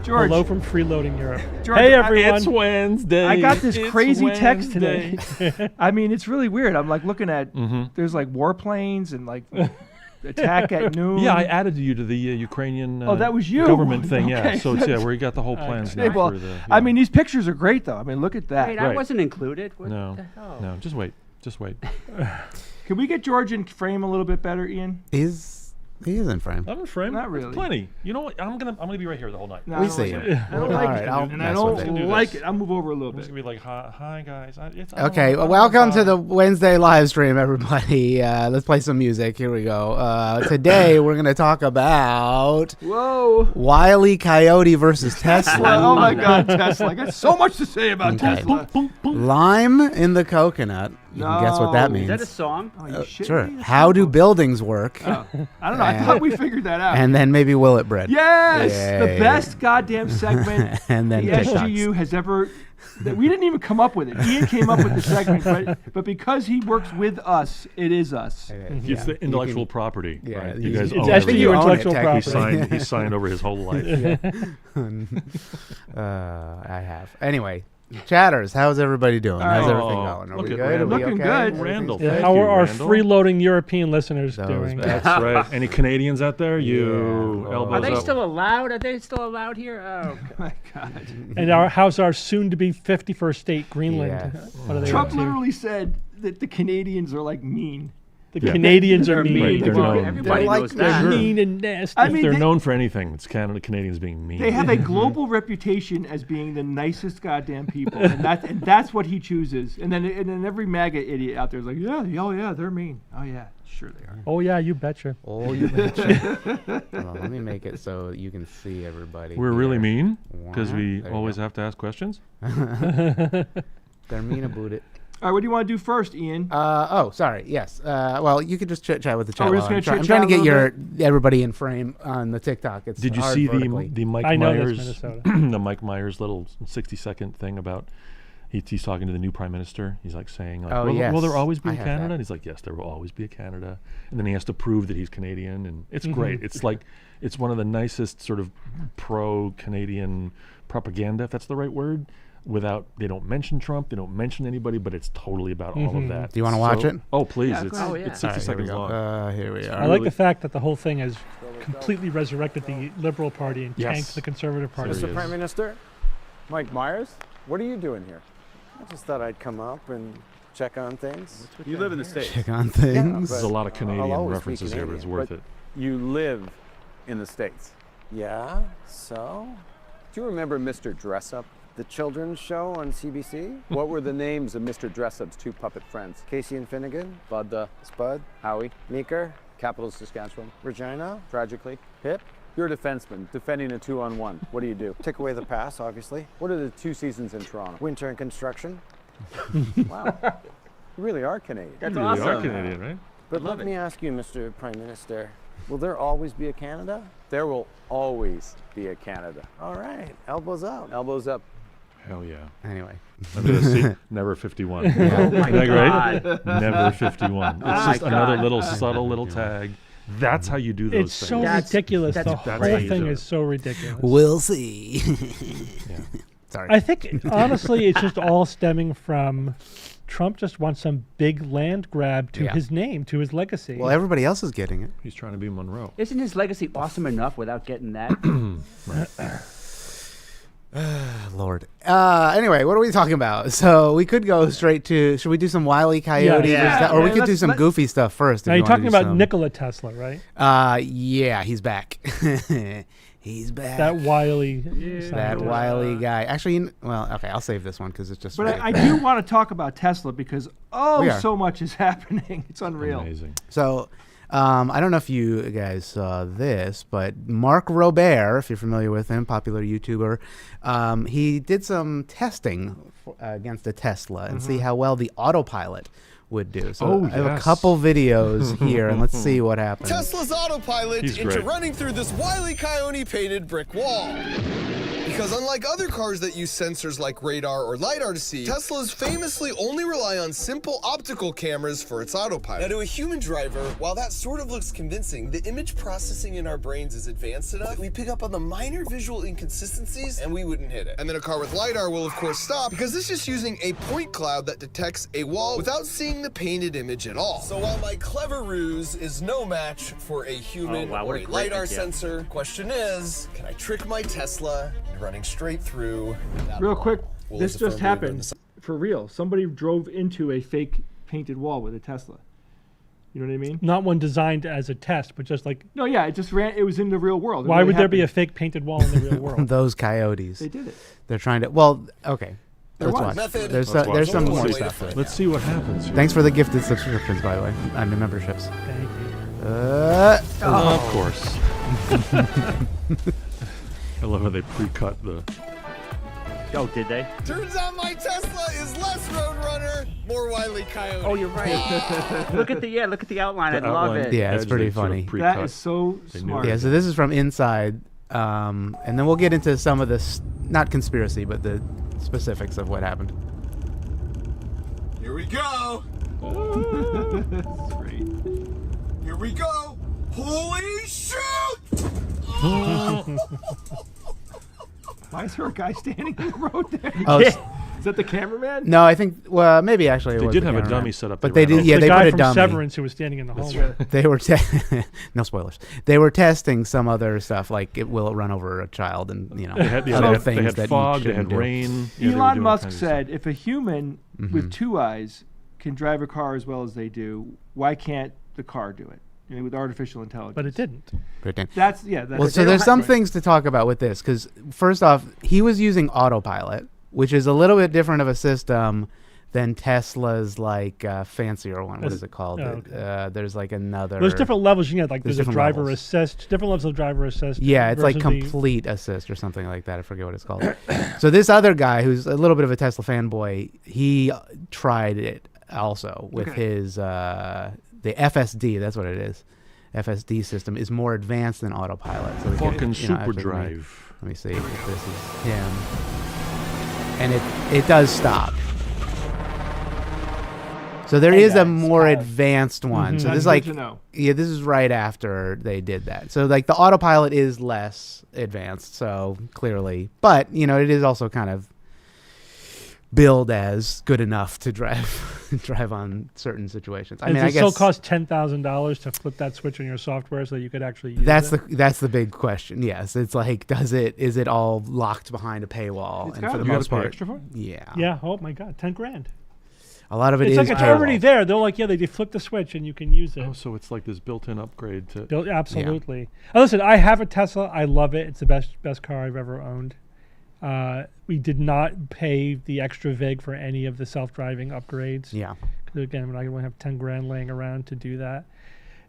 George. Hello from Freeloading Europe. George, hey, everyone. It's Wednesday. I got this crazy text Wednesday. today. I mean, it's really weird. I'm like looking at, there's like warplanes and like attack at noon. Yeah, I added you to the Ukrainian that was you. government thing. Okay. Yeah, so it's, where you got the whole plans now. Well, For the, I mean, these pictures are great, though. I mean, look at that. Wait, I wasn't included. What No, the hell? no, just wait. Just wait. Can we get George in frame a little bit better, Ian? He is in frame. I'm in frame. Not really. There's plenty. You know what? I'm gonna be right here the whole night. No, We I don't see like you. it. I don't like it. I'll And I mess with don't it. like it. I'll move over a little I'm just bit. gonna be like, hi guys. Okay, welcome to the Wednesday live stream, everybody. Let's play some music. Here we go. Today we're gonna talk about Wile Coyote versus Tesla. Oh my God, Tesla! I got so much to say about Tesla. Lime in the coconut. You can guess what that No. means. Is that a song? Oh, you shitting Sure. me? That's How so do cool. buildings work? Oh, I don't know. I thought we figured that out. And then maybe Will It Bread. Yes, the Yay. best goddamn segment And then the TikToks. SGU has ever. We didn't even come up with it. Ian came up with the segment, but because he works with us, it is us. It's the intellectual property. Yeah, right? you You guys can- own It's everything. SGU You own it, intellectual technically. He signed over his whole life. I have. Anyway, chatters, how's everybody doing? How's Oh, everything going? Are look we at good? Are Randall. we Looking okay? good. Everything's Randall, good? thank How you, are our Randall. freeloading European listeners Those doing? bad. That's right. Any Canadians out there? You Yeah. elbows Are they up. still allowed? Are they still allowed here? Oh, My God. And how's our soon-to-be 51st state, Greenland? Yes. What are they Trump up to? literally said that the Canadians are like mean. The Yeah. Canadians are they're mean. Right, they're Well, known. everybody They're knows like- that. They're mean and nasty. I mean, They're they- known for anything. It's Canadians being mean. They have a global reputation as being the nicest goddamn people, and that's what he chooses. And then every MAGA idiot out there is like, yeah, they're mean. Oh yeah, sure they are. Oh, yeah, you betcha. Oh, you betcha. Hold on, let me make it so you can see everybody. We're really here. mean because we There you always go. have to ask questions. They're mean about it. All right, what do you want to do first, Ian? Sorry. Yes. Well, you could just chit chat with the chat. we're just while gonna I'm try- I'm chit-chat trying to a get little everybody in frame on the TikTok. It's Did you hard see vertically. the Mike I know that's Myers Minnesota. the Mike Myers little 60-second thing about he's talking to the new prime minister. He's like saying, like, Oh, will, yes. will there always be I a have Canada? that. And he's like, yes, there will always be a Canada. And then he has to prove that he's Canadian, and it's great. It's like it's one of the nicest sort of pro-Canadian propaganda, if that's the right word. They don't mention Trump, they don't mention anybody, but it's totally about all of that. Do you wanna watch it? Oh, please! Yeah, it's go ahead. Oh, yeah. it's 60 seconds long. Here we are. I like the fact that the whole thing has completely resurrected the Liberal Party and Yes. tanked the Conservative Party. There he Mr. is. Prime Minister, Mike Myers, what are you doing here? I just thought I'd come up and check on things. You live in the States. Check on things. There's a lot of I'll Canadian always be references here, but it's Canadian, worth but- it. You live in the States. Yeah, so? Do you remember Mr. Dress Up, the children's show on CBC? What were the names of Mr. Dressup's 2 puppet friends? Casey and Finnegan? Bud, Spud? Howie? Meeker? Capital Saskatchewan? Regina? Tragically? Pip? You're a defenseman, defending a 2-on-1. What do you do? Take away the pass, obviously. What are the 2 seasons in Toronto? Winter and construction? Wow. You really are Canadian. That's You really awesome. are Canadian, right? But let me ask you, Mr. Prime Minister, will there always be a Canada? There will always be a Canada. All right, elbows up. Elbows up. Hell yeah. Anyway. I'm gonna see Never 51. Oh my Isn't that great? God. Never 51. It's Oh just my another God. little subtle little tag. That's how you do those It's things. so That's- ridiculous. that's The whole crazy. thing is so ridiculous. We'll see. Yeah. Sorry. I think honestly, it's just all stemming from Trump just wants some big land grab to Yeah. his name, to his legacy. Well, everybody else is getting it. He's trying to be Monroe. Isn't his legacy awesome enough without getting that? Lord. Anyway, what are we talking about? So we could go straight to. Should we do some Wile E. Coyote? Yeah. stuff? Or we Yeah, could do let's- some let- goofy stuff first. Now if you're you wanna talking do about some- Nikola Tesla, right? Yeah, he's back. He's back. That wily. That wily guy. Actually, well, okay, I'll save this one because it's just. But really I do want to talk about Tesla because We are. so much is happening. It's unreal. Amazing. So, I don't know if you guys saw this, but Mark Robert, if you're familiar with him, popular YouTuber, he did some testing against a Tesla and see how well the autopilot would do. So Oh, I have a yes. couple videos here, and let's see what happens. Tesla's autopilot He's into great. running through this Wile E. Coyote painted brick wall. Because unlike other cars that use sensors like radar or LiDAR to see, Teslas famously only rely on simple optical cameras for its autopilot. Now to a human driver, while that sort of looks convincing, the image processing in our brains is advanced enough that we pick up on the minor visual inconsistencies and we wouldn't hit it. And then a car with LiDAR will of course stop because it's just using a point cloud that detects a wall without seeing the painted image at all. So while my clever ruse is no match for a human Oh, wow, or what a a great LiDAR idea. sensor, question is, can I trick my Tesla into running straight through that Real wall? quick, Well, this as a just firm believer in happened the for real. Somebody drove into a fake painted wall with a Tesla. You know what I mean? Not one designed as a test, but just like, No, yeah, it just ran. It was in the real world. It why really would there be a happened. fake painted wall in the real world? Those coyotes. They did it. They're trying to. Well, okay. Let's was. watch. Method. There's Let's there's watch. some Let's more see. stuff. to it. Let's see what happens here. Thanks for the gifted subscriptions, by the way, and the memberships. Thank you. Of course. I love how they pre-cut the. Oh, did they? Turns out my Tesla is less Roadrunner, more Wile E. Coyote. Oh, you're right. look at the outline. I the love outline it. Yeah, it's edge pretty they sort of funny. pre-cut. That is so They knew smart. Yeah, so this is from inside, and then we'll get into some of this, not conspiracy, but the specifics of what happened. Here we go. That's great. Here we go. Holy shoot! Why is there a guy standing in the road there? Oh, Is that the cameraman? no, I think, well, maybe actually it They was did the have a cameraman. dummy set up. But they they ran did, yeah, the they guy put a from dummy. Severance who was standing in the hallway. They were, no spoilers. They were testing some other stuff, like will it run over a child and, you know, They had, other they things had that fog, you they had shouldn't do. rain. Yeah, they were Elon doing all Musk kinds of stuff. said, if a human with 2 eyes can drive a car as well as they do, why can't the car do it? You know, with artificial intelligence. But it didn't. That's yeah. That's Well, so they there's don't some have- things to talk about with this, because first off, he was using autopilot, which is a little bit different of a system than Tesla's like fancier one. What is it called? Oh, okay. There's like another. There's different levels you can get. Like There's there's a different driver levels. assist, different levels of driver assist. Yeah, it's like versus the- complete assist or something like that. I forget what it's called. So this other guy, who's a little bit of a Tesla fanboy, he tried it also with his the FSD. That's what it is. FSD system is more advanced than autopilot. So we can- Fucking you know, super actually drive. Let me see if this is him. And it does stop. So there is a more advanced one. So That's this is good like to know. yeah, this is right after they did that. So like the autopilot is less advanced, so clearly. But, you know, it is also kind of billed as good enough to drive on certain situations. I Does mean, it I still guess cost $10,000 to flip that switch on your software so that you could actually use that's it? the big question. Yes, it's like is it all locked behind a paywall? It's And gotta for the be. You got most to pay part, extra for it? yeah. Yeah. Oh my God, $10,000. A lot of it It's is like it's paywall. already there. They're like, yeah, they flip the switch and you can use it. Oh, so it's like this built-in upgrade to. Absolutely. Listen, I have a Tesla. I love it. It's the best car I've ever owned. We did not pay the extra vig for any of the self-driving upgrades. Yeah. 'Cause again, we're not going to have 10 grand laying around to do that.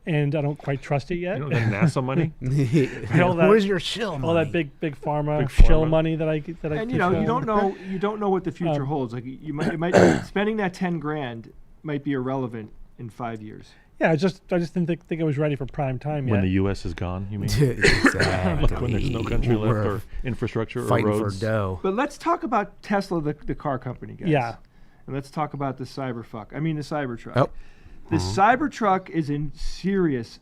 And I don't quite trust it yet. You don't have NASA money. All that- Where's your shill money? All that big pharma Big shill pharma. money that I And you know, you don't know what the future holds. Like you might spending that 10 grand might be irrelevant in 5 years. Yeah, I just didn't think it was ready for prime time When yet. the U.S. is gone, you mean? Exactly. When there's no country left We're or infrastructure or fighting roads. for dough. But let's talk about Tesla, the car company, guys. Yeah. And let's talk about the Cybertruck. Oh. The Cybertruck is in serious,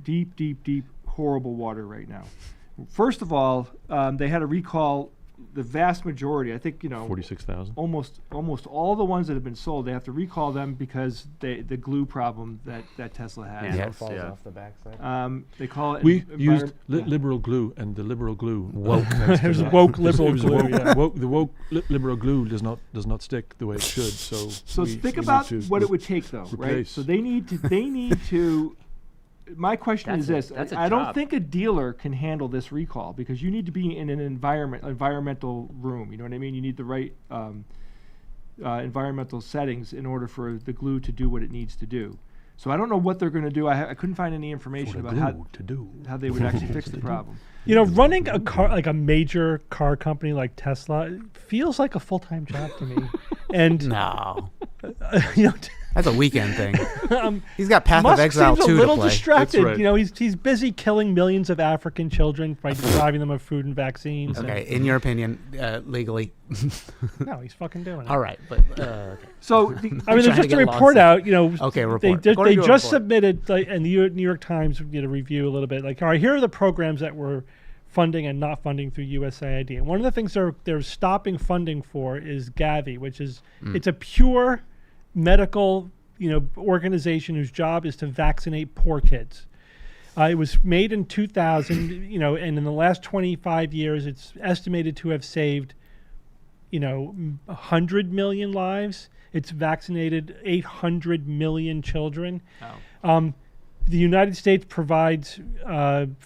deep, horrible water right now. First of all, they had to recall the vast majority. I think 46,000. almost all the ones that have been sold. They have to recall them because the glue problem that Tesla has. Yeah, Yes, it falls yeah. off the backside. They call it. We used liberal glue, and the liberal glue. Woke. There's woke liberal It was glue. woke, Yeah. the woke liberal glue does not stick the way it should. So Think we about need to what it would take, though, right? replace. So they need to. My question is this: That's a I don't job. think a dealer can handle this recall because you need to be in an environmental room. You know what I mean? You need the right environmental settings in order for the glue to do what it needs to do. So I don't know what they're going to do. I couldn't find any information What about a glue to do. how they would actually fix the problem. Running a car, like a major car company like Tesla, feels like a full-time job to me. And No. you know, That's a weekend thing. He's got Path of Musk Exile seems 2 a little to play. distracted. That's right. He's busy killing millions of African children by depriving them of food and vaccines. Okay, in your opinion, legally. No, he's fucking doing it. All right, but okay. So I mean, trying there's to just a get report lost. out. Okay, They, report. they According to a just report. submitted, and the New York Times did a review a little bit. Like, all right, here are the programs that we're funding and not funding through USAID. And one of the things they're stopping funding for is Gavi, which is it's a pure medical organization whose job is to vaccinate poor kids. It was made in 2000, and in the last 25 years, it's estimated to have saved, 100 million lives. It's vaccinated 800 million children. Wow. The United States provides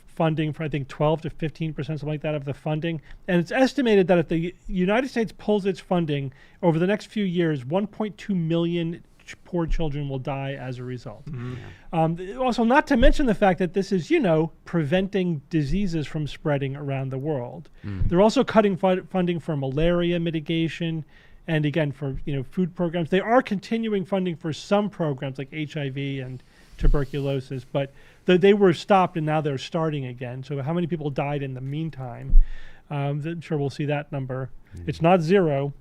funding for, I think, 12 to 15%, something like that, of the funding. And it's estimated that if the United States pulls its funding over the next few years, 1.2 million poor children will die as a result. Also, not to mention the fact that this is, preventing diseases from spreading around the world. They're also cutting funding for malaria mitigation and, again, for, food programs. They are continuing funding for some programs like HIV and tuberculosis, but they were stopped and now they're starting again. So how many people died in the meantime? I'm sure we'll see that number. It's not zero.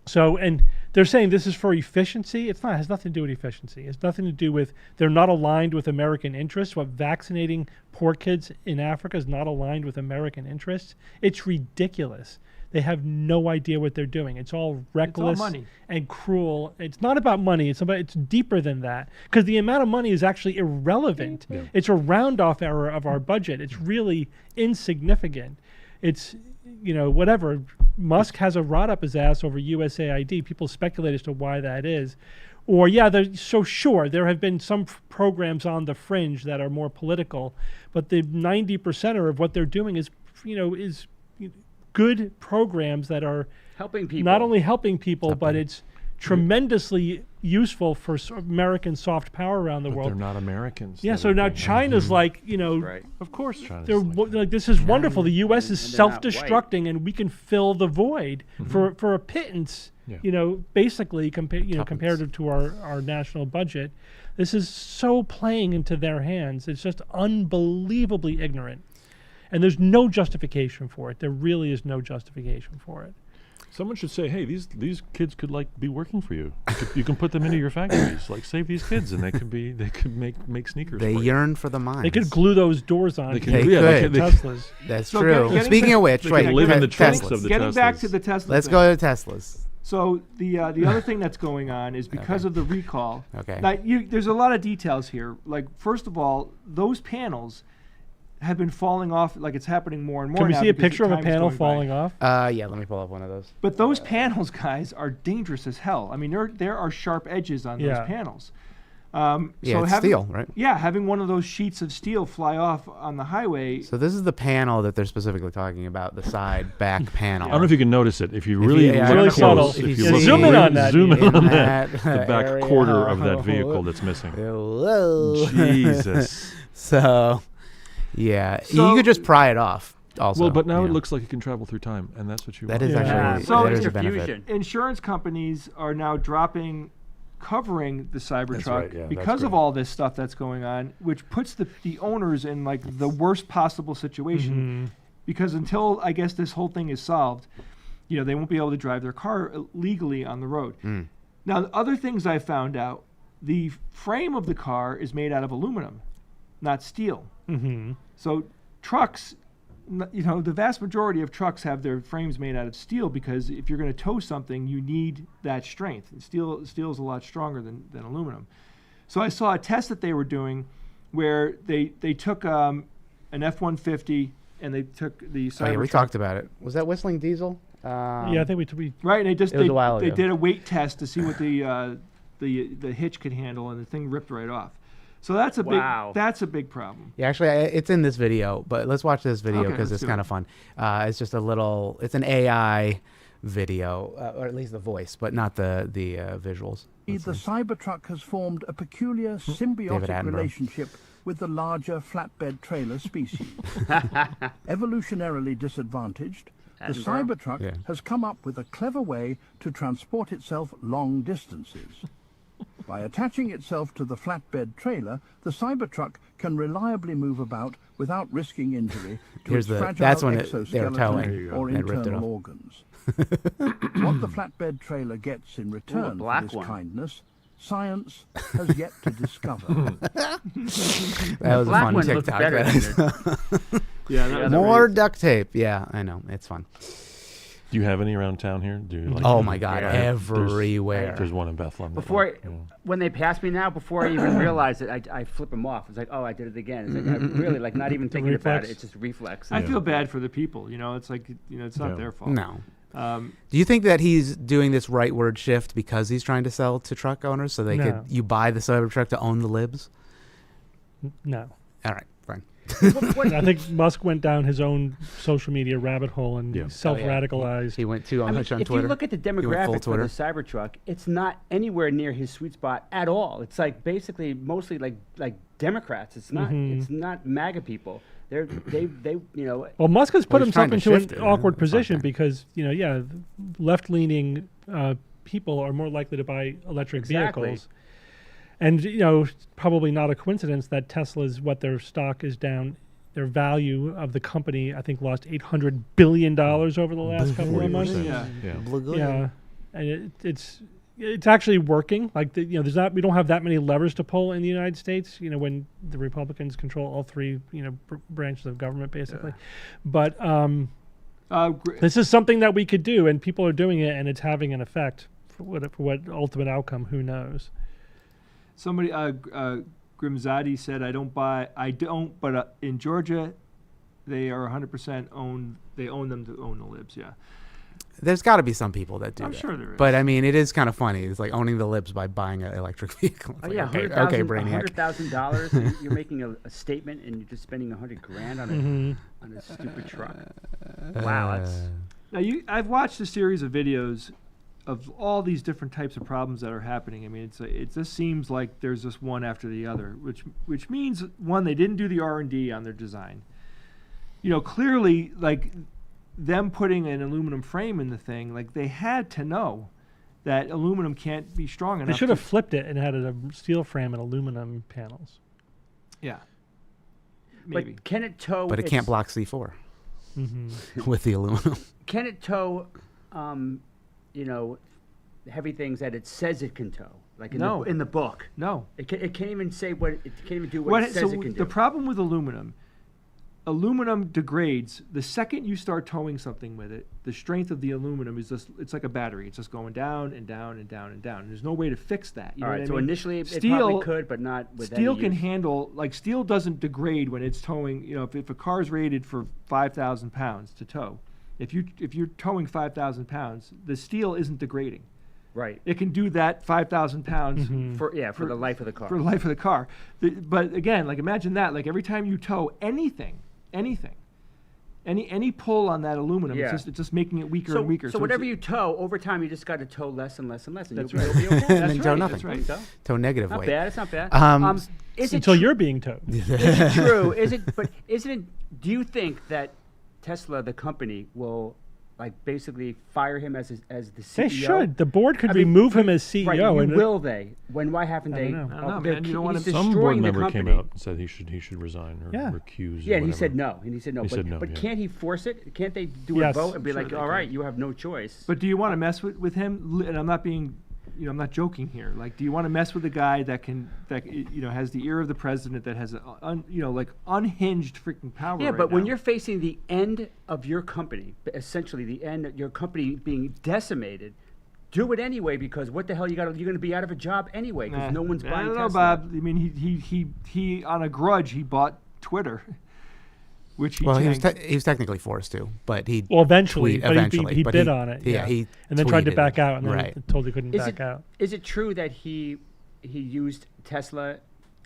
So, and they're saying this is for efficiency. It's not. It has nothing to do with efficiency. It's nothing to do with, they're not aligned with American interests. What vaccinating poor kids in Africa is not aligned with American interests. It's ridiculous. They have no idea what they're doing. It's all reckless money. and cruel. It's not about money. It's deeper than that, because the amount of money is actually irrelevant. Yeah. It's a round-off error of our budget. It's really insignificant. It's, whatever. Musk has a rod up his ass over USAID. People speculate as to why that is. Or, sure, there have been some programs on the fringe that are more political, but the 90% of what they're doing is good programs that are Helping people. not only helping people, but it's tremendously useful for American soft power around the But world. they're not Americans. Yeah, They're so now like- China's like, Right. Of course, China's they're like this is wonderful. The U.S. is And they're not self-destructing, and we can fill the void for a pittance. Yeah. Basically, Tuppence. comparative to our national budget, this is so playing into their hands. It's just unbelievably ignorant, and there's no justification for it. There really is no justification for it. Someone should say, "Hey, these kids could be working for you. You can put them into your factories. Save these kids, and they could make sneakers. They for you. yearn for the mines. They could glue those doors on They to can- They yeah, they could. can- they- Teslas. That's So true. getting Speaking back- of which, they wait, can live in the trunks Teslas. of the Getting back Teslas. to the Tesla. Let's thing. go to Teslas. So the other thing that's going on is because of the recall. Okay. Now there's a lot of details here. Like, first of all, those panels have been falling off. Like, it's happening more and more. Can we now see a because the picture of a time is panel going by. falling off? Yeah, let me pull up one of those. But those panels, guys, are dangerous as hell. I mean, there are sharp edges on Yeah. those panels. Yeah, it's having, steel, right? Yeah, having one of those sheets of steel fly off on the highway. So this is the panel that they're specifically talking about, the side back panel. I don't know if you can notice it. If you really yeah, look really close, subtle. if Yeah, you look zoom in really on that. zoom in In on that, that the back area. quarter of that vehicle that's missing. Whoa. Jesus. So, yeah, So- you could just pry it off. Also, Well, but now you it know. looks like it can travel through time, and that's what you That want. is Yeah. actually So that it's is a benefit. fusion. Insurance companies are now covering the Cybertruck right, yeah, that's because of great. all this stuff that's going on, which puts the owners in like the worst possible situation. Because until I guess this whole thing is solved, they won't be able to drive their car legally on the road. Now, the other things I found out, the frame of the car is made out of aluminum, not steel. So trucks, the vast majority of trucks have their frames made out of steel because if you're going to tow something, you need that strength. And steel is a lot stronger than aluminum. So I saw a test that they were doing where they took an F-150 and they took the Cybertruck. Oh, yeah, we talked about it. Was that Whistling Diesel? Yeah, I think we Right, and It was a while they ago. did a weight test to see what the hitch could handle, and the thing ripped right off. So that's a Wow. big problem. Yeah, actually, it's in this video, but let's watch this video Okay, because let's it's do kind it. of fun. It's just it's an AI video, or at least the voice, but not the visuals. The Cybertruck has formed a peculiar symbiotic Attenborough. relationship with the larger flatbed trailer species. Evolutionarily disadvantaged, the Attenborough? Cybertruck Yeah. has come up with a clever way to transport itself long distances. By attaching itself to the flatbed trailer, the Cybertruck can reliably move about without risking injury to Here's its the- fragile that's when they were exoskeleton towing. or They ripped it internal off. organs. What the flatbed trailer gets in return for black this one. kindness, science has yet to discover. That was a Black fun one looks TikTok. better that than is. Yeah, that was More duct tape. Yeah, I know. It's fun. Do you have any around town here? Do you like? Oh my God, Yeah. everywhere. There's one in Bethlehem. that Before, one, yeah. when they pass me now, before I even realize it, I flip them off. It's like, oh, I did it again. It's like, I really, like, not even thinking about reflex. it. It's just reflex. I feel bad for the people. It's like it's not Yeah. their fault. No. Um, Do you think that he's doing this rightward shift because he's trying to sell to truck owners so they No. you buy the Cybertruck to own the libs? no. All right, fine. I think Musk went down his own social media rabbit hole and Yeah. self-radicalized. He went too I mean, much on if Twitter. you look at the He went full demographic for Twitter. the Cybertruck, it's not anywhere near his sweet spot at all. It's like basically mostly like Democrats. It's not. It's not MAGA people. They Well, Musk has put he's trying himself to into shift an it, awkward that's one position thing. because left-leaning people are more likely to buy electric Exactly. vehicles, and probably not a coincidence that Tesla's their stock is down. Their value of the company, I think, lost $800 billion over the last couple of months. 40%. Yeah. Yeah. Yeah, and it's actually working. Like we don't have that many levers to pull in the United States. When the Republicans control all three branches of government, basically. But this is something that we could do, and people are doing it, and it's having an effect. For what ultimate outcome? Who knows? Somebody, Grimzadi said, I don't, but in Georgia, they are 100% owned. They own them to own the libs. Yeah. There's got to be some people that do I'm that. sure there is. But I mean, it is kind of funny. It's like owning the libs by buying an electric vehicle. It's Oh like, yeah, okay, Brainiac. $100,000. You're making a statement, and you're just spending $100,000 on a stupid truck. Wow, that's Now, I've watched a series of videos of all these different types of problems that are happening. I mean, it just seems like there's just one after the other, which means, one, they didn't do the R&D on their design. Clearly, like, them putting an aluminum frame in the thing, like, they had to know that aluminum can't be strong enough. They should have flipped it and had a steel frame and aluminum panels. Yeah. Maybe. But can it tow? But it can't block C4 with the aluminum. Can it tow? Heavy things that it says it can tow, like in the book. No. It can't even say what it can't even do what it says it can do. The problem with aluminum degrades the second you start towing something with it. The strength of the aluminum is it's like a battery. It's just going down and down and down and down. And there's no way to fix that. You All know right, what so I mean? initially it probably could, but not with steel any can use. handle, like, steel doesn't degrade when it's towing. If a car's rated for 5,000 pounds to tow, if you're towing 5,000 pounds, the steel isn't degrading. Right. It can do that 5,000 pounds For the life of the car. for the life of the car. But again, like imagine that. Like every time you tow anything, any pull on that aluminum, Yeah. it's just making it weaker and weaker. So whatever you tow, over time you just got to tow less and less and less. And That's you'll right. be okay. And then tow nothing. That's right. Tow negative Not weight. bad. It's not bad. Is it Until you're being towed. Is it true? Isn't it? Do you think that Tesla, the company, will like basically fire him as the CEO? They should. The board could I mean, remove him as CEO. Right, and will they? Why haven't they? don't know. I don't know, man. You don't want he's to- Some board destroying the member came company. out and said he should resign or Yeah. recuse. Yeah, or and he whatever. said no. And he said no. He but said no, but yeah. can't he force it? Can't they do a Yes. vote and be Sure like, they all can. right, you have no choice? But do you want to mess with him? And I'm not being, I'm not joking here. Like, do you want to mess with a guy that has the ear of the president, that has like unhinged freaking power? Yeah, right but when now? you're facing the end of your company, essentially the end of your company being decimated, do it anyway, because what the hell you're going to be out of a job anyway because no one's buying I don't know, Tesla. Bob. I mean, he on a grudge he bought Twitter, which he Well, tanked. he was technically forced to, but he eventually, but eventually, he but bid on it. Yeah, he and then tried to tweeted back it. out, and then Right. told he couldn't back out. Is it true that he used Tesla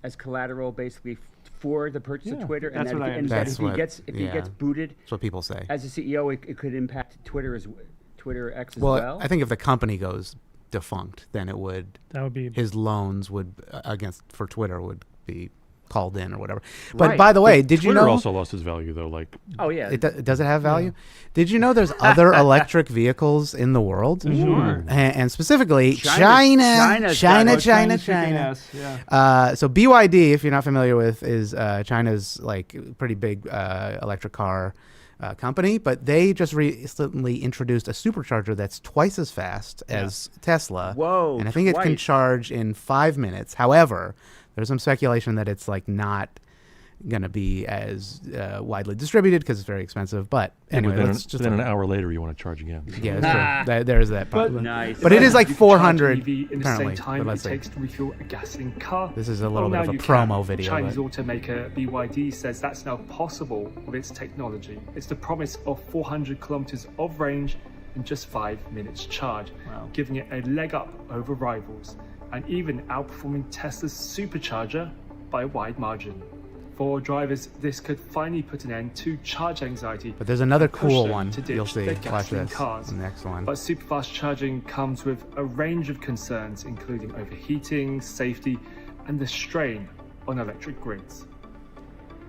as collateral basically for the purchase of Yeah. Twitter, That's and what I that understand. if he gets booted That's what people say. as a CEO, it could impact Twitter X as Well, well? I think if the company goes defunct, then it would. That would be His loans would for Twitter would be called in or whatever. But Right. by the way, did you Twitter know? also lost its value though. Like Oh yeah. Does it have value? Did you know there's other electric vehicles in the world? Sure. And specifically China's China. got China's kicking ass, yeah. So BYD, if you're not familiar with, is China's like pretty big electric car company, but they just recently introduced a supercharger that's twice as fast as Tesla. Whoa, And I think it can twice. charge in 5 minutes. However, there's some speculation that it's like not going to be as widely distributed because it's very expensive. But anyway, then, let's just then an hour later you want to charge again. yeah, that's true. There's that. But- But, Nice. but it is like You can charge 400 EV in the apparently. same time But it let's see. takes to refuel a gasoline car. This is a little bit now of a you promo can. video, Chinese but- automaker BYD says that's now possible with its technology. It's the promise of 400 kilometers of range in just 5 minutes charge, giving it a leg up over rivals, and even outperforming Tesla's supercharger by a wide margin. For drivers, this could finally put an end to charge anxiety. But there's another and push cool them one to ditch you'll see. their Watch gasoline this. cars. The next one. But superfast charging comes with a range of concerns, including overheating, safety, and the strain on electric grids.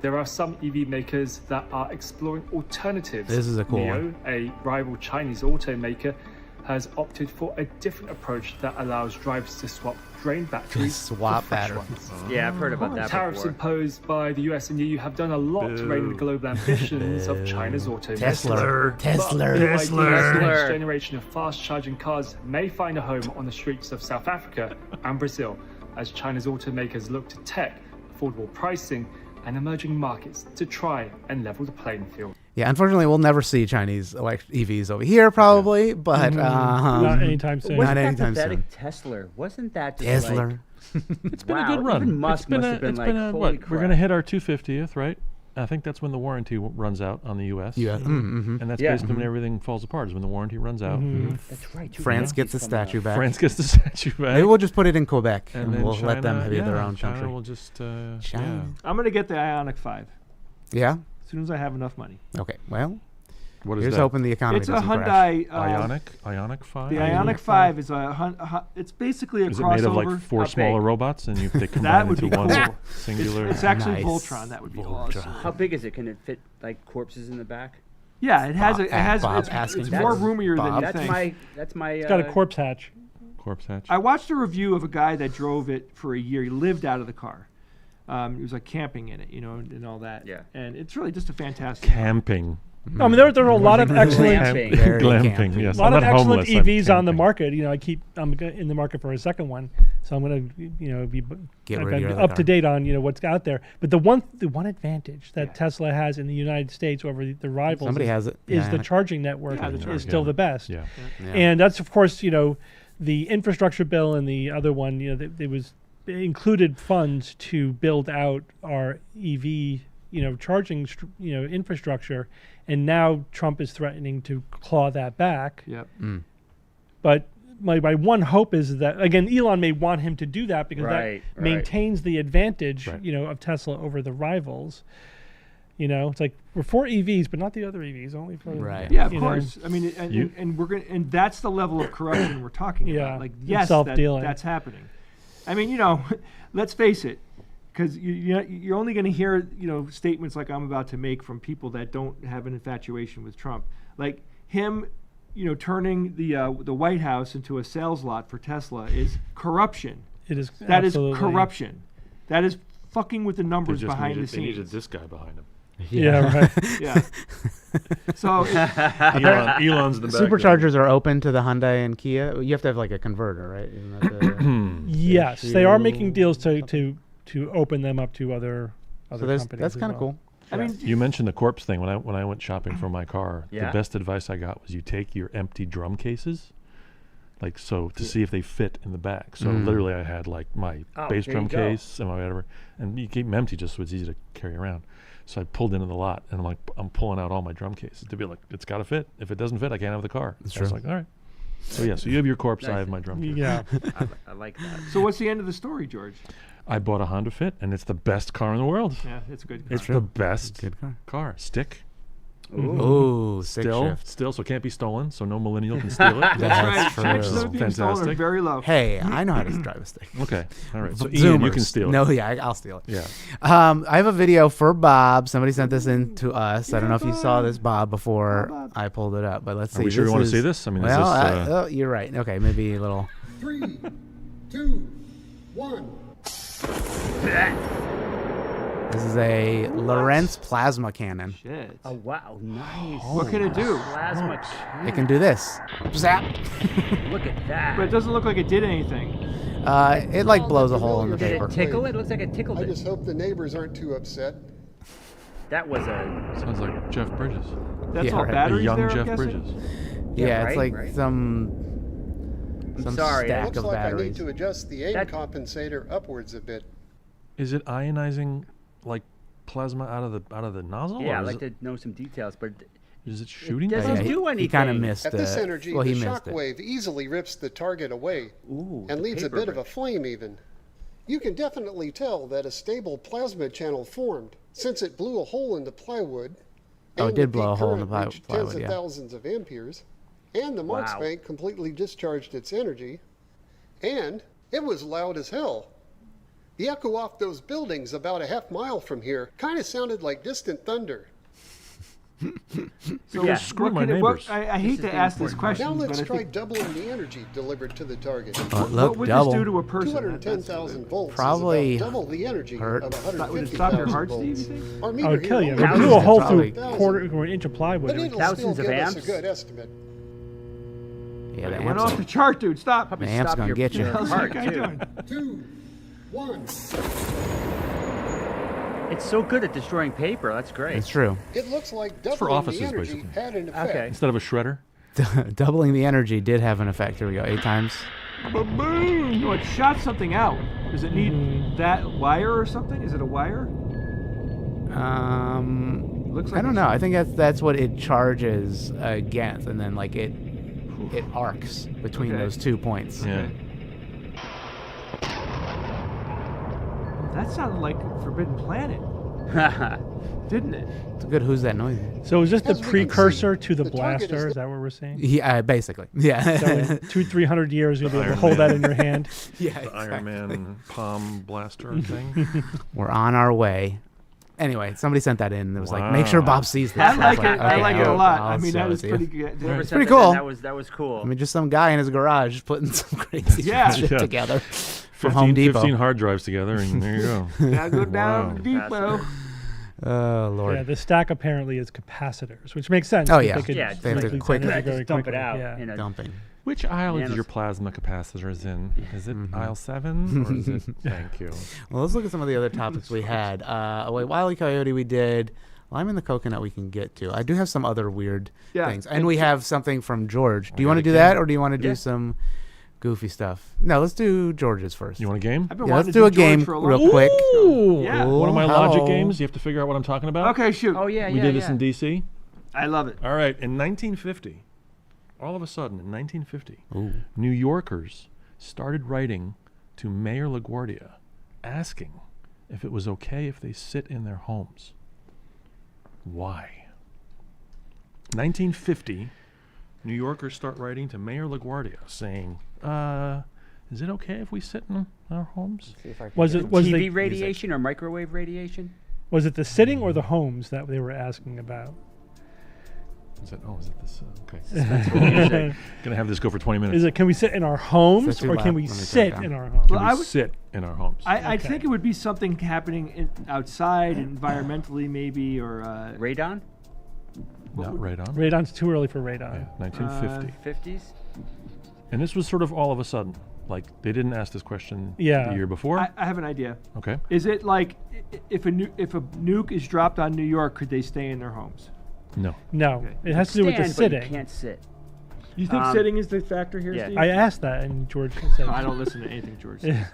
There are some EV makers that are exploring alternatives. This is a cool NIO, one. a rival Chinese automaker, has opted for a different approach that allows drivers to swap drained batteries Swap for fresh batteries. ones. Yeah, I've heard about that Tariffs before. imposed by the US and EU have done a lot to rein in the global ambitions of China's automakers. Tesla. But Tesla. BYD's next generation of fast-charging cars may find a home on the streets of South Africa and Brazil, as China's automakers look to tech, affordable pricing, and emerging markets to try and level the playing field. Yeah, unfortunately, we'll never see Chinese EVs over here, probably. But not anytime soon. Not Wasn't that anytime pathetic soon. Tesla? Wasn't that just Tesla. like, It's been wow, a good run. Even Musk it's been must have been it's like, been a, holy what? crap. We're going to hit our 250th, right? I think that's when the warranty runs out on the US. Yeah. And that's Yeah. basically when everything falls apart, is when the warranty runs out. That's right. France gets the statue back. France gets the statue back. Maybe we'll just put it in Quebec and, then we'll let them China- be their yeah, own China country. will just, China. I'm gonna get the Ioniq 5 Yeah? as soon as I have enough money. Okay. Well, What is here's that? hoping the economy It's a doesn't crash. Hyundai. Ionic 5? The Ioniq 5 is it's basically a Is it crossover. made of like four How smaller big? rops and they combine would into be one cool. singular? It's actually Nice. Voltron. That would be awesome. How big is it? Can it fit like corpses in the back? Yeah, it has. It has. Bob It's, asking it's for more it. roomier than Bob. you think. That's my. It's got a corpse hatch. Corpse hatch. I watched a review of a guy that drove it for a year. He lived out of the car. He was like camping in it, and all that. Yeah. And it's really just a fantastic. Camping. I mean, there are a lot of excellent, Glamping. Very Glamping, campy. yes. a lot I'm of not excellent homeless, I'm EVs on the camping. market. I'm in the market for a second one, so I'm gonna, be Get rid of your other up to car. date on what's out there. But the one advantage that Tesla has in the United States over the rivals Somebody has it. is Yeah, the Ioniq. charging network Yeah, the is charging. still the best. Yeah. Yeah. And that's of course the infrastructure bill and the other one it included funds to build out our EV charging infrastructure, and now Trump is threatening to claw that back. Yep. But my one hope is that, again, Elon may want him to do that because Right, that maintains the advantage, of Tesla over the rivals. It's like we're for EVs, but not the other EVs, only for Yeah, of course. I mean, and we're gonna, and that's the level of corruption we're talking about. Like, yes, that's happening. I mean, let's face it, because you're only going to hear statements like I'm about to make from people that don't have an infatuation with Trump, like him. Turning the White House into a sales lot for Tesla is corruption. It is. That is corruption. That is fucking with the numbers behind the scenes. They needed this guy behind him. Yeah, right. Yeah. So Elon's the bad Superchargers are open to the Hyundai and Kia. You have to have like a converter, right? Isn't that yes, they are making deals to open them up to other companies. That's kind of cool. I mean, you mentioned the corpse thing. When I went shopping for my car, the best advice I got was you take your empty drum cases, to see if they fit in the back. So literally, I had like my bass drum case and my whatever, and you keep them empty just so it's easy to carry around. So I pulled into the lot, and I'm pulling out all my drum cases to be like, it's got to fit. If it doesn't fit, I can't have the car. That's I was like, all right. So you have your corpse, I have my drum case. Yeah, I like that. So what's the end of the story, George? I bought a Honda Fit, and it's the best car in the world. Yeah, it's a good car. It's the best car. Stick. Ooh, still, so it can't be stolen, so no millennial can steal it. That's true. Chances of being stolen are very low. Hey, I know how to drive a stick. Okay, all right. So Zoomers. Ian, you can steal it. No, yeah, I'll steal it. Yeah. I have a video for Bob. Somebody sent this in to us. I don't know if you saw this, Bob, before I pulled it up, but let's see. Are we sure we want to see this? I mean, well, you're right. Okay, maybe a little. 3, 2, 1. This is a Lorentz plasma cannon. Shit. Oh, wow. Nice. What can it do? Plasma cannon. It can do this. Zap. Look at that. But it doesn't look like it did anything. It like blows a hole in the Did paper. it tickle it? Looks like it tickled I it. just hope the neighbors aren't too upset. That was a... Sounds like Jeff Bridges. That's all right. batteries A young there, I'm Jeff guessing? Bridges. Yeah, right, it's like right. some sorry. stack Looks of like I need batteries. to adjust the aim compensator upwards a bit. Is it ionizing like plasma out of the nozzle? Yeah, or I'd is like it, to know some details, but... Is it shooting? It doesn't do anything. He kind of missed At this it. energy, Well, the he shock missed it. wave easily rips the target away Ooh, and the leaves a paper bit of a flame even. You can definitely tell that a stable plasma channel formed since it blew a hole in the plywood. Oh, it and did the blow a peak hole in the current reached plywood, tens of yeah. thousands of amperes, and the Marks Wow. bank completely discharged its energy, and it was loud as hell. The echo off those buildings about a half mile from here kind of sounded like distant thunder. So Yeah. Screw my neighbors. I hate to ask this question, Now but let's I try think, doubling the energy delivered to the target. what would double. this do to a person? That's 210,000 volts Probably is about double the energy hurt. of Would it stop your 150,000 heart, Steve, you volts. think? Our I meter would kill you. here It would only blew a hole Probably. through quarter or an inch of plywood. but it'll still Thousands of give us a amps? good estimate. Yeah, the It went off the amp's, chart, dude. Stop. the amp's gonna get you. How's that guy doing? 2, 1. It's so good at destroying paper. That's great. It's true. It looks like for doubling offices, the energy basically. had an effect. Okay. Instead of a shredder? Doubling the energy did have an effect. Here we go. 8 times. Boom! No, it shot something out. Does it need that wire or something? Is it a wire? Looks like I don't know. I think that's what it charges against, and then like it arcs between Okay. those 2 points. Yeah. That sounded like Forbidden Planet, didn't it? It's good. Who's that noise? So is this the As we can precursor see, to the the target blaster? is Is that what we're saying? Yeah, basically. Yeah. So in 200-300 years, you'll be able to Iron hold that Man. in your hand. yeah. The Iron Man palm blaster thing. We're on our way. Anyway, somebody sent that in. It was like, make sure Wow. Bob sees this. I like it. was I okay, like it a I'll- lot. I'll I mean, show that it was to you. pretty good. Whoever It's sent pretty that in, cool. That was cool. I mean, just some guy in his garage just putting some crazy Yeah. shit Yeah. together from Home Depot. 15 hard drives together, and there you go. Now go down Wow. to the depot. Oh Lord. Yeah, the stack apparently is capacitors, which makes sense. Oh, because yeah. they could Yeah, They have to release quickly- energy very just dump it quickly. out. Yeah. In a, Dumping. Which aisle is Nanos- your plasma capacitors in? Is it Mm-hmm. aisle 7 or is it? Thank you. Well, let's look at some of the other topics we had. Wile E. Coyote we did. Lime and the Coconut we can get to. I do have some other weird things. And we have something from George. Do you got want to a do game. that, or do you want to do Yeah. some goofy stuff? No, let's do George's first. You want a game? I've been Yeah, wanting let's to do a George game for a long real time. quick. Ooh. Yeah. One of my hello. logic games. You have to figure out what I'm talking about. Okay, shoot. oh, yeah, We yeah, did this yeah. in D.C. I love it. All right. In 1950, all of a sudden, in 1950, Ooh. New Yorkers started writing to Mayor LaGuardia asking if it was okay if they sit in their homes. Why? 1950, New Yorkers start writing to Mayor LaGuardia saying, is it okay if we sit in our homes? Was TV the radiation or microwave radiation? was it the sitting or the homes that they were asking about? Is it this? Okay. Gonna have this go for 20 minutes. Is it can we sit in our homes too or loud? can we Let me turn it sit down. in our homes? Well, Can I we would- sit in our homes? I Okay. think it would be something happening outside, environmentally maybe, or Radon? Not radon. Radon's too early for Yeah, radon. 1950. 50s? And this was sort of all of a sudden. Like, they didn't ask this question Yeah. the year before. I have an idea. Okay. Is it like if a nuke is dropped on New York, could they stay in their homes? No. No, Okay. it has to do with the Stand, but you sitting. can't sit. You think sitting is the factor here, yeah. Steve? I asked that, and George said, I don't listen to anything George says.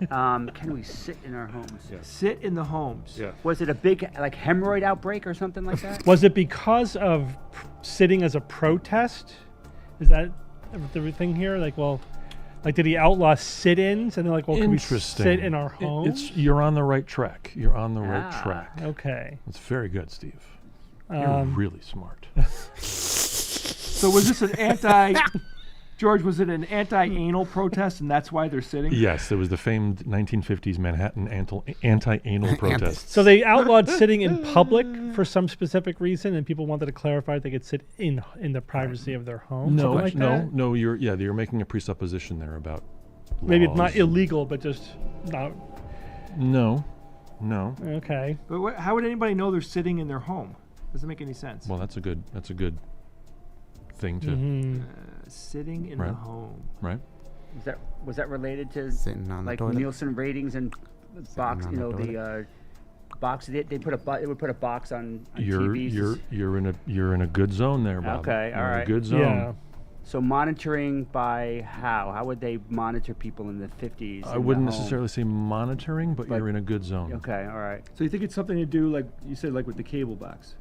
Can we sit in our homes? Yeah. Sit in the homes. Yeah. Was it a big like hemorrhoid outbreak or something like that? Was it because of sitting as a protest? Is that the thing here? Like, well, like did he outlaw sit-ins? And they're like, well, can we Interesting. sit in our homes? You're on the right track. You're on the right track. Okay. That's very good, Steve. You're really smart. So was this an George, was it an anti-anal protest and that's why they're sitting? Yes, it was the famed 1950s Manhattan anti-anal protest. So they outlawed sitting in public for some specific reason, and people wanted to clarify they could sit in the privacy of their home. No, something like that? no, you're making a presupposition there about Maybe it's not laws. illegal, but just not No. okay. But how would anybody know they're sitting in their home? Doesn't make any sense. Well, that's a good thing to Mhm. Sitting in the Right. home. right. Was that related to Sitting on the like toilet. Nielsen ratings and box? on You the know toilet. the box. They would put a box on You're TVs. you're in a good zone there, Bob. Okay, You're all in a right. good zone. Yeah. So monitoring by how? How would they monitor people in the 50s? I in the wouldn't home? necessarily say monitoring, but you're in a good zone. Okay, all right. So you think it's something to do, like you said, like with the cable box?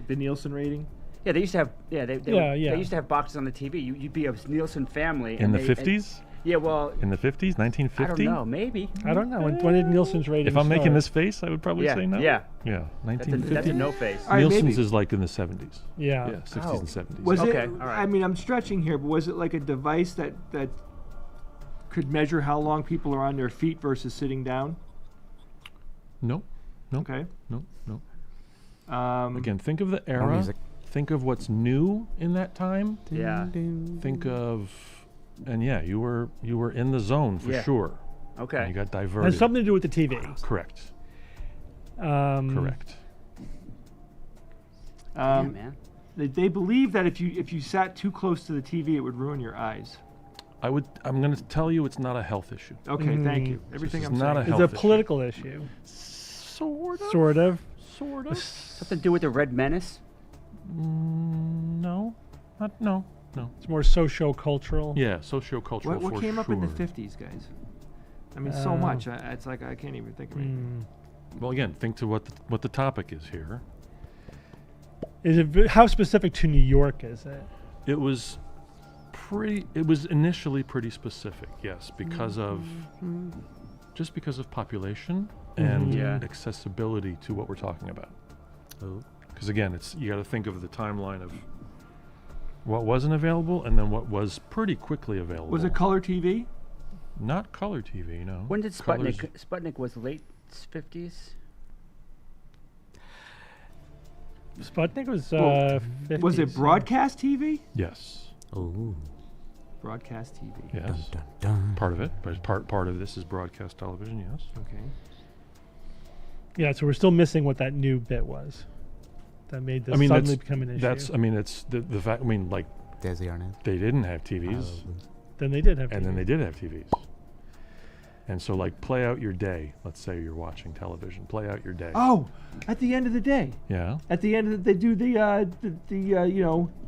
The Nielsen rating? Yeah, they used to have. Yeah, they Yeah, yeah. They used to have boxes on the TV. You'd be a Nielsen family. In and the they- 50s? Yeah, well, In the 50s? I 1950? don't know. Maybe. I don't know. When did Nielsen's rating If I'm making start? this face, I would probably Yeah, say no. yeah. Yeah. That's a 1950. no face. All right, Nielsen's maybe. is like in the 70s. Yeah. Yeah, 60s and 70s. Was Okay, it? all right. I mean, I'm stretching here, but was it like a device that could measure how long people are on their feet versus sitting down? No. Okay. No. Again, Again, think of the More era. music. Think of what's new in that time. Yeah. Think of, and yeah, you were in the zone for Yeah. sure. Okay. And you got It diverted. has something to do with the TV. Correct. Correct. Yeah, man. they believe that if you sat too close to the TV, it would ruin your eyes. I'm going to tell you it's not a health issue. Okay, thank you. Everything is I'm not saying. a It's health a issue. political issue. Sort of. Sort of. Sort of. Something to do with the Red Menace? No. No. It's more socio-cultural. Yeah, socio-cultural What for came up sure. in the 50s, guys? I mean, so much. It's like I can't even think of anything. Well, again, think to what the topic is here. Is it how specific to New York is it? It was initially pretty specific, yes, because of just because of population and Yeah. accessibility to what we're talking about. Because again, you got to think of the timeline of what wasn't available and then what was pretty quickly available. Was it color TV? Not color TV, no. When did Colors- Sputnik was late 50s? Sputnik was Well, 50s. Was it broadcast TV? Yes. Ooh. Broadcast TV. Yes. Dun, dun. Part of it, but part of this is broadcast television. Yes. Okay. Yeah, so we're still missing what that new bit was that made this suddenly become an issue. That's. I mean, it's the fact. I mean, like Desi Arnett. they didn't have TVs, Then they did have and then TV. they did have TVs. And so, like, play out your day. Let's say you're watching television. Play out your day. Oh, at the end of the day. Yeah. At the end of they do the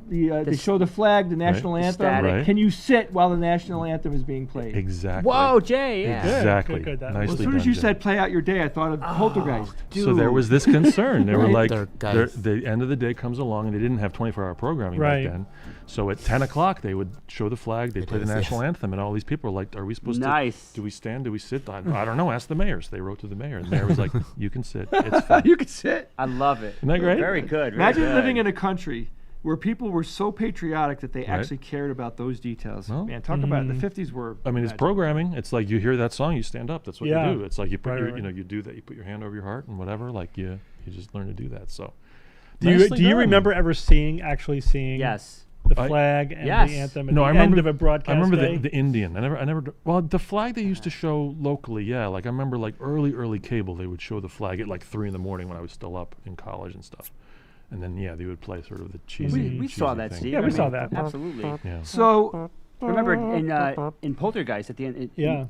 they show the flag, the national anthem. Right. Can you sit while the national anthem is being played? Exactly. Whoa, Jay! Yeah. Exactly. Good, Well, Nicely as soon done, as you Jay. said play out your day, I thought of Poltergeist. So there was this concern. They were like, Guys. the end of the day comes along, and they didn't have 24-hour programming Right. back then. So at 10 o'clock, they would show the flag, they'd play the national anthem, and all these people were like, are we supposed Nice. to, do we stand, do we sit? I don't know, ask the mayors. They wrote to the mayor, and the mayor was like, you can sit, it's fine. You could sit. I love it. Isn't that great? Very good. Very Imagine good. living in a country where people were so patriotic that they Right. actually cared about those details. Well, Man, talk about it. The 50s were. I mean, it's magic. programming. It's like you hear that song, you stand up. That's what Yeah. you do. It's like you put Right, your, right. you know, you do that. You put your hand over your heart and whatever. Like you just learn to do that. So, Do you nicely done. remember ever actually seeing Yes. the I- flag and Yes. the anthem at No, the I end remember of a broadcast I remember day? the Indian. Well, the flag they used to show locally, yeah. Like I remember like early cable, they would show the flag at like 3 a.m. when I was still up in college and stuff. And then they would play sort of the cheesy. We saw cheesy that, thing. Steve. Yeah, we saw that. Absolutely. Yeah. So, Remember in Poltergeist at the end, Yeah.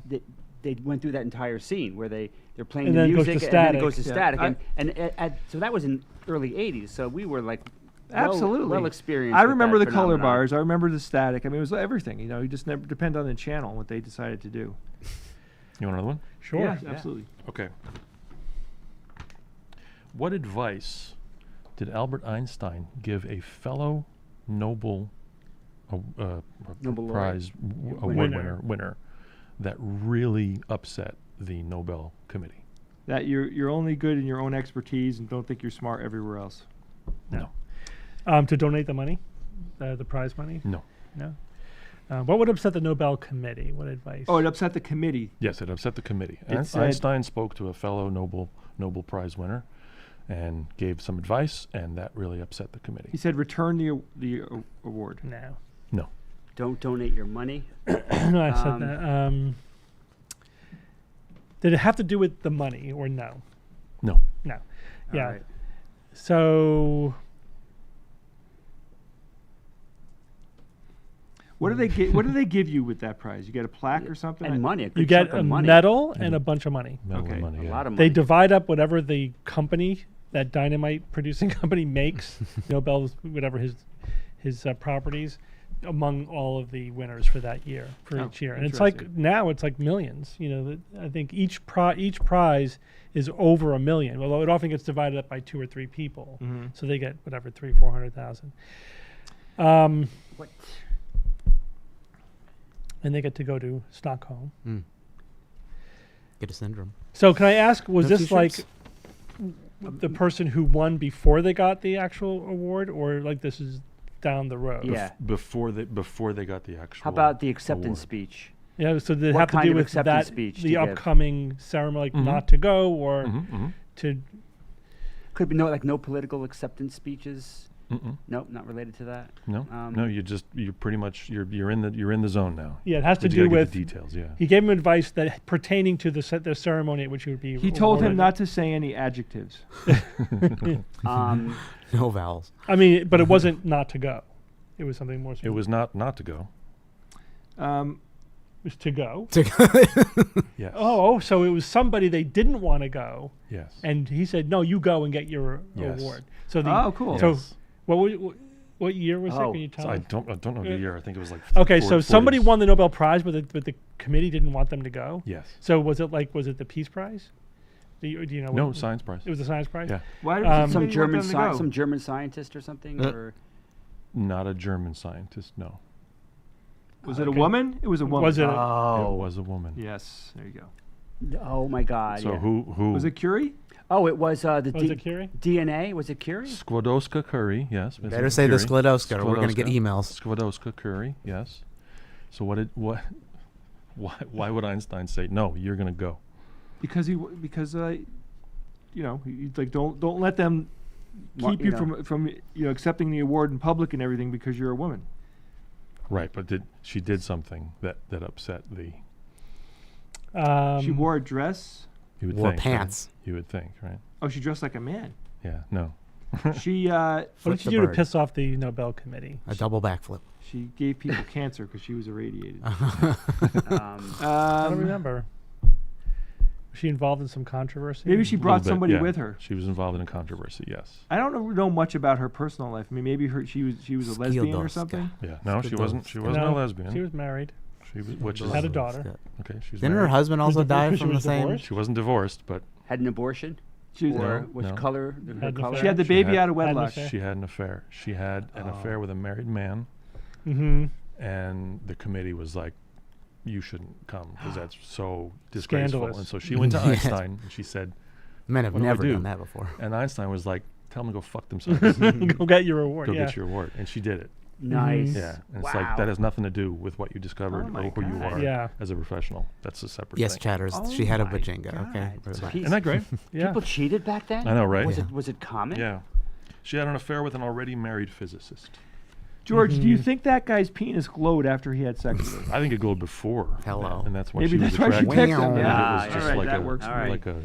they went through that entire scene where they're playing And the then it goes music to and then it static. goes to Yeah. static, so that was in early '80s. So we were like absolutely. well experienced. I with remember that the color phenomenon. bars. I remember the static. I mean, it was everything. You know, you just never depend on the channel and what they decided to do. You want another one? Sure. Yeah, absolutely. Okay. What advice did Albert Einstein give a fellow Nobel Nobel Prize award winner that really upset the Nobel Committee? That you're only good in your own expertise and don't think you're smart everywhere else. No. To donate the money, the prize money? No. No. What would upset the Nobel Committee? What advice? Oh, it upset the committee. Yes, it upset the committee. It said- Einstein spoke to a fellow Nobel Prize winner and gave some advice, and that really upset the committee. He said return the award. No. No. Don't donate your money. No, I said that. Did it have to do with the money or no? No. No. All Yeah. right. So What do they get? What do they give you with that prize? You get a plaque or something? And money. A you good get chunk of a money. medal and a bunch of money. Medal Okay. and money, A yeah. lot of They money. divide up whatever the company, that dynamite producing company, makes, Nobel's, whatever his properties, among all of the winners for that year, for Oh, each year. And it's like interesting. now it's like millions. You know, I think each prize is over $1 million. Although it often gets divided up by 2 or 3 people, Mhm. so they get whatever 300,000-400,000. What? And they get to go to Stockholm. Get a syndrome. So can I ask, was No this like t-shirts? the person who won before they got the actual award, or like this is down the road? Yeah. Before they got the actual. How about the acceptance award. speech? Yeah. So did it What have to kind do of with acceptance that, speech to the give? upcoming ceremony, like Mhm. not to go, or Mhm. to? Could be no political acceptance speeches. Mm-mm. Nope, not related to that. No, Um, no, you're pretty much you're in the zone now. Yeah, it has to But you do gotta get with the details. Yeah. He gave him advice that pertaining to the ceremony at which he would be. He told him awarded. not to say any adjectives. Um, No vowels. I mean, but it wasn't not to go. It was something more. It was not to go. It was to go. Yes. Oh, so it was somebody they didn't want to go, Yes. and he said, "No, you go and get your Yes. award." So Oh, cool. So Yes. what year was it? Oh. Can you So tell I me? don't know the year. I think it was like. Okay, so somebody 40s. won the Nobel Prize, but the committee didn't want them to go. Yes. So was it the Peace Prize? Do you know? No, what- science prize. It was a science prize. Yeah. Why did Um, some German science? some German scientist or something, or Not a German scientist. No. Was it a Okay. woman? It was a woman. Was it? It oh, was a woman. Yes. There you go. oh my God! So yeah. who Was it Curie? Oh, it was the Was it Curie? DNA. Was it Curie? Skłodowska Curie? Yes. Mrs. Better say the Curie. Skłodowska, or we're going to get Skłodowska. emails. Skłodowska Curie. Yes. So why would Einstein say no? You're going to go. Because he like don't let them keep you from accepting the award in public and everything because you're a woman. Right, but she did something that upset the. She wore a dress. You would Wore think. pants. Right? You would think, right? Oh, she dressed like a man. Yeah. No. She What Flip did she the do to bird. piss off the Nobel Committee? A double backflip. she gave people cancer because she was irradiated. I don't remember. Was she involved in some controversy? Maybe she A little brought bit, somebody yeah. with her. She was involved in a controversy. Yes. I don't know much about her personal life. I mean, maybe she was a lesbian or Skildowska. something. Yeah. No, she wasn't. She wasn't No, a lesbian. She was married. She was, which is Had a daughter. okay. She's Didn't her married. husband also divorced? die She from the was same? divorced? She wasn't divorced, but Had an abortion? She was, Or No, which no. color? Her Had an color? affair. she had the She baby had- out of Had an wedlock. affair. she had an affair. She had an affair with a married man, Mm-hmm. and the committee was like, "You shouldn't come because that's so disgraceful." Scandalous. And so she went to Yes. Einstein and she said, Men have What do I never do? done that before. and Einstein was like, "Tell them to go fuck themselves. Go get your reward. Go yeah. get your award." And she did it. Nice. Yeah, and it's Wow. like that has nothing to do with what you discovered Oh my or who you God. are Yeah. as a professional. That's a separate Yes, thing. chatters. Oh She had a my vajinga. God. Okay. It's Relax. a Isn't that great? Yeah. People cheated back then? I know, right? Was Yeah. it common? Yeah. She had an affair with an already married physicist. George, do Mm-hmm. you think that guy's penis glowed after he had sex with her? I think it glowed before. Hello. And that's why Maybe she was that's why she attracted. picked him. Wow. Yeah, It was just all right, like that a, works. All right. like a.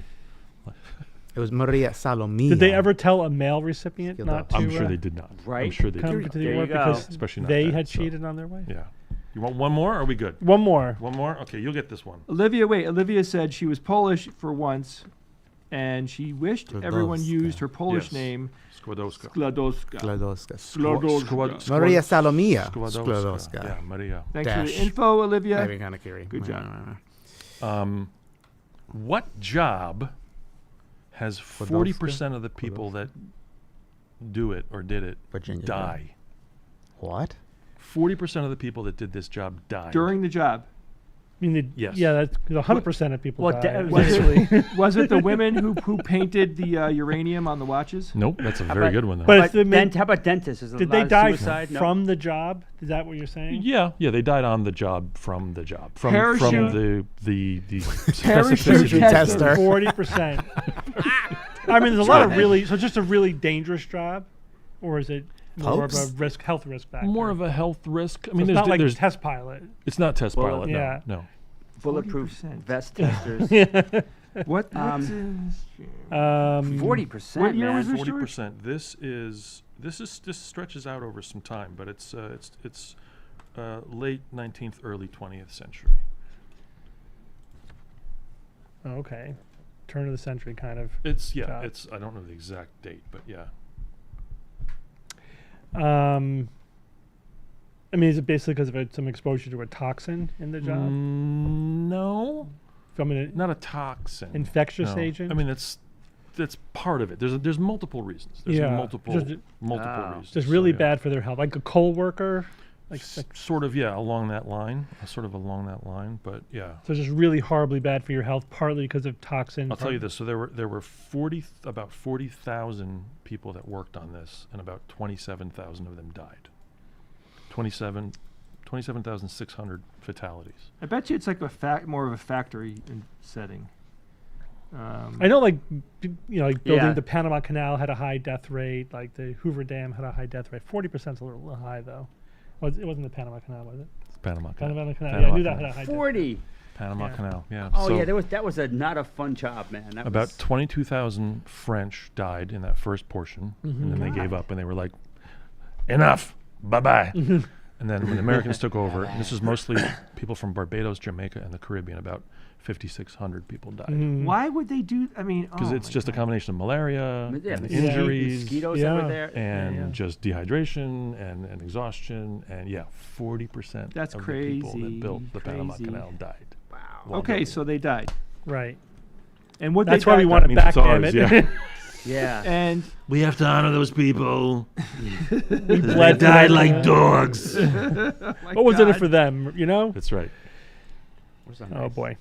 It was Maria Salomia. Did they ever tell a male recipient Skilled not up. to I'm sure they did not. I'm Right. sure they come did to not. the There award you go. because Especially not they that, had so. cheated on their wife? Yeah. You want one more? Or are we good? One more. One more? Okay, you'll get this one. Olivia said she was Polish for once, and she wished everyone Skłodowska. used her Polish Yes. name, Skłodowska. Skłodowska. Skłodowska. Skłodowska. Maria Salomia. Skłodowska. Skłodowska. Yeah, Maria. Thanks for the Dash. info, Olivia. Maybe kind of Curie. Good job. What job has 40% of the people that do it or did it Virginia. die? What? 40% of the people that did this job died. During the job. I mean, Yes. yeah, that's 100% of people Well, die. was it- eventually. Was it the women who painted the uranium on the watches? Nope, that's a very about- good one though. But But it's the how about dentists? Is there a Did lot they of die suicide? No. from the job? Is that what you're saying? yeah, they died on the job from the job. From Parachute- the Parachute specificity. tester. 40%. I mean, there's a lot of really, so just a really dangerous job? Or is it more of Popes? a health risk factor? More of a health risk. I So mean, it's not like there's test pilot. it's not test Well, pilot. yeah. No. Bulletproof 40%. vest testers. What? 40%, What year man. was this? 40%. This stretches out over some time, but it's late 19th, early 20th century. Oh, okay. Turn of the century kind of. It's job. it's I don't know the exact date, but yeah. I mean, is it basically because of some exposure to a toxin in the job? No, From an not a toxin. infectious No. agent? I mean, that's part of it. There's multiple reasons. There's Yeah. multiple Just- reasons. just really So, yeah. bad for their health. Like a coal worker? Like, Sort of, yeah, along that line. Sort of along that line, but yeah. so just really horribly bad for your health, partly because of toxin. I'll tell you this. So there were about 40,000 people that worked on this, and about 27,000 of them died. 27,600 fatalities. I bet you it's like more of a factory setting. I know, like, like building Yeah. the Panama Canal had a high death rate. Like the Hoover Dam had a high death rate. 40% is a little high, though. It wasn't the Panama Canal, was it? Panama Canal. Panama Canal. Panama Yeah, I knew that Canal. had a high death rate. 40. Panama Yeah. Canal. Yeah. Oh So yeah, that was not a fun job, man. That about was, 22,000 French died in that first portion, and then they gave God. up, and they were like, "Enough, bye bye." And then when the Americans took over, and this is mostly people from Barbados, Jamaica, and the Caribbean. About 5,600 people died Mhm. Why would they do? I mean, because it's just a combination of malaria yeah, and mosquitoes, injuries mosquitoes Yeah. that were there. and just dehydration and exhaustion, and 40% That's of the people crazy, that built the Panama crazy. Canal died. Wow. while Okay, building so it. they died. Right. And what That's they why we died- want That it means back, it's damn ours, it. yeah. Yeah. And We have to honor those people. Bled died like dogs. What was in it for them, you know? That's right. Oh, boy.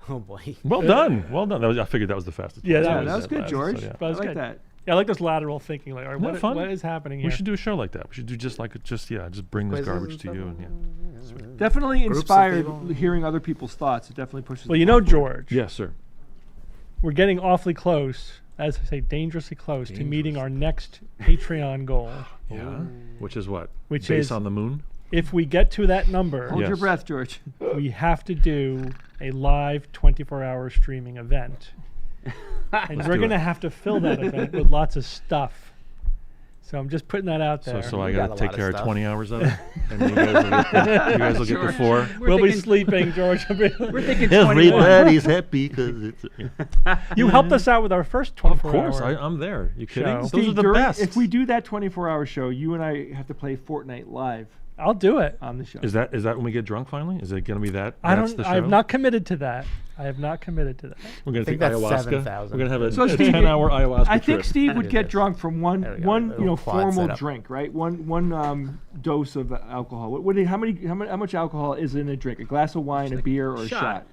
Oh boy. Well done. Well done. I figured that was the fastest. Yeah, one. that So was- that was good, last, George. so, yeah. But I it's like good. that. Yeah, I like this lateral thinking. Like, all right, Isn't that fun? what is happening here? We should do a show like that. We should do just bring this Quizzes garbage and to stuff you. like And yeah. Definitely Groups of inspired people. hearing other people's thoughts. It definitely pushes. Well, the you know, envelope. George, Yes, sir. we're getting awfully close, as I say, dangerously close to meeting our next Patreon goal. Yeah. Which is what? Which Base is- on the moon. If we get to that number, Hold your Yes. breath, George. we have to do a live 24-hour streaming event. And we're do going to it. have to fill that event with lots of stuff. So I'm just putting that out there. So I got got a to take lot of care of stuff. 20 hours of it, and you guys will get the 4. We'll be sleeping, George. We're thinking Everybody's happy because it's. You helped us out with our first Of 24 course, hour. I'm there. You kidding? show. Those Steve, are the during- best. If we do that 24-hour show, you and I have to play Fortnite live I'll do it. on the show. Is that when we get drunk finally? Is it going to be that? I That's don't. the show? I have not committed to that. I have not committed to that. We're going to think take that's ayahuasca. 7,000. We're going to have So a Steve, 10-hour ayahuasca I think trip. Steve would Do get this. drunk from There we go, one little quad formal setup. drink, right? One dose of alcohol. How much alcohol is in a drink? A glass of wine, a beer, or a shot?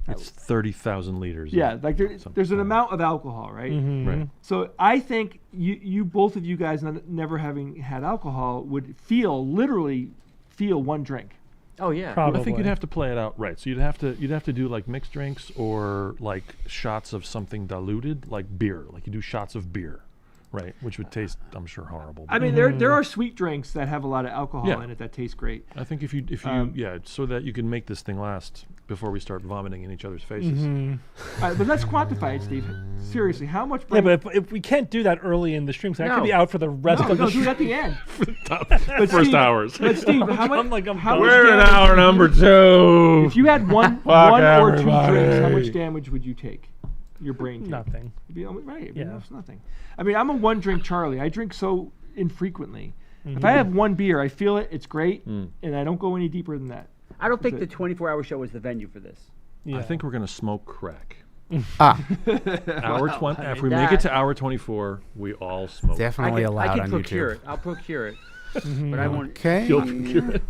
It's 30,000 liters. Yeah, of like something. there's an amount of alcohol, right? Right. So I think you both of you guys, never having had alcohol, would literally feel one drink. Oh yeah. Probably. I think you'd have to play it out right. So you'd have to do like mixed drinks or like shots of something diluted, like beer. Like you do shots of beer, right? Which would taste, I'm sure, horrible. I mean, there are sweet drinks that have a lot of alcohol Yeah. in it that taste great. I think if you so that you can make this thing last before we start vomiting in each other's faces. All right, but let's quantify it, Steve. Seriously, how much? Yeah, brain- but if we can't do that early in the stream, so I could No. be out for the rest of the do it stream. at the end. First Steve- hours. But Steve, how much? I'm like, I'm how done. much We're in damage- hour number 2. If you had one or two everybody. drinks, how much damage would you take? Your brain. take? Nothing. It'd be right. It'd be Yeah. almost nothing. I mean, I'm a one drink Charlie. I drink so infrequently. If I have one beer, I feel it. It's great, and I don't go any deeper than that. I don't think the it. 24-hour show is the venue for this. Yeah. I think we're going to smoke crack. Ah, Hour 20. If we make it to hour 24, we all smoke. definitely I allowed can on procure YouTube. it. I'll procure it. But I won't. Okay.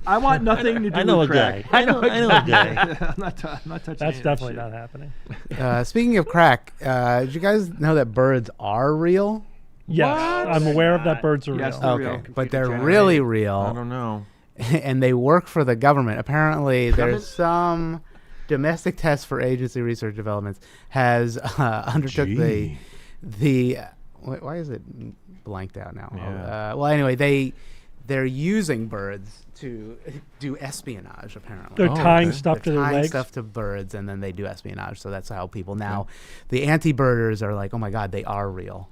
I want nothing to do I know a with crack. guy. I know a guy. I'm not touching. That's any of that definitely shit. not happening. Speaking of crack, did you guys know that birds are real? Yes, I'm aware of that. God. Birds are Yes, real. they're Okay, real. but they're Computer really I real, don't know. and they work for the government. Apparently, Government? there's some domestic test for agency research developments has undertook Gee. why is it blanked out now? Yeah. Well, anyway, they're using birds to do espionage. Apparently, They're Oh, tying okay. stuff to they're their tying legs. stuff to birds, and then they do espionage. So that's how people now, the anti-birders are like, oh my god, they are real.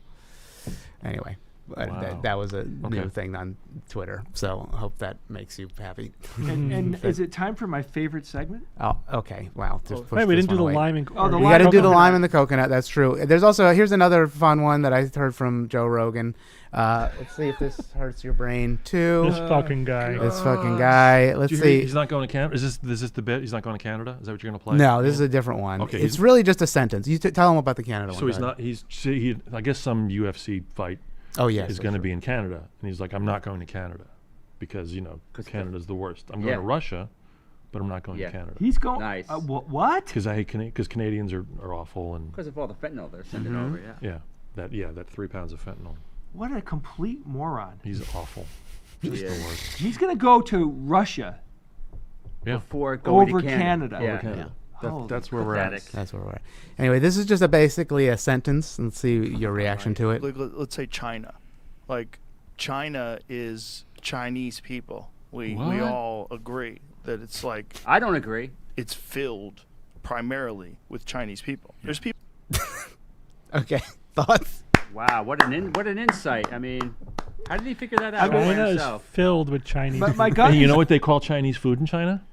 Anyway, Wow. that was a new Okay. thing on Twitter. So I hope that makes you happy. And is it time for my favorite segment? Oh, okay. Wow. Just push Wait, we this didn't do one the away. lime and Oh, the or You lime got to do the coconut. lime and the coconut. That's true. There's also here's another fun one that I heard from Joe Rogan. Let's see if this hurts your brain too. this fucking guy. This fucking guy. Let's Did you hear see. he's not going to Canada. Is this the bit? He's not going to Canada. Is that what you're going to play? No, this is a different one. Okay, It's he's- really just a sentence. You tell him about the Canada one. So he's Go ahead. not. I guess some UFC fight Oh yes. is going to be in Canada, and he's like, I'm not going to Canada because Canada's the worst. I'm going Yeah. to Russia, but I'm not going Yeah. to Canada He's going. Nice. What? because Canadians are awful and Because of all the fentanyl they're sending over, yeah. that 3 pounds of fentanyl. What a complete moron. He's awful. He Just the is. worst. He's going to go to Russia Yeah. Before going over to Canada. Yeah. Over Canada. Holy That's where we're at. pathetic. That's where we're at. Anyway, this is just basically a sentence. Let's see your reaction to it. Let's say China. Like, China is Chinese people. We What? all agree that it's like I don't agree. it's filled primarily with Chinese people. There's people. Okay. Thoughts? Wow, what an insight. I mean, how did he figure that out by China is himself? filled with Chinese. But my people. gut Hey, you is- know what they call Chinese food in China?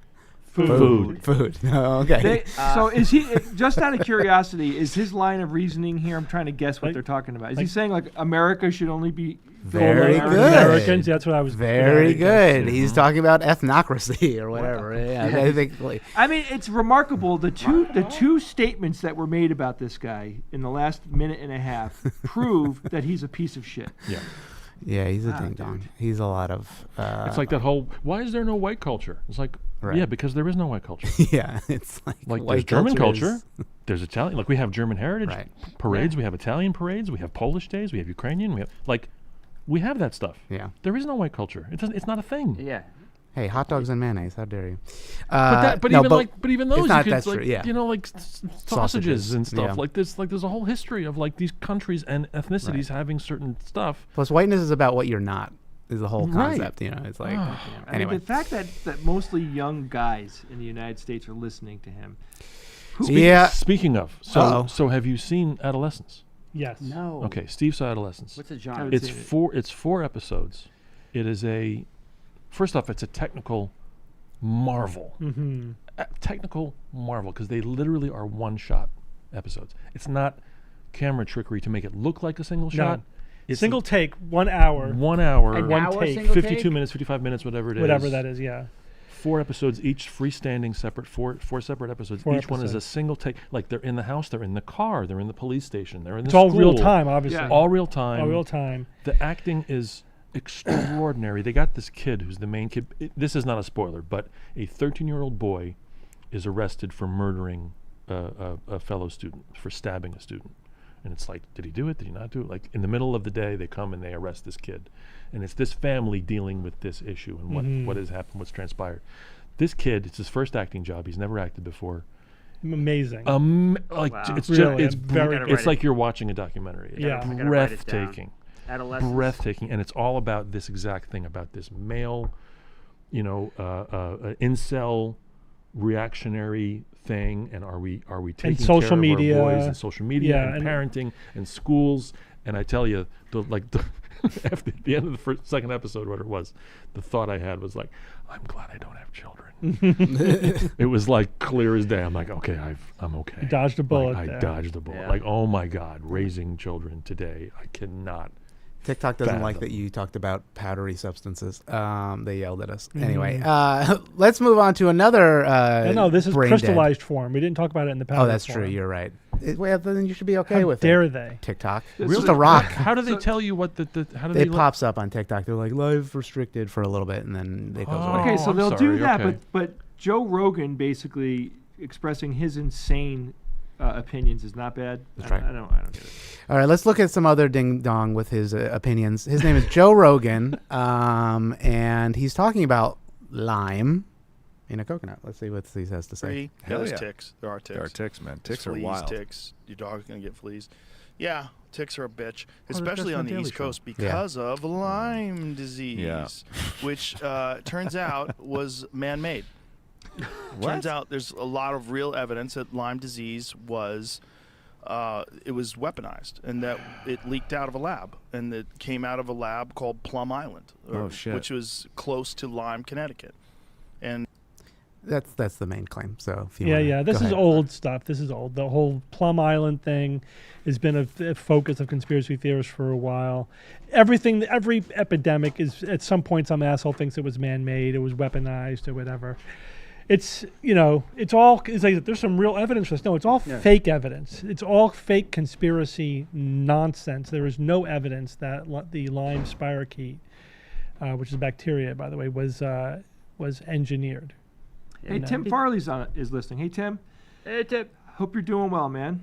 Food. No, okay. So is he, just out of curiosity, is his line of reasoning here, I'm trying to guess what Like- they're talking about. Is he saying like America should only be Very full of good. Americans. That's what I was. Very good. Mhm. He's talking about ethnocracy or whatever. Yeah, basically. I mean, it's remarkable. The two statements that were made about this guy in the last minute and a half prove that he's a piece of shit. Yeah. Yeah, he's a Wow, ding dong. dude. He's a lot of. It's like that whole, why is there no white culture? It's like, Right. yeah, because there is no white culture. yeah, it's like Like white there's German culture culture, is- there's Italian. Like we have German heritage Right. parades, we have Italian parades, we have Polish days, we have Ukrainian. We have that stuff. Yeah. There is no white culture. It's not a thing. Yeah. Hey, hot dogs and mayonnaise. How dare you? But no, even those, it's you not could, that's like, true. Yeah. like sausages Sausages, and stuff. yeah. Like there's a whole history of like these countries and ethnicities having certain stuff. Plus, whiteness is about what you're not. Is the whole Right. concept. You know, it's like. Ah. I mean, Anyway. the fact that mostly young guys in the United States are listening to him. Yeah. Speaking of, Uh-oh. so have you seen Adolescence? Yes. No. Okay, Steve saw Adolescence. What's the genre? It's four episodes. It is first off, it's a technical marvel. Mm-hmm. A technical marvel, because they literally are one-shot episodes. It's not camera trickery to make it look like a single shot. It's single take, 1 hour. 1 hour. An one hour take. single 52 take? minutes, 55 minutes, whatever it is. Whatever that is, yeah. 4 episodes, each freestanding, separate, four separate episodes. Four Each one is a episodes. single take. Like, they're in the house, they're in the car, they're in the police station, they're in the It's all real school. time, obviously. Yeah. All real time. All real time. The acting is extraordinary. They got this kid who's the main kid. This is not a spoiler, but a 13-year-old boy is arrested for murdering a fellow student, for stabbing a student. And it's like, did he do it? Did he not do it? Like, in the middle of the day, they come and they arrest this kid. And it's this family dealing with this issue and what has happened, what's transpired. This kid, it's his first acting job. He's never acted before. Amazing. It's Really, it's very. it's like you're watching a documentary. It's Yeah. I gotta write it down. breathtaking. Adolescence. Breathtaking, and it's all about this exact thing, about this male, incel reactionary thing, and are we taking social care media. of our boys and social media Yeah, and and parenting and schools? And I tell you, after the end of the second episode, what it was, the thought I had was like, I'm glad I don't have children. It was like clear as day. I'm like, okay, I'm okay. You dodged a bullet Like, I there. dodged a bullet. Yeah. Like, oh my God, raising children today, I cannot. TikTok doesn't like that fathom. you talked about powdery substances. They yelled at us. Anyway, let's move on to another. No, this is brain dead. crystallized form. We didn't talk about it in the past. Oh, that's true. You're right. Well, then you should be okay How with dare it. they? TikTok. Really? It's just a rock. How do they tell you what how do It they pops up on TikTok. They're like live restricted for a little bit, and then it goes away. Okay, so I'm they'll do sorry, that, okay. but Joe Rogan basically expressing his insane opinions is not bad. That's right. I don't get it. All right, let's look at some other ding dong with his opinions. His name is Joe Rogan, and he's talking about Lyme in a coconut. Let's see what he has to say. There's ticks. There are ticks. There are ticks, man. There's Ticks are fleas, wild. Ticks. Your dog's gonna get fleas. Yeah, ticks are a bitch, that's especially my on the Daily East Show. Coast because of Lyme disease, which turns out was man-made. Turns out there's a lot of real evidence that Lyme disease was weaponized, and that it leaked out of a lab, and it came out of a lab called Plum Island, which was close to Lyme, Connecticut. And That's the main claim. So if you wanna, Yeah. This go is ahead. old stuff. This is old. The whole Plum Island thing has been a focus of conspiracy theorists for a while. Every epidemic is at some point some asshole thinks it was man-made, it was weaponized, or whatever. It's like there's some real evidence for this. No, it's all fake evidence. It's all fake conspiracy nonsense. There is no evidence that the Lyme spirochete, which is a bacteria, by the way, was engineered. Hey, Tim Farley's is listening. Hey, Tim. Hey, Tim. Hope you're doing well, man.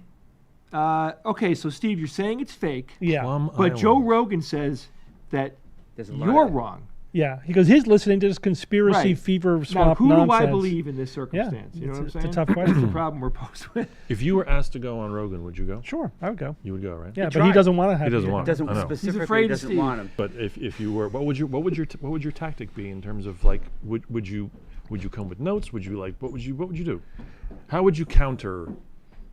Okay, so Steve, you're saying it's fake. Yeah. Plum But Island. Joe Rogan says that There's a lot you're of- wrong. Yeah, because he's listening to this conspiracy Right. fever Now, swamp who nonsense. do I believe in this circumstance? You know what I'm it's saying? a tough question. That's the problem we're posed with. If you were asked to go on Rogan, would you go? Sure, I would go. You would go, right? Yeah, but tried. he doesn't want to have. He doesn't you. want Doesn't I know. specifically afraid of doesn't Steve. want him. But if you were, what would your tactic be in terms of like would you come with notes? Would you what would you do? How would you counter?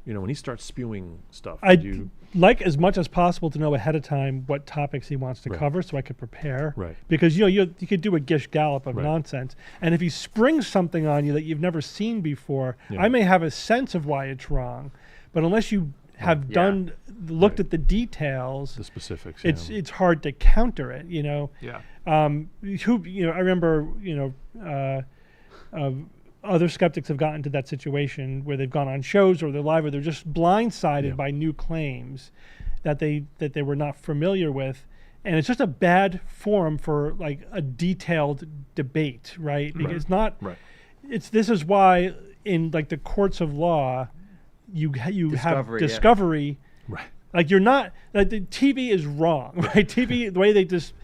When he starts spewing stuff, would I'd you? like as much as possible to know ahead of time what topics he wants to Right. cover, so I could prepare. Right. Because you could do a gish gallop of Right. nonsense, and if he springs something on you that you've never seen before, Yeah. I may have a sense of why it's wrong, but unless you have Yeah. looked at the details, The specifics. it's hard to counter it. Yeah. I remember other skeptics have gotten to that situation where they've gone on shows or they're live or they're just blindsided by new claims that they were not familiar with, and it's just a bad forum for like a detailed debate, right? Because it's not. Right. This is why in like the courts of law, you have Discovery, discovery. Right. Like you're not like the TV is wrong, right? TV, the way they just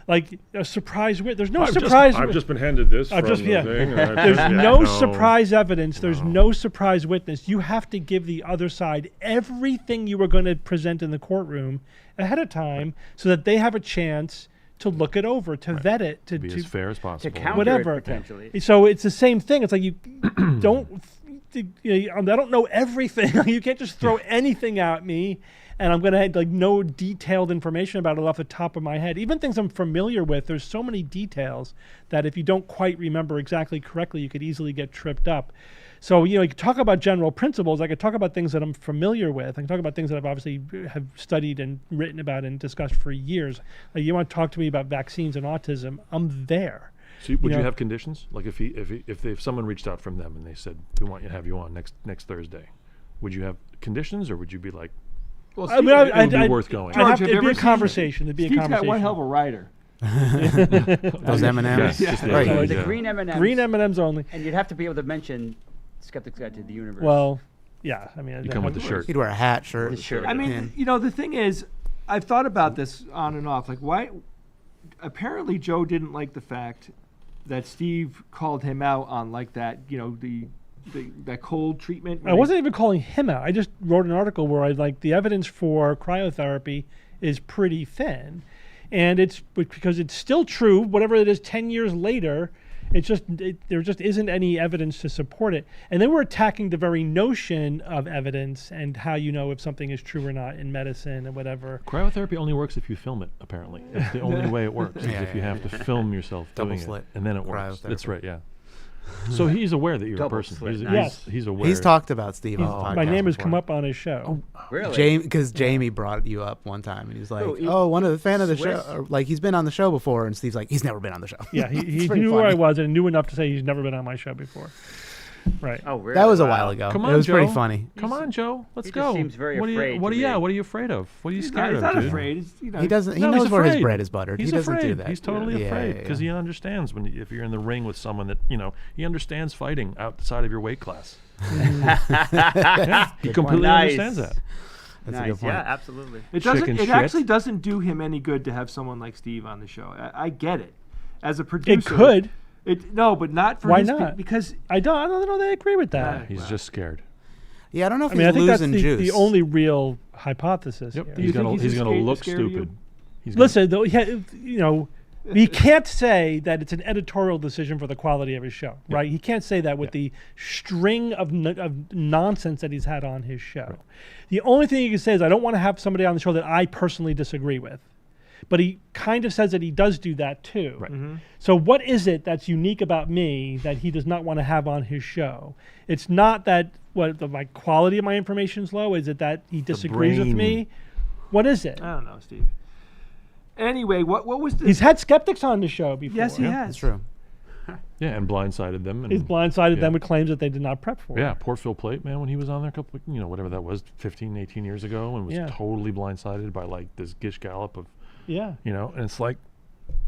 like a surprise wit. There's no surprise. I've just been handed this. I've from just- the yeah. thing, and I There's just- no surprise evidence. There's no surprise witness. You have to give the other side everything you were going to present in the courtroom ahead of time, so that they have a chance to look it over, to vet it, to be as fair as possible. counter whatever. it potentially. So it's the same thing. It's like you don't I don't know everything. You can't just throw anything at me, and I'm going to have like no detailed information about it off the top of my head. Even things I'm familiar with, there's so many details that if you don't quite remember exactly correctly, you could easily get tripped up. So, you could talk about general principles. I could talk about things that I'm familiar with. I can talk about things that I've obviously have studied and written about and discussed for years. Like you want to talk to me about vaccines and autism, I'm there. So would you have conditions? Like if someone reached out from them and they said, we want to have you on next Thursday, would you have conditions, or would you be like, well, it would be worth going? It'd be a conversation. Steve's got one hell of a rider. Those M&Ms? Yes, Right. The green M&Ms. Green M&Ms only. And you'd have to be able to mention Skeptic's Guide to the Universe. Well, yeah. I mean, you come with the shirt. He'd wear a hat, shirt. The shirt. I mean, the thing is, I've thought about this on and off. Like, why? Apparently, Joe didn't like the fact that Steve called him out on like that. That cold treatment. I wasn't even calling him out. I just wrote an article where the evidence for cryotherapy is pretty thin, and it's because it's still true. Whatever it is, 10 years later. There just isn't any evidence to support it. And they were attacking the very notion of evidence and how you know if something is true or not in medicine and whatever. Cryotherapy only works if you film it, apparently. It's the only way it works, is if you have to film yourself doing it. And then it works. That's right, yeah. So he's aware that you're a person. He's aware. He's talked about Steve on the podcast. My name has before. come up on his show. Oh, really? Because Jamie brought you up one time, and he was like, one of the fan of the show. Or, like, he's been on the show before, and Steve's like, he's never been on the show. Yeah, he knew where I was and knew enough to say he's never been on my show before. Right. Oh, really? That was a while ago. Come on, it was Joe. pretty funny. Come on, Joe. Let's He go. just seems very afraid. What are you afraid of? What are you scared He's of, not dude? afraid. He doesn't. He No, knows he's where his afraid. bread is buttered. He's he doesn't afraid. do that. He's totally afraid because yeah. he understands if you're in the ring with someone that he understands fighting outside of your weight class. He completely understands that. That's a good point. Yeah, absolutely. It actually doesn't do him any good to have someone like Steve on the show. I get it. As a producer, It could. No, but not for Why his not? Because I don't know that I agree with that. He's just scared. Yeah, I don't know if I think that's losing juice. the only real hypothesis. Yep. Here. He's gonna look scared of you? stupid. Listen, though, he can't say that it's an editorial decision for the quality of his show, right? He can't say that with the string of nonsense that he's had on his show. Right. The only thing he can say is, I don't want to have somebody on the show that I personally disagree with. But he kind of says that he does do that too. Right. Mm-hmm. So what is it that's unique about me that he does not want to have on his show? It's not that my quality of my information is low. Is it that he disagrees with me? What is it? I don't know, Steve. Anyway, what was the... He's had skeptics on the show before. Yes, he has. That's true. Yeah, and blindsided them. And He's blindsided them with claims that they did not prep for. Yeah, poor Phil Plait, man, when he was on there a couple, whatever that was, 15, 18 years ago, and was totally blindsided by like this gish gallop of, and it's like,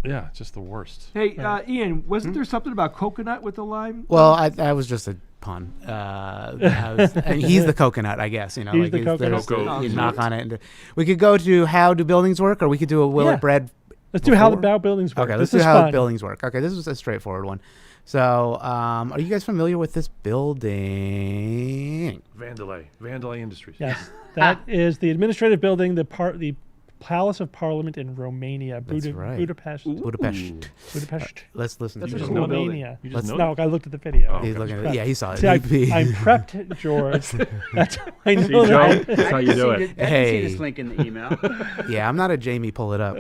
it's just the worst. Hey, Ian, wasn't there something about coconut with the Lyme? Well, I was just a pun. And he's the coconut, I guess. He's the coconut. You knock on it. And we could go to how do buildings work, or we could do a will it bread. Let's do how buildings work. Okay, let's do how buildings work. Okay, this was a straightforward one. So, are you guys familiar with this building? Vandalay Industries. Yes, that is the administrative building, the Palace of Parliament in Romania, Budapest. Budapest. Let's listen to That's you. Romania. You just know No, I looked at the video. He's looking at it. Yeah, he saw it. See, I'm prepped, George. That's how I know See, Joe, that. that's how you do it. I can see this link in the email. Yeah, I'm not a Jamie. Pull it up.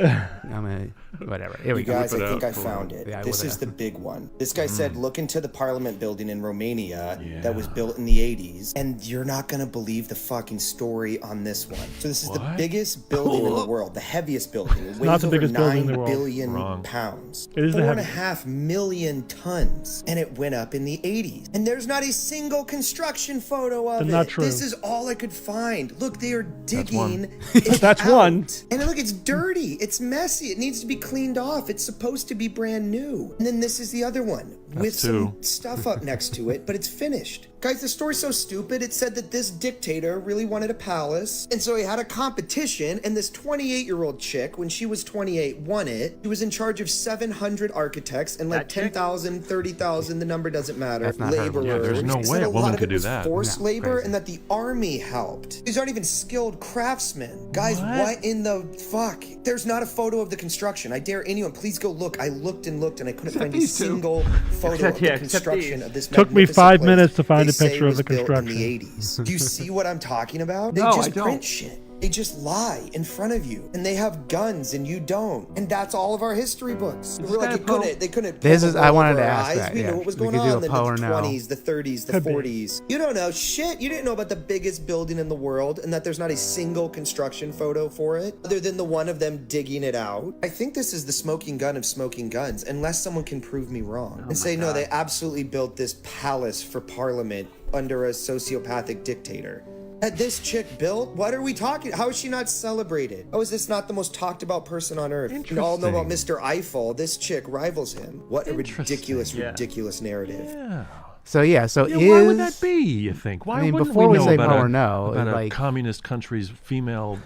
Whatever. Here we You go. guys, I think I found it. Yeah, This is the big one. This guy said, look into the Parliament building in Romania that was built in the 80s, and you're not going to believe the fucking story on this one. So this is the biggest building in the world, the heaviest building. It weighs not the over biggest building in 9 the world. billion pounds. It is the 4.5 million tons, and it went up in the 80s. And there's not a single construction photo of it. Not true. This is all I could find. Look, they are digging. That's out. one. And look, it's dirty. It's messy. It needs to be cleaned off. It's supposed to be brand new. And then this is the other one with some stuff up next to it, but it's finished. Guys, the story's so stupid. It said that this dictator really wanted a palace, and so he had a competition, and this 28-year-old chick, when she was 28, won it. She was in charge of 700 architects and like 10,000, 30,000, the number doesn't matter, laborers. Yeah, there's no He way said a woman could do was that. forced No, labor, crazy. and that the army helped. These aren't even skilled craftsmen. Guys, what in the fuck? There's not a photo of the construction. I dare anyone, please go look. I looked and looked, and I couldn't find a single photo of the construction of this Took me magnificent 5 place. minutes to find They a say picture it of was the built in construction. the 80s. Do you see what I'm talking about? They No, just I don't. print shit. They just lie in front of you, and they have guns, and you don't. And that's all of our history books. We're like, they couldn't. This pull is- the I wool wanted over to our ask eyes. that, We yeah. knew what was We going could do on a in poll or the no. 20s, the 30s, the Could be. 40s. You don't know shit. You didn't know about the biggest building in the world, and that there's not a single construction photo for it, other than the one of them digging it out. I think this is the smoking gun of smoking guns, unless someone can prove me wrong and say, no, they absolutely built this palace for Parliament under a sociopathic dictator. Had this chick built? What are we talking? How is she not celebrated? How is this not the most talked about person on earth? You all know about Mr. Eiffel. This chick rivals him. What a ridiculous, ridiculous narrative. Yeah. So why would that be? You think? Why I mean, wouldn't before we know say about power a, or no, about like- a communist country's female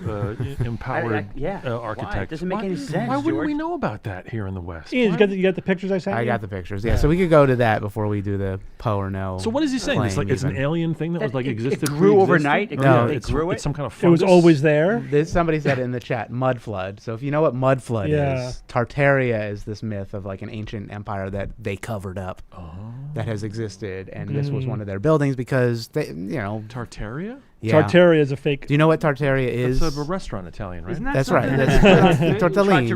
empowered architect? Why? It doesn't make any sense, Why wouldn't George. we know about that here in the West? Ian, Why- you got the pictures I sent you? I got the pictures. Yeah, so we could go to that before we do the Poe or no. So what is he saying? It's claim like it's an even. alien thing that was like existed. grew overnight? pre-existed? No, Yeah, they it's, grew it's it? some kind of It was fungus? always there. Somebody said in the chat, mud flood. So if you know what mud flood Yeah. is, Tartaria is this myth of like an ancient empire that they covered up, that has existed, and this was one of their buildings because they, Tartaria. Yeah. Tartaria is a fake. Do you know what Tartaria is? It's a restaurant Italian, right? Isn't that That's right. something That's that- tortellini.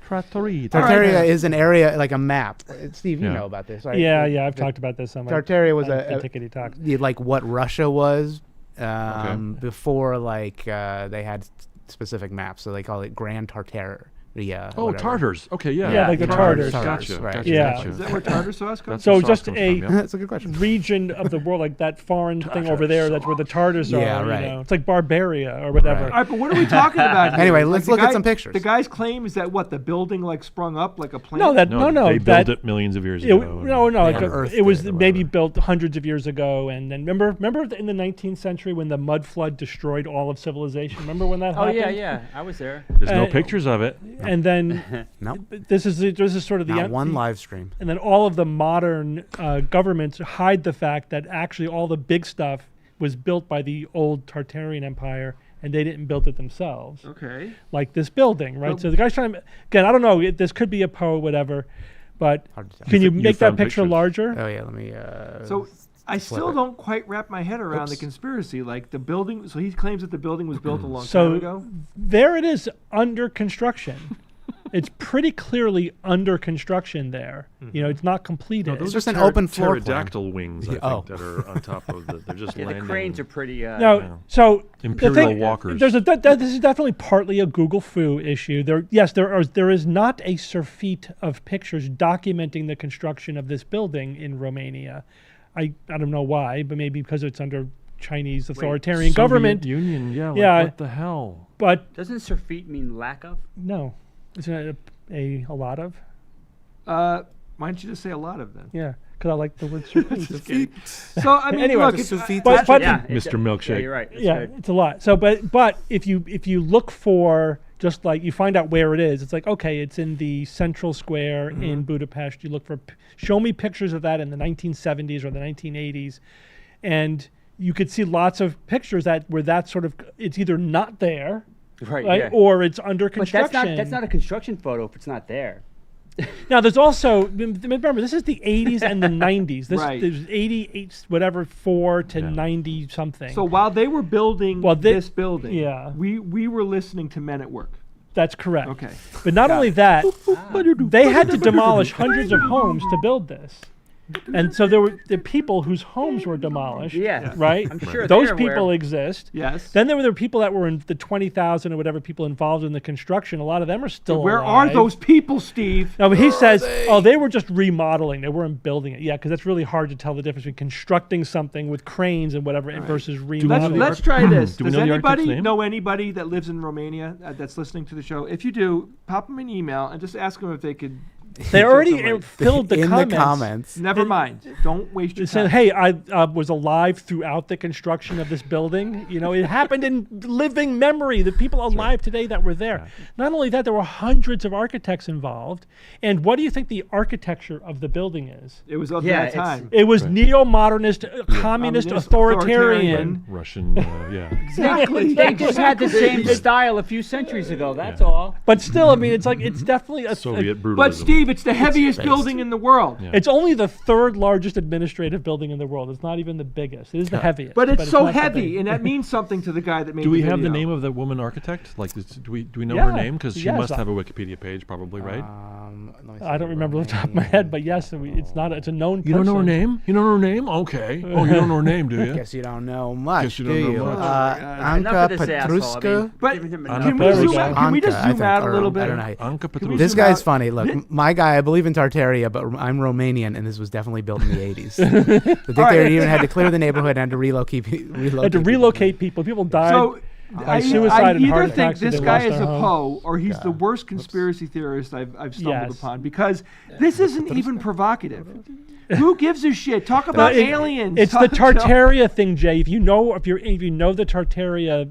Trattoria. Tartaria is an area like a map. Steve, you Yeah. know about this, right? Yeah, I've talked about this on my Tartaria was the a Tickety Talks. like what Russia was before like they had specific maps. So they call it Grand Tartaria. Oh, whatever. Tartars. Okay, yeah. Yeah, like the Tartars. Gotcha. Right. Gotcha. Yeah. Gotcha. Is that where tartar sauce comes So That's where just sauce a comes from, yeah. That's a good question. region of the world, like that foreign thing over there, that's where the Tartars Yeah, are. right. You know? It's like Barbaria or whatever. Right. All right, but what are we talking about here? Anyway, Like, let's the look at guy- some pictures. The guy's claim is that what the building like sprung up like a plane. No, that No, no, they that built it millions of years it, ago. no, They like unearthed it was it or maybe whatever. built hundreds of years ago, and then remember in the 19th century when the mud flood destroyed all of civilization. Remember when that Oh happened? yeah, I was there. There's no pictures of it. And then No, this is sort of the not one live stream. and then all of the modern governments hide the fact that actually all the big stuff was built by the old Tartarian Empire, and they didn't build it themselves. Okay. Like this building, right? Well- So the guy's trying to, again, I don't know, this could be a Poe, whatever, but Hard to tell. can you You make that found picture pictures. larger? Oh yeah, let me. So I still it. don't quite wrap my head around the Oops. conspiracy. Like the building. So he claims that the building was built a long time So ago. there it is under construction. It's pretty clearly under construction there. You know, it's not completed. It's just an open floor plan. pterodactyl wings, I think, Oh. that are on top of the. They're just Yeah, the landing. cranes are pretty. No, so the Imperial thing- walkers. There's this is definitely partly a Google foo issue. There is not a surfeit of pictures documenting the construction of this building in Romania. I don't know why, but maybe because it's under Chinese authoritarian Soviet government. Union, yeah. Like, Yeah. What the hell? But Doesn't surfeit mean lack of? no, it's a lot of. Why don't you just say a lot of them? Yeah, because I like the word surfeit. So I mean, Anyway, look, just it's, but Mr. Milkshake. Yeah, you're right. It's yeah, good. it's a lot. So, but if you look for just like you find out where it is, it's like okay, it's in the central square in Budapest. You look for show me pictures of that in the 1970s or the 1980s, and you could see lots of pictures that where that sort of it's either not there, Right. right, Yeah. or it's under But construction. that's not a construction photo if it's not there. Now, there's also remember this is the 80s and the 90s. This Right. there's 88 whatever 4 to 90 something. so while they were building this building, yeah. we were listening to men at work. That's correct. Okay. But not only that, they had to demolish hundreds of homes to build this. And so there were the people whose homes were demolished. Yeah. Right? I'm sure those they're people aware. exist. Yes. Then there were the people that were in the 20,000 or whatever people involved in the construction. A lot of them are still Where alive. are those people, Steve? No, but he says, they were just remodeling. They weren't building it. Yeah, because that's really hard to tell the difference between constructing something with cranes and whatever versus remodeling. Let's try this. Do we Does know the architect's anybody name? know anybody that lives in Romania that's listening to the show? If you do, pop them an email and just ask them if they could. They already somebody. filled the in comments. the comments. Never mind. Don't waste your It said, time. hey, I was alive throughout the construction of this building. You know, it happened in living memory. The people alive today that were there. Not only that, there were hundreds of architects involved. And what do you think the architecture of the building is? It was of Yeah, that it's- time. It was neo-modernist, communist, Communist, authoritarian. Russian, yeah. Exactly. They just had the same style a few centuries ago. That's all. But still, I mean, it's like it's definitely a Soviet But brutalism. Steve, believe it's the heaviest building in the world. Yeah. It's only the third largest administrative building in the world. It's not even the biggest. It is the heaviest. But it's so not the heavy, biggest. and that means something to the guy that made Do we the have the video. name of the woman architect? Like, do we know Yeah, her name? Because she yes. must have a Wikipedia page, probably, right? Let me see I don't what remember off the top of Romania- my head, but yes, it's not. It's a known. You don't know her person. name? You don't know her name? Okay. Oh, you don't know her name, do you? Guess you don't know much, Guess you do don't know you? much. Enough Anka of this asshole. I Petruska. mean, But giving him can enough. we, There we zoom go. out, can we just Anka, I zoom think, out a or little I bit? don't know. Anka Can we Petruska. This zoom guy's out? funny. Look, my guy, I believe in Tartaria, but I'm Romanian, and this was definitely built in the 80s. The dictator even had to clear the neighborhood and to relocate. Had to relocate people. People died. So by I suicide and either heart think attacks if this they guy lost is a their home. Poe or he's the worst conspiracy theorist I've stumbled Yes. upon, because this isn't even provocative. Who gives a shit? Talk about aliens. It's the Talk- Tartaria thing, Jay. If you know the Tartaria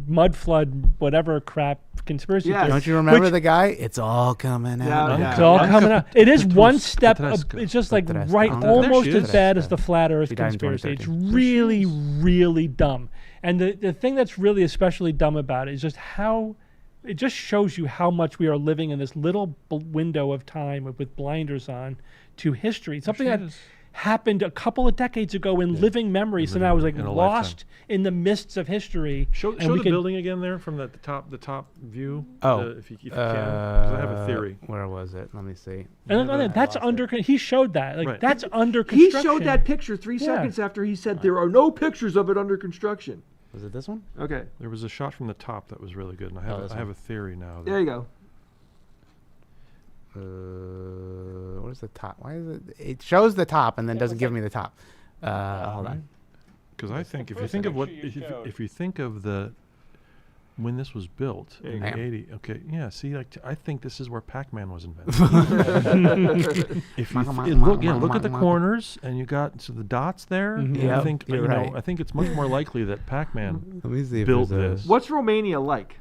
mud flood, whatever crap conspiracy Yes. theory. Don't you remember which- the guy? It's all coming out. Yeah. It's all coming out. It is one step. Petruska. It's just like Petruska. right, There almost she as is. bad as the flat Earth She died in conspiracy. It's 2013. really, really dumb. And the thing that's really especially dumb about it is just how it just shows you how much we are living in this little window of time with blinders on to history. Something that happened a couple of decades ago in living memory. So now it was like in a lost in the mists of history. Show and the we could- building again there from the top view. Oh, if you can, 'cause I have a theory. Where was it? Let me see. And that's under. He showed that. Like Right. that's under He construction. showed that picture 3 Yeah. seconds after he said there are no pictures of it under construction. Was it this one? Okay, There was a shot from the top that was really good, and this I have a theory now. there you go. What is the top? Why is it? It shows the top and then doesn't give me the top. Hold on. Because I think if you think of if you think of the when this was built in the Hang on. 80s, okay, yeah. See, like I think this is where Pac-Man was invented. If you look at the corners and you got the dots there. Mhm. I Yep, think you're right. I think it's much more likely that Pac-Man Let me see if built there's a- this. What's Romania like?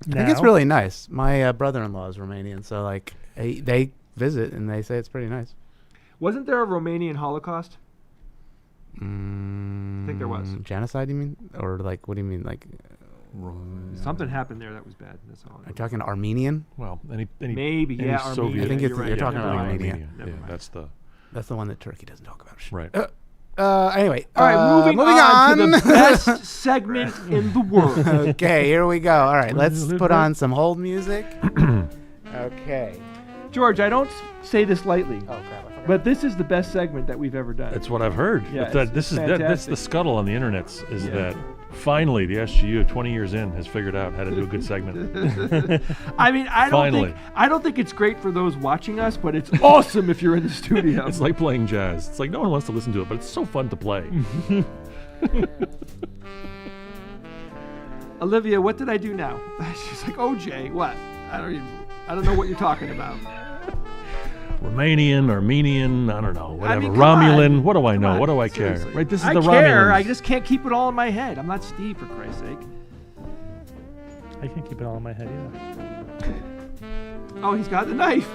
I think it's Now? really nice. My brother-in-law is Romanian, so like they visit and they say it's pretty nice. Wasn't there a Romanian Holocaust? I think there was. Genocide, you mean? Or like, what do you mean? Like, Something happened there that was bad. That's all. are you talking Armenian? Well, any Maybe, any yeah, Soviet- Armenia. I think it's- You're right, you're yeah, talking never about mind. Armenia. Never Yeah, mind. that's the That's the one that Turkey doesn't talk about. right. Anyway. All right, moving on to the best segment in the world. Okay, here we go. All right, let's put on some hold music. Okay. George, I don't say this lightly, Oh, crap. I forgot. but this is the best segment that we've ever done. That's what I've heard. Yeah, That- it's this is that's fantastic. the scuttle on the internet is Yeah. that finally the SGU 20 years in has figured out how to do a good segment. I mean, I Finally. don't think it's great for those watching us, but it's awesome if you're in the studio. It's like playing jazz. It's like no one wants to listen to it, but it's so fun to play. Olivia, what did I do now? She's like, "Oh, Jay, what? I don't know what you're talking about." Romanian, Armenian, I don't know, whatever. mean, come Romulan, on. what do I Come know? on, What do I seriously. care? Right? This is I the care. Romulans. I just can't keep it all in my head. I'm not Steve, for Christ's sake. I can't keep it all in my head either. Oh, he's got the knife.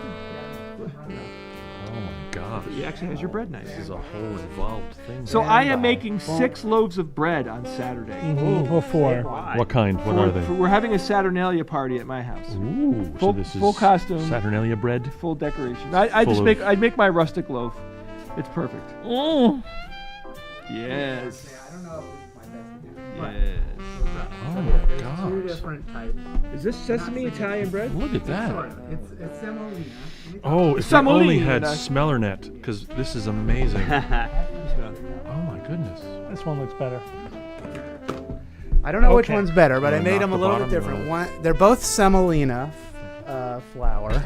Oh my gosh. He actually has your bread knife. This is a whole involved thing. So I am making 6 loaves of bread on Saturday. Well, 4. What kind? What are they? We're having a Saturnalia party at my house. Ooh, Full- so this is full costume. Saturnalia bread. Full decoration. I'd make my rustic loaf. It's perfect. Yes. I don't know if it's my best to do. Yes. Oh my Two gosh. different types. Is this sesame Italian bread? Look at that. It's semolina. Oh, if they only had Semolina. Smellernet, because this is amazing. Oh my goodness. This one looks better. I don't know which Okay. one's better, but I Wanna made knock them a the little bit bottom, you different. wanna- One, they're both semolina flour.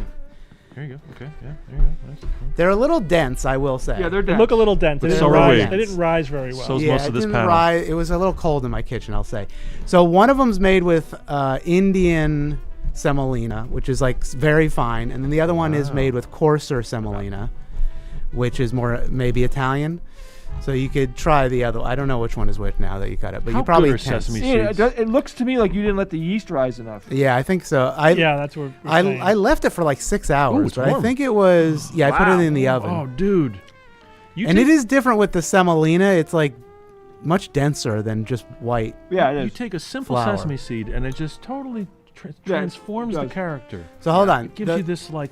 Here you go. Okay, yeah, there you go. Nice. They're a little dense, I will say. Yeah, they're They dense. look a little dense. They But didn't, so are rise, we. they didn't rise very well. So- Yeah, most of it this didn't panel. rise. It was a little cold in my kitchen, I'll say. So one of them's made with Indian semolina, which is like very fine, and then the other one is made with coarser semolina, which is more maybe Italian. So you could try the other. I don't know which one is which now that you cut it, but How you probably good are can. sesame Yeah, seeds? it looks to me like you didn't let the yeast rise enough. Yeah, I think so. Yeah, that's what we're saying. I left it for like 6 hours, it's but I warm. think it was I put it in the oven. Oh, dude. You And take, it is different with the semolina. It's like much denser than just white. Yeah, it You is. take a simple Flour. sesame seed and it just totally Yeah, it transforms the does. character. So hold on. It gives you this like.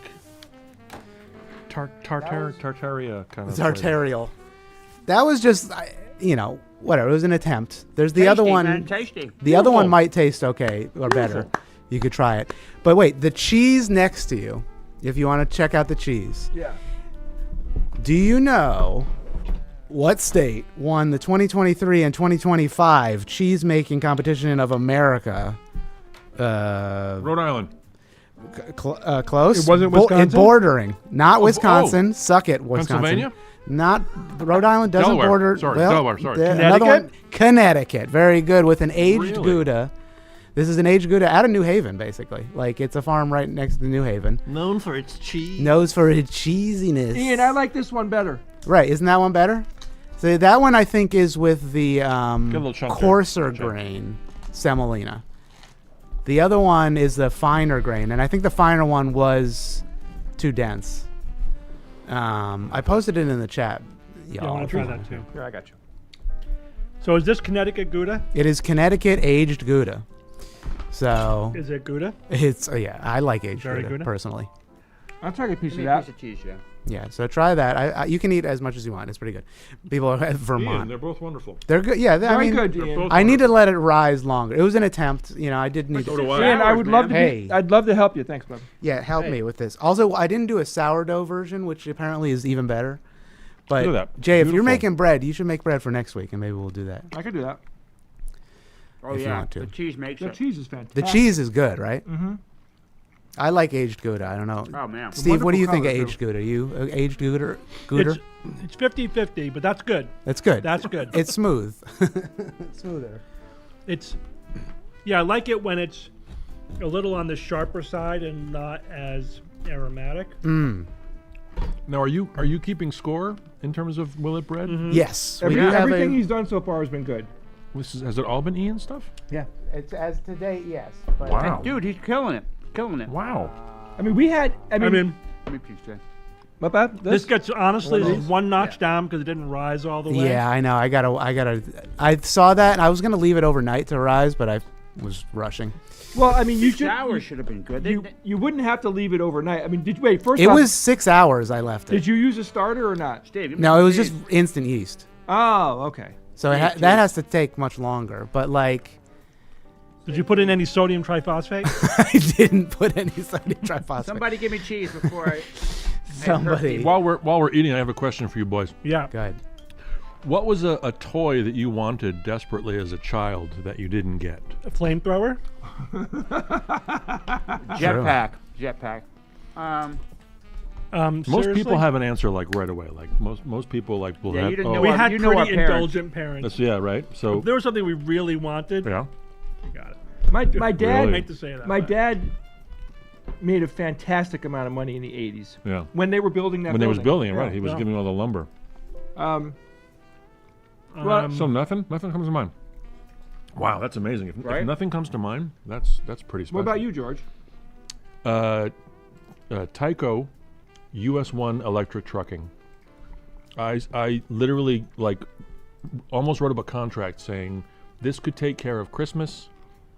Tartaria kind of. Tartarial. That was just, whatever. It was an attempt. There's the other one. Man, tasty. The other one might taste okay or better. You could try it. But wait, the cheese next to you, if you want to check out the cheese. Yeah. Do you know what state won the 2023 and 2025 cheese making competition of America? Rhode Island. Close. It wasn't Wisconsin? Bordering. Not Wisconsin. Suck it, Wisconsin. Pennsylvania? Not Rhode Island doesn't Delaware. border. Sorry, well, Delaware. Sorry. Another one, Connecticut. Very good with an aged Really? Gouda. This is an aged Gouda out of New Haven, basically. Like it's a farm right next to New Haven. Known for its cheese. Knows for its cheesiness. Ian, I like this one better. Right, isn't that one better? So that one I think is with the little chunk there. coarser grain semolina. The other one is the finer grain, and I think the finer one was too dense. I posted it in the chat. Yeah, I want to try that too. Here, I got you. So is this Connecticut Gouda? It is Connecticut aged Gouda. So Is it Gouda? it's I like aged Very Gouda Gouda? personally. I'll try a piece Give of me a that. piece of cheese, yeah. Yeah, so try that. I you can eat as much as you want. It's pretty good. People are at Ian, Vermont. they're both wonderful. They're good. Yeah, Very good, They're Ian. both I need to let it rise longer. It was an attempt. I did need So to. do I. Ian, I would love to. Hey. I'd love to help you. Thanks, bud. Yeah, help me with this. Also, I didn't do a sourdough version, which apparently is even better. But Look at that. Jay, if you're Beautiful. making bread, you should make bread for next week, and maybe we'll do that. I could do that. Oh, If you yeah. want to. The cheese makes The it. cheese is fantastic. The cheese is good, right? Mm-hmm. I like aged Gouda. I don't know. Oh, man. Steve, what do you think of Wonderful aged Gouda? You aged Gouda? Gouda? It's 50-50, but that's good. That's good. That's good. It's smooth. Smoother. I like it when it's a little on the sharper side and not as aromatic. Now, are you keeping score in terms of Willet bread? Yes. We do have Everything he's done so far has been good. Has it all been Ian stuff? Yeah. It's as today, yes. But Wow. Dude, he's killing it. Killing it. Wow. I mean, we had. I mean, Give me a piece, Jay. what about this gets honestly One of this is one notch down because it didn't rise all the way. Yeah, I know. I saw that, and I was gonna leave it overnight to rise, but I was rushing. Well, I mean, you 6 should. hours should have been good. You wouldn't have to leave it overnight. I mean, first It off, was 6 hours I left it. Did you use a starter or not? Steve, No, it was just instant yeast. Oh, okay. So that has to take much longer. But like, Did you put in any sodium triphosphate? I didn't put any sodium triphosphate. Somebody give me cheese before I. Somebody. While we're eating, I have a question for you boys. Yeah. Go ahead. What was a toy that you wanted desperately as a child that you didn't get? A flamethrower? Jetpack. Most Seriously? people have an answer like right away. Like most people like will Yeah, have. you didn't know We our- had you know our pretty parents. indulgent parents. That's right. So If there was something we really wanted, yeah. we got it. My dad. Really? I hate to say that. My but- dad made a fantastic amount of money in the 80s. Yeah. When they were building that When they was building. building it, right? He was Yeah. giving all the lumber. Well, So nothing comes to mind. Wow, that's amazing. If Right? nothing comes to mind, that's pretty special. what about you, George? Tyco US1 electric trucking. I literally almost wrote up a contract saying this could take care of Christmas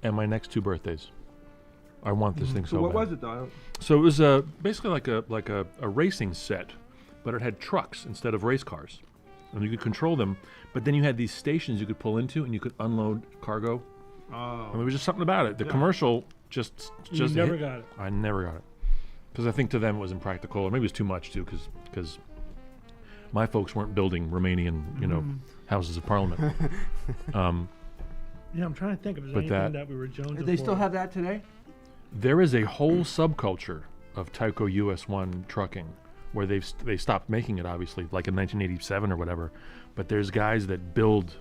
and my next 2 birthdays. I want this thing so what bad. was it though? So it was basically like a racing set, but it had trucks instead of race cars, and you could control them. But then you had these stations you could pull into, and you could unload cargo. Oh. And there was just something about it. The commercial just You never hit. got it. I never got it because I think to them it was impractical, or maybe it was too much too, because my folks weren't building Romanian, houses of parliament. Yeah, I'm trying to think if there's But anything that we were jonesing Do they still for. have that today? There is a whole subculture of Tyco US1 trucking where they stopped making it, obviously, like in 1987 or whatever. But there's guys that build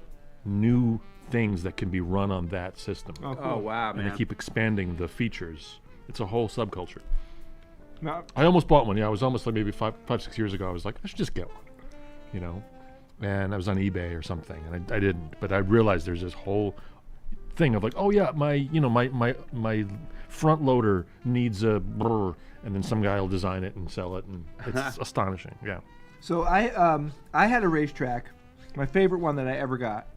new things that can be run on that system. Oh, cool. Oh wow, And man. they keep expanding the features. It's a whole subculture. No, I almost bought one. Yeah, I was almost like maybe 5-6 years ago. I was like, I should just get one, And I was on eBay or something, and I didn't. But I realized there's this whole thing of like, oh yeah, my front loader needs a brr, and then some guy will design it and sell it, and it's astonishing. Yeah. So I had a racetrack, my favorite one that I ever got.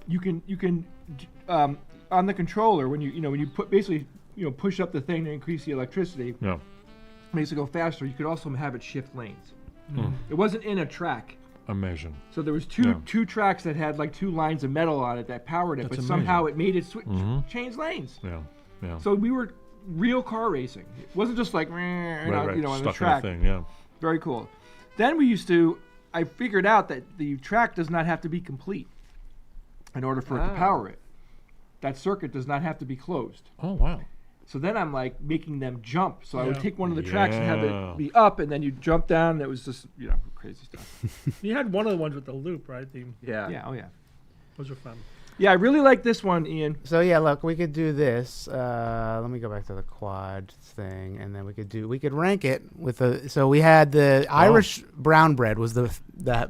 You can on the controller when you put basically push up the thing to increase the electricity. Yeah. makes it go faster, you could also have it shift lanes. Mm. It wasn't in a track. Amazing. So there was two tracks that had like 2 lines of metal on it that powered it, That's but amazing. somehow it made it change lanes. Yeah. So we were real car racing. It wasn't just like Right. on the Stuck track. in a thing, yeah. Very cool. Then I figured out that the track does not have to be complete in order for it to power it. That circuit does not have to be closed. Oh, wow. So then I'm like making them jump. So I would Yeah. take one of the tracks and have it be up, and then you jump down, and it was just, crazy stuff. You had one of the ones with the loop, right? Yeah, oh yeah. Those are fun. Yeah, I really like this one, Ian. So yeah, look, we could do this. Let me go back to the quad thing, and then we could rank it with the. So we had the Irish brown bread was the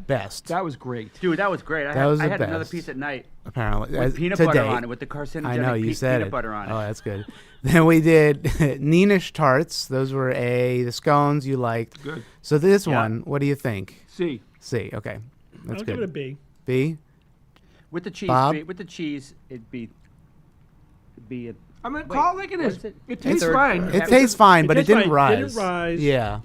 best. That was great, dude. That was great. I had another best. piece at night. Apparently, with peanut today. butter on it, with the carcinogenic I know you said peanut it. butter on it. Oh, that's good. Then we did Neenish tarts. Those were the scones you liked. Good. So this one, what do you think? C. C. Okay, that's I'll good. give it a B. B. With the cheese, Bob? with the cheese, it'd be a. I'm gonna call it like it what is. is it? It tastes Third- fine. It tastes fine, but it tastes didn't fine. rise. Didn't rise. Yeah.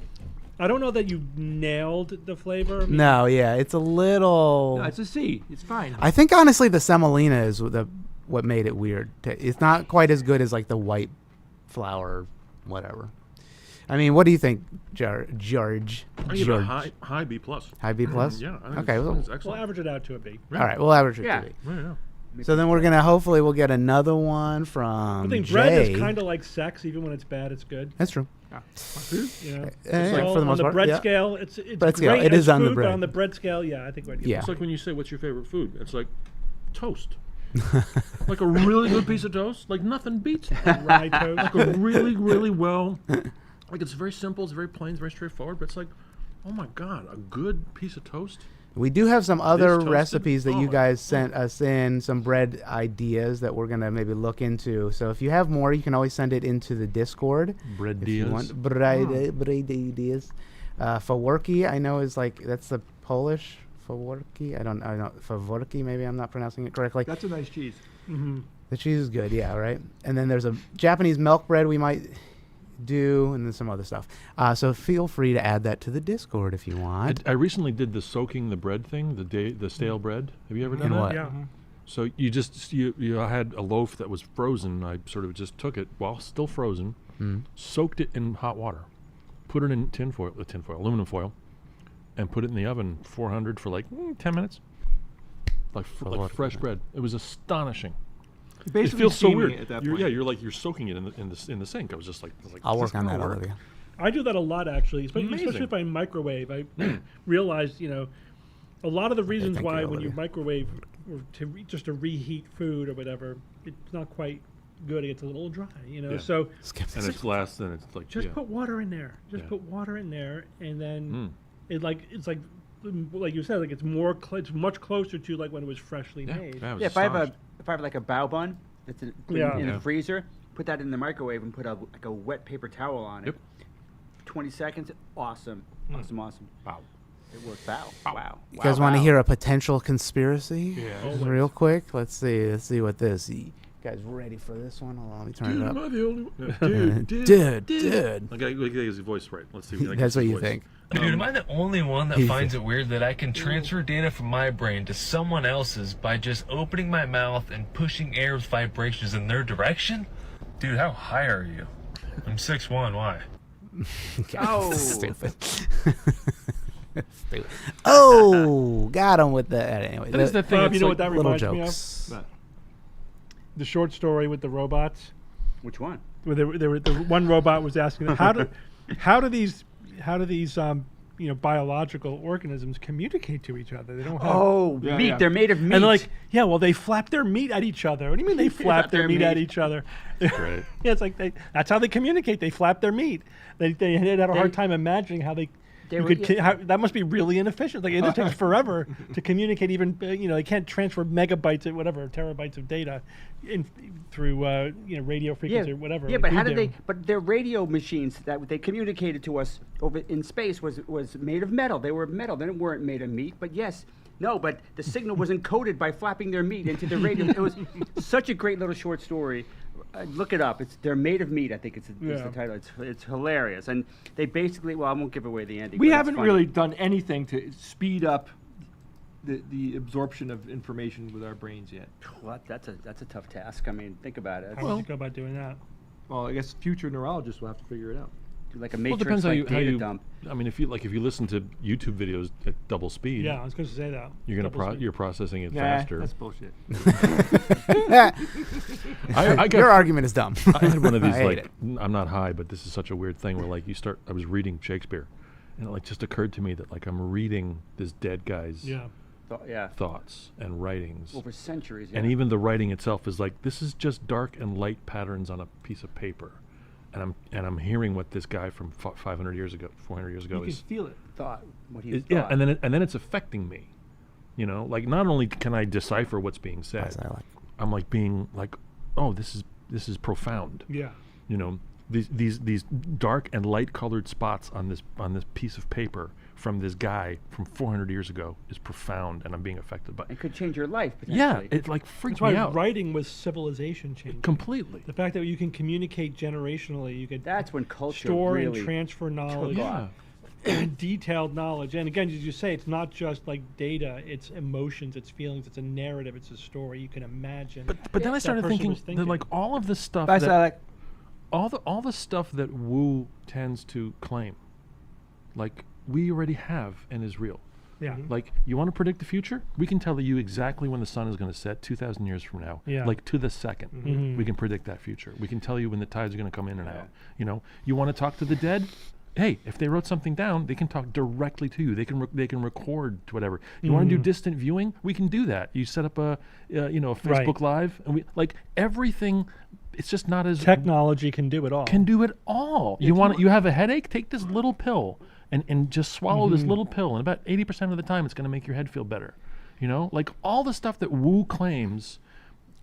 I don't know that you nailed the flavor. I mean, No, yeah, it's a little. No, it's a C. It's fine. I think honestly, the semolina is what made it weird. It's not quite as good as like the white flour, whatever. I mean, what do you think, George? I give it a high B plus. High B plus? Yeah. I think Okay. it's Well, excellent. We'll average it out to a B. all right, we'll average it Yeah. to B. Yeah. So then we're gonna we'll get another one from I think Jay. bread is kind of like sex. Even when it's bad, it's good. That's true. You know, Yeah, so for the on most the part, bread yeah. scale, it's Bread scale, great it as is on the food, bread. But on the bread scale, yeah, I think we'd give Yeah. it. It's like when you say, what's your favorite food? It's like toast. Like a really good piece of toast. Like nothing beats that. Rye toast. Like a really, really well. Like it's very simple, it's very plain, it's very straightforward, but it's like, oh my God, a good piece of toast. We do have some other toasted? recipes that you Oh, guys sent us in, some bread ideas that we're gonna maybe look into. So if you have more, you can always send it into the Discord. Bread if you deals. want. Bread ideas. Faworki, I know is like that's the Polish Faworki. I don't know Faworki. Maybe I'm not pronouncing it correctly. That's a nice cheese. Mm-hmm. The cheese is good, yeah, right. And then there's a Japanese milk bread we might do, and then some other stuff. So feel free to add that to the Discord if you want. I recently did the soaking the bread thing, the stale bread. Have you ever done In that? what? Yeah. So you had a loaf that was frozen. I sort of just took it while still frozen, soaked it in hot water, put it in aluminum foil, and put it in the oven 400 for like 10 minutes. Like fresh bread. It was astonishing. Basically it feels so steaming weird. it at that You're, point. you're soaking it in the sink. I was just like I'll is work this on gonna that, work? Olivia. I do that a lot, actually, especially Amazing. if I microwave. I realized, a lot of the reasons thank why you, when you Olivia. microwave or just to reheat food or whatever, it's not quite good. It gets a little dry, Yeah. So And it's last, and it's like just put water in there. Just Yeah. put water in there, and then it's like you said, like it's much closer to like when it was freshly made. I was Yeah, if I astonished. have like a bao bun that's in the freezer, put that in the microwave and put a wet paper towel on it. Yep. 20 seconds, awesome. Wow. It worked. Wow. You guys want to hear a potential conspiracy? Yeah. Just real quick. Let's see what this. You guys ready for this one? Hold on, let me turn Dude, it am up. I the only one? Dude. I gotta get his voice right. Let's see. if I can That's get what his you voice. think. Dude, am I the only one that He finds thinks- it weird that I can transfer data from my brain to someone else's by just opening my mouth and pushing air with vibrations in their direction? Dude, how high are you? I'm 6'1", why? Oh. Stupid. Stupid. Oh, got him with that. Anyway, That is the thing. Bob, You know what that little reminds jokes. me of? The short story with the robots. Which one? Where the one robot was asking them, how do these biological organisms communicate to each other? They don't have meat. They're made of meat. And they're like, yeah, well, they flap their meat at each other. What do you mean they flap their meat at each other? Right. Yeah, it's like that's how they communicate. They flap their meat. They had a hard time imagining how that must be really inefficient. Like it just takes forever to communicate. Even they can't transfer megabytes or whatever terabytes of data through radio frequency or whatever. Yeah, like but we how did do. they? But their radio machines that they communicated to us over in space was made of metal. They were metal. They weren't made of meat. But but the signal was encoded by flapping their meat into the radio. It was such a great little short story look it up. They're made of meat. I think it's the title. It's hilarious, and they basically. Well, I won't give away the ending. We haven't really done anything to speed up the absorption of information with our brains yet. Well, that's a tough task. I mean, think about it. How would you go about doing that? Well, I guess future neurologists will have to figure it out. Do like a Well, it matrix depends how you dump. I mean, if you listen to YouTube videos at double speed. Yeah, I was going to say that. You're processing it Nah, faster. that's bullshit. Your argument is dumb. I had one of these I hate like it. I'm not high, but this is such a weird thing where like I was reading Shakespeare, and it like just occurred to me that like I'm reading this dead guy's thoughts and writings over centuries. And even the writing itself is like, this is just dark and light patterns on a piece of paper, and I'm hearing what this guy from 500 years ago, 400 years ago You is can feel it. What he thought. yeah, and then it's affecting me, you know. Like not only can I decipher what's being said, I'm like being like, oh, this is profound. Yeah, you know, these dark and light colored spots on this piece of paper from this guy from 400 years ago is profound, and I'm being affected by it. It could change your life, potentially. Yeah, it like freaked That's me why out. writing was civilization changing. Completely. The fact that you can communicate generationally, you could that's when culture store really and transfer knowledge, detailed knowledge. And again, as you say, it's not just like data, it's emotions, it's feelings, it's a narrative, it's a story. You can imagine. But then I started thinking that like all of the stuff all the stuff that Wu tends to claim, like we already have and is real. Yeah. Like, you want to predict the future? We can tell you exactly when the sun is going to set 2,000 years from now. Yeah. Like, to the second. Mhm. We can predict that future. We can tell you when the tides are going to come in and out. You know, you want to talk to the dead? Hey, if they wrote something down, they can talk directly to you. They can record whatever. You want to do distant viewing? We can do that. You set up a Facebook Live, and we like everything. It's just not as technology can do it all. Can do it all. You have a headache? Take this little pill and just swallow this little pill, and about 80% of the time, it's going to make your head feel better. You know, like all the stuff that Wu claims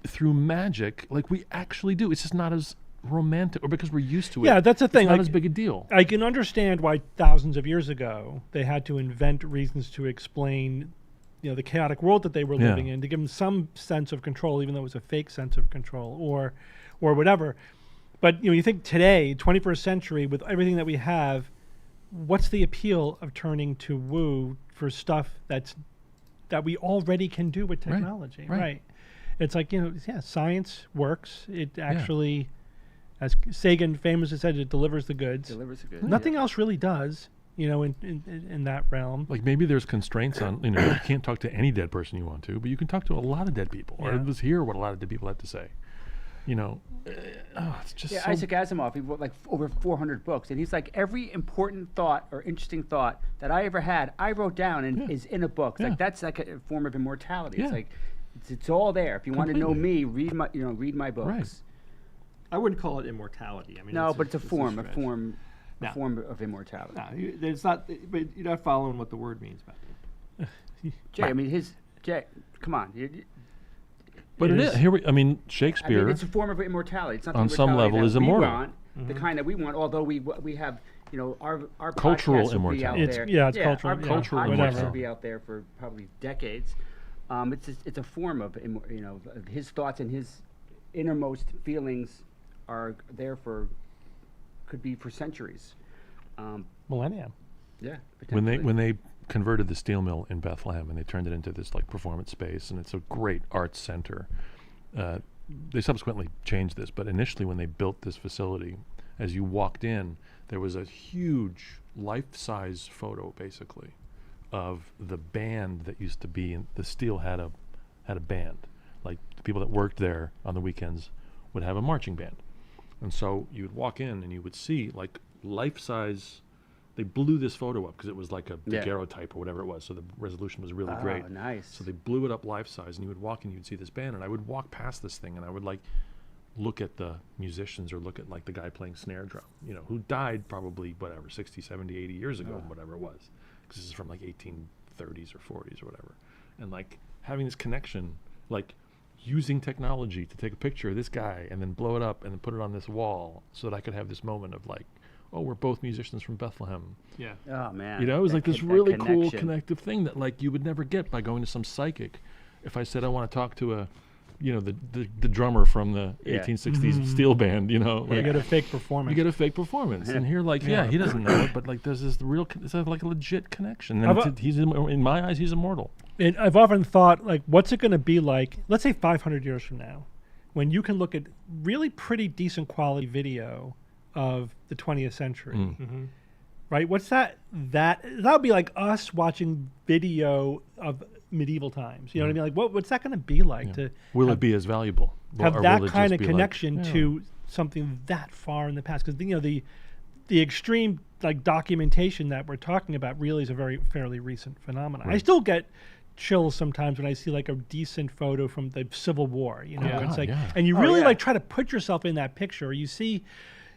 through magic, like we actually do. It's just not as romantic, or because we're used to it. Yeah, that's the thing. It's not as big a deal. I can understand why thousands of years ago they had to invent reasons to explain, the chaotic world that they were living in, to give them some sense of control, even though it was a fake sense of control, or whatever. But you think today, 21st century, with everything that we have, what's the appeal of turning to Wu for stuff that we already can do with technology? Right. It's like, science works. It actually, as Sagan famously said, it delivers the goods. Nothing else really does, in that realm. Like maybe there's constraints on, you can't talk to any dead person you want to, but you can talk to a lot of dead people, or just hear what a lot of dead people have to say. It's just so Isaac Asimov, he wrote like over 400 books, and he's like, every important thought or interesting thought that I ever had, I wrote down and is in a book. Like that's like a form of immortality. It's like it's all there. If you want to know me, read my books. Right. I wouldn't call it immortality. I mean, it's a form of immortality. No, it's not. But you're not following what the word means, about it. Jay, come on. But it is. Shakespeare. It's a form of immortality. It's not on some level is immortal. The kind that we want. Although we have, our cultural immortality. It's cultural. Our cultural podcasts immortality will be out there for probably decades. It's a form of his thoughts and his innermost feelings are there could be for centuries, millennia. Yeah. When they converted the steel mill in Bethlehem and they turned it into this like performance space, and it's a great arts center. They subsequently changed this, but initially when they built this facility, as you walked in, there was a huge life-size photo, basically, of the band that used to be in the steel had a band. Like the people that worked there on the weekends would have a marching band, and so you would walk in and you would see like life-size. They blew this photo up because it was like a daguerreotype or whatever it was, so the resolution was really great. Nice. So they blew it up life-size, and you would walk in, you'd see this band, and I would walk past this thing, and I would like look at the musicians or look at like the guy playing snare drum, who died probably 60, 70, 80 years ago, whatever it was, because this is from like 1830s or 40s or whatever, and like having this connection, like using technology to take a picture of this guy and then blow it up and then put it on this wall so that I could have this moment of like, oh, we're both musicians from Bethlehem. Yeah. Oh, man. It was like this really cool connective thing that like you would never get by going to some psychic. If I said I want to talk to a the drummer from the 1860s steel band. You get a fake performance. You get a fake performance, and here, he doesn't know it, but there's this it's like a legit connection. And he's in my eyes, he's immortal. And I've often thought, what's it going to be like? Let's say 500 years from now, when you can look at really pretty decent quality video of the 20th century, right? What's that? That would be like us watching video of medieval times. You know what I mean? What's that going to be like? To will it be as valuable? Have that kind of connection to something that far in the past? Because the extreme documentation that we're talking about really is a fairly recent phenomenon. I still get chills sometimes when I see a decent photo from the Civil War. It's and you really try to put yourself in that picture. Or you see.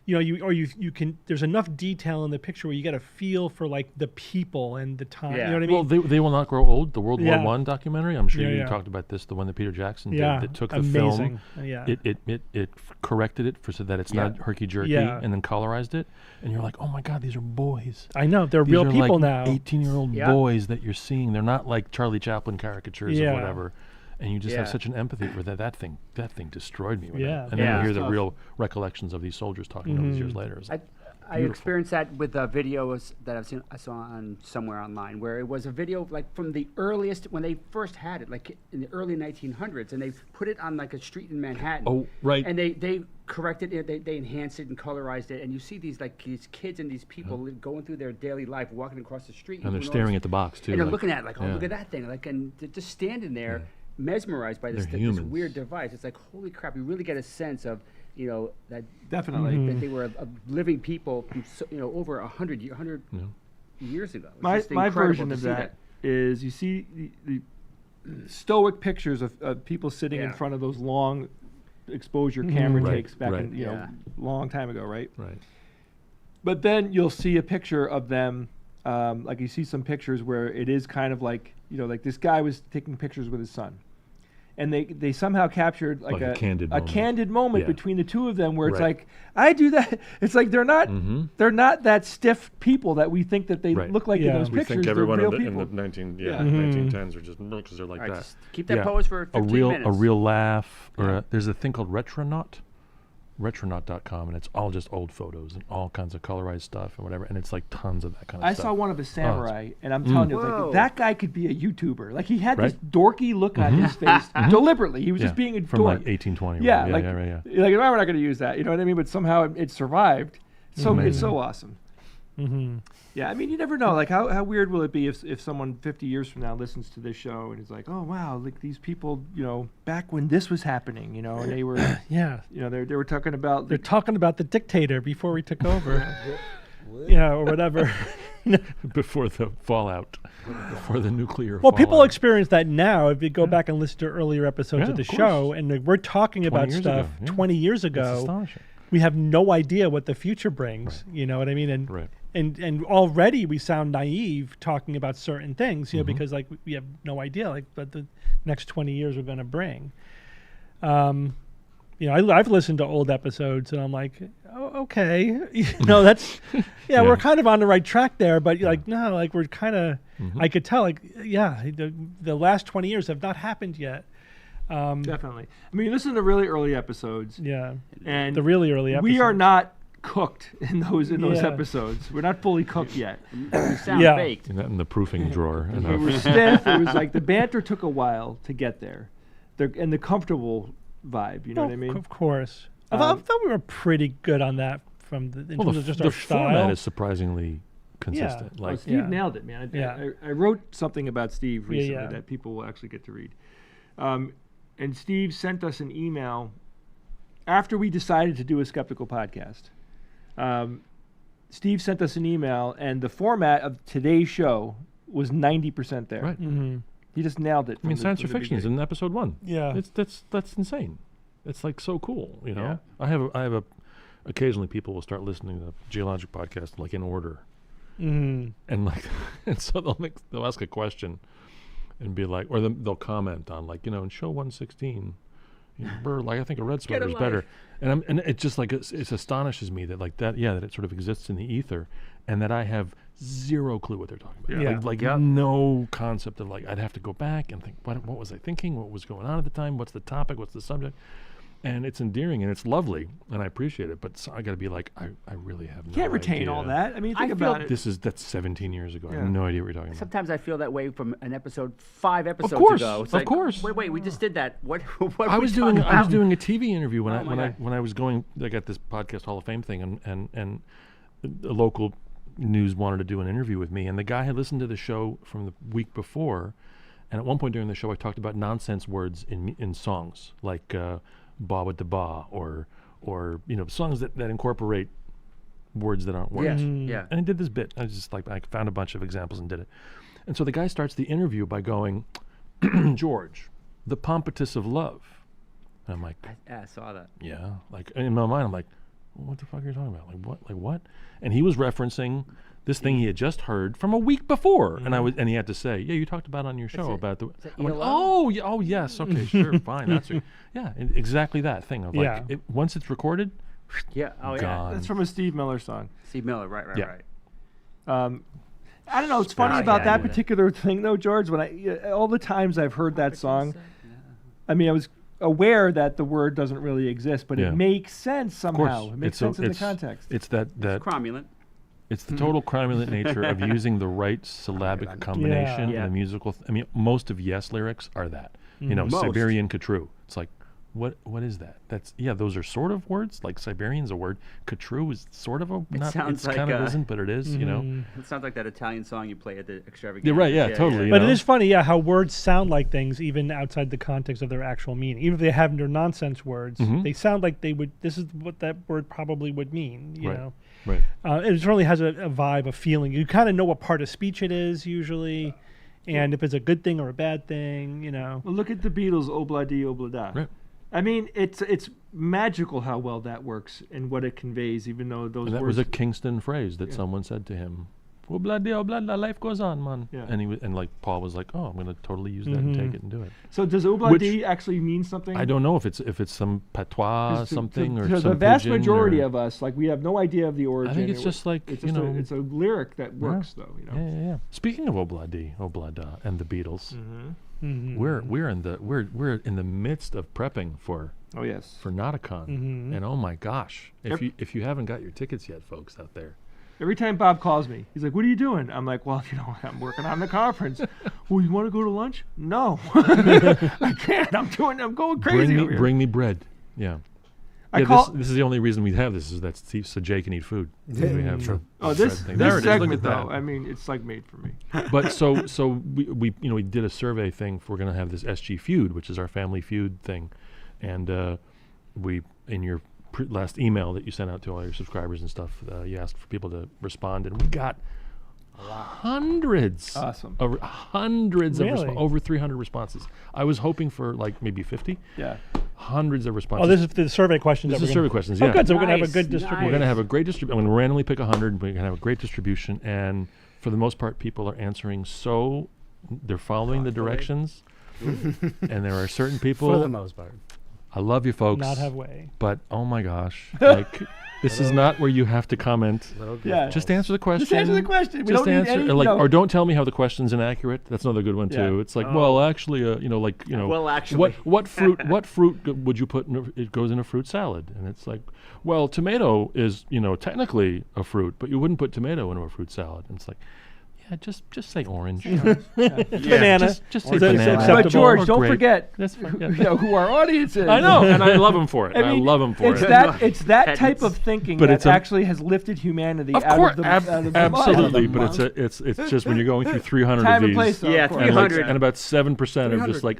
You can. There's enough detail in the picture where you get a feel for the people and the time. You know what I mean? Well, they will not grow old. The World War I documentary. I'm sure you talked about this. The one that Peter Jackson did. That took the film. It corrected it so that it's not herky jerky, and then colorized it. And you're like, oh my God, these are boys. I know they're real people now. 18-year-old boys that you're seeing. They're not like Charlie Chaplin caricatures or whatever. And you just have such an empathy for that. That thing destroyed me. And then you hear the real recollections of these soldiers talking all these years later. I experienced that with videos that I saw on somewhere online, where it was a video from the earliest when they first had it, in the early 1900s, and they put it on a street in Manhattan. Oh, right. And they corrected it, they enhanced it and colorized it, and you see these these kids and these people going through their daily life, walking across the street, and they're staring at the box too, and they're looking at it look at that thing, and they're just standing there. Mesmerized by this weird device. It's holy crap, you really get a sense of that definitely that they were living people from over 100 years ago. My version of that is you see the stoic pictures of people sitting in front of those long exposure camera takes back in long time ago, right? But then you'll see a picture of them you see some pictures where it is kind of this guy was taking pictures with his son. And they somehow captured a candid moment between the two of them where it's I do that. It's they're not that stiff people that we think that they look like in those we pictures. Think everyone real in the 1910s are just because they're like that. Just keep that pose for 15 minutes. A real laugh. Or there's a thing called Retronaut.com, and it's all just old photos and all kinds of colorized stuff and whatever, and it's tons of that kind of stuff. I saw one of a samurai, and I'm telling you, that guy could be a YouTuber. He had this dorky look on his face deliberately. He was just being a from dork. 1820. Yeah, we're not going to use that. You know what I mean? But somehow it survived. So it's so awesome. Yeah, I mean, you never know. How weird will it be if someone 50 years from now listens to this show and is like, oh wow, these people, back when this was happening, and they were, they were talking about. They're talking about the dictator before we took over, or whatever. Before the fallout, before the nuclear. Well, people experience that now. If you go back and listen to earlier episodes of the show, and we're talking about stuff 20 years ago. It's astonishing. We have no idea what the future brings. You know what I mean? And already we sound naive talking about certain things, because we have no idea what the next 20 years are going to bring. I've listened to old episodes and I'm like, oh, okay, that's we're kind of on the right track there, but no, we're kind of I could tell the last 20 years have not happened yet. Definitely. I mean, listen to really early episodes. Yeah, and the really early episodes. We are not cooked in those episodes. We're not fully cooked yet. We sound baked. Not in the proofing drawer. We were stiff. It was the banter took a while to get there, and the comfortable vibe. You know what I mean? Of course. I thought we were pretty good on that in terms of just our style. The format is surprisingly consistent. Yeah. Steve nailed it, man. I wrote something about Steve recently that people will actually get to read. And Steve sent us an email after we decided to do a skeptical podcast. Steve sent us an email, and the format of today's show was 90% there. Right. Mm-hmm. He just nailed it. I mean, science fiction is in episode 1. Yeah, that's insane. It's so cool. I have occasionally people will start listening to the geologic podcast in order, and so they'll ask a question. And be like, or they'll comment on in show 116, Like I think a red sweater is better. And it just like it astonishes me that like that it sort of exists in the ether, and that I have zero clue what they're talking about. Yeah. Like no concept of like I'd have to go back and think what was I thinking? What was going on at the time? What's the topic? What's the subject? And it's endearing and it's lovely and I appreciate it, but I got to be like I really have no idea. Can't retain all that. I mean, think about it. That's 17 years ago. I have no idea what you're talking about. Sometimes I feel that way from an episode 5 episodes ago. It's Of course. Wait, we just did that. What I was doing a TV interview when I was going. I got this podcast Hall of Fame thing, and a local news wanted to do an interview with me, and the guy had listened to the show from the week before, and at one point during the show I talked about nonsense words in songs like ba with the ba or songs that incorporate words that aren't words. Yeah. And I did this bit. I just I found a bunch of examples and did it. And so the guy starts the interview by going, George, the pompotus of love. And I'm like, I saw that. Yeah. Like in my mind, I'm like, what the fuck are you talking about? Like what? Like what? And he was referencing this thing he had just heard from a week before, and he had to say, "Yeah, you talked about on your show about the." I went, oh yes, okay, sure, fine, that's it. Yeah, exactly that thing of like once it's recorded. Yeah. Oh gone. yeah. That's from a Steve Miller song. Steve Miller. Right. I don't know. It's funny about that particular thing, though, George. When all the times I've heard that song, I mean, I was aware that the word doesn't really exist, but it makes sense somehow. It makes sense in the context. It's that cromulent. It's the total cromulent nature of using the right syllabic combination in a musical. I mean, most of Yes lyrics are that. Siberian Cutrue. It's like, what is that? That's those are sort of words. Like Siberian's a word. Cutrue is sort of a. It kind of isn't, but it is. It sounds like that Italian song you play at the extravaganza. You're right. Yeah, totally. But it is funny, how words sound like things even outside the context of their actual meaning. Even if they have their nonsense words, they sound like they would. This is what that word probably would mean. You know. Right. It certainly has a vibe, a feeling. You kind of know what part of speech it is usually, and if it's a good thing or a bad thing. Well, look at the Beatles, Obladi Oblada. Right. I mean, it's magical how well that works and what it conveys, even though those that words. was a Kingston phrase that someone said to him. Obladi Oblada, life goes on, man. Yeah. And like Paul was like, oh, I'm going to totally use that and take it and do it. So does Obladi actually mean something? I don't know if it's some patois something or some the vast pidgin majority of us, like, we have no idea of the origin. I think it's just like it's a lyric that works though. Yeah. Speaking of Oblada and the Beatles, we're in the midst of prepping for Nautakon, and oh my gosh, if you haven't got your tickets yet, folks out there. Every time Bob calls me, he's like, "What are you doing?" I'm like, "Well, I'm working on the conference." Well, you want to go to lunch? No, I can't. I'm going crazy. Bring me bread. Yeah. This is the only reason we have this is that so Jay can eat food. We have this segment though. I mean, it's like made for me. But so we did a survey thing. We're going to have this SG Feud, which is our family feud thing, and we in your last email that you sent out to all your subscribers and stuff, you asked for people to respond, and we got hundreds. Awesome. Hundreds of over 300 responses. I was hoping for like maybe 50. Yeah. Hundreds of responses. Oh, this is the survey questions. This is survey questions. Yeah. Oh, good. So we're gonna have a good distribution. We're gonna have a great distribution. I'm gonna randomly pick 100. We're gonna have a great distribution, and for the most part, people are answering. So they're following the directions, and there are certain people. For the most part. I love you, folks. Not halfway. But oh my gosh, like this is not where you have to comment. Just answer the question. Just answer the question. We just don't answer, need any, or don't tell me how the question's inaccurate. That's another good one too. It's like, well, actually, well, actually, what fruit would you put in it goes in a fruit salad? And it's like, well, tomato is technically a fruit, but you wouldn't put tomato into a fruit salad. And it's like, just say orange. Banana. Just say banana. But George, don't grape. forget who our audience is. I know, and I love them for it. I love them for it. It's that type of thinking that actually has actually humanity out of the absolutely. But it's just when you're going through 300 time of and these, place, though, 300, and about 7% are just like,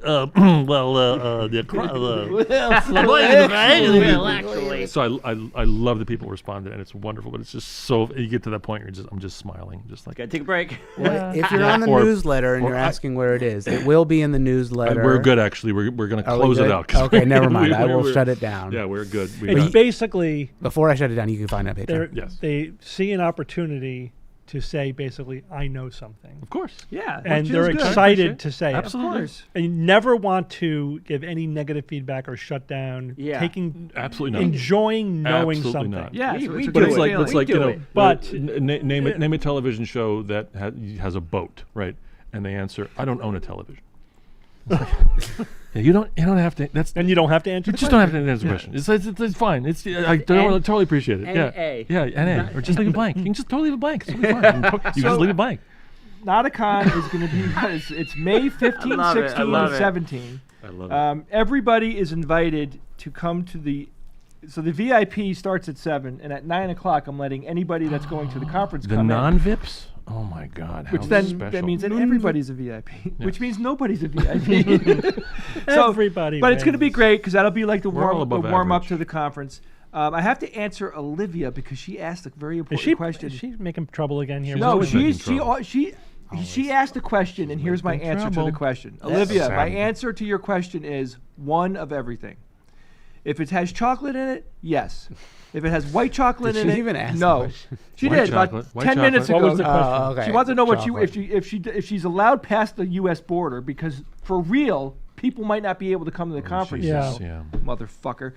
actually. So I love that people responded, and it's wonderful. But it's just so you get to that point, I'm just smiling, just like. Gotta take a break. Well, if you're on the newsletter and you're asking where it is, it will be in the newsletter. We're good, actually. We're going to close it out. Okay, never mind. I will shut it down. Yeah, we're good. It's basically before I shut it down, you can find that picture. They see an opportunity to say basically, I know something. Of course. Yeah. And which they're is good. excited to say Absolutely. Of course. it. And you never want to give any negative feedback or shut down. Yeah. Taking Absolutely not. enjoying knowing Absolutely something. not. Yeah. We- so we it's a do good It's it. like feeling. it's like We you do know, it. But- name a television show that has a boat, right? And they answer, I don't own a television. Yeah, you don't have to. That's And you don't have to answer. you the just don't have question. to answer the question. It's fine. I totally appreciate it. N-A. Yeah, NA, or just leave it blank. You can just totally leave it blank. It's totally fine. You can just leave it blank. Nautakon is going to be it's May 15, I love it. 16, love and it. 17. I love it. Everybody is invited to come to the. So the VIP starts at 7, and at 9 o'clock, I'm letting anybody that's going to the conference The come in. non-VIPs. Oh my God! Which how then special. that means that everybody's a VIP, which means nobody's a VIP. So, Everybody but it's going to be wins. great because that'll be like the We're all warm above up average. to the conference. I have to answer Olivia because she asked a very Is important question. Is she making trouble again here? No, always making she asked a question, and here's my making answer to trouble. the question. That's Olivia, sad. my answer to your question is one of everything. If it has chocolate in it, yes. If it has white chocolate Did in she it, even ask the no. question? She White did chocolate, about white 10 minutes chocolate. ago. What was the question? Oh, okay. She wants to know what Chocolate. if she's allowed past the U.S. border because for real, people might not be able to come to the conference. Jesus, Yeah. yeah. Motherfucker.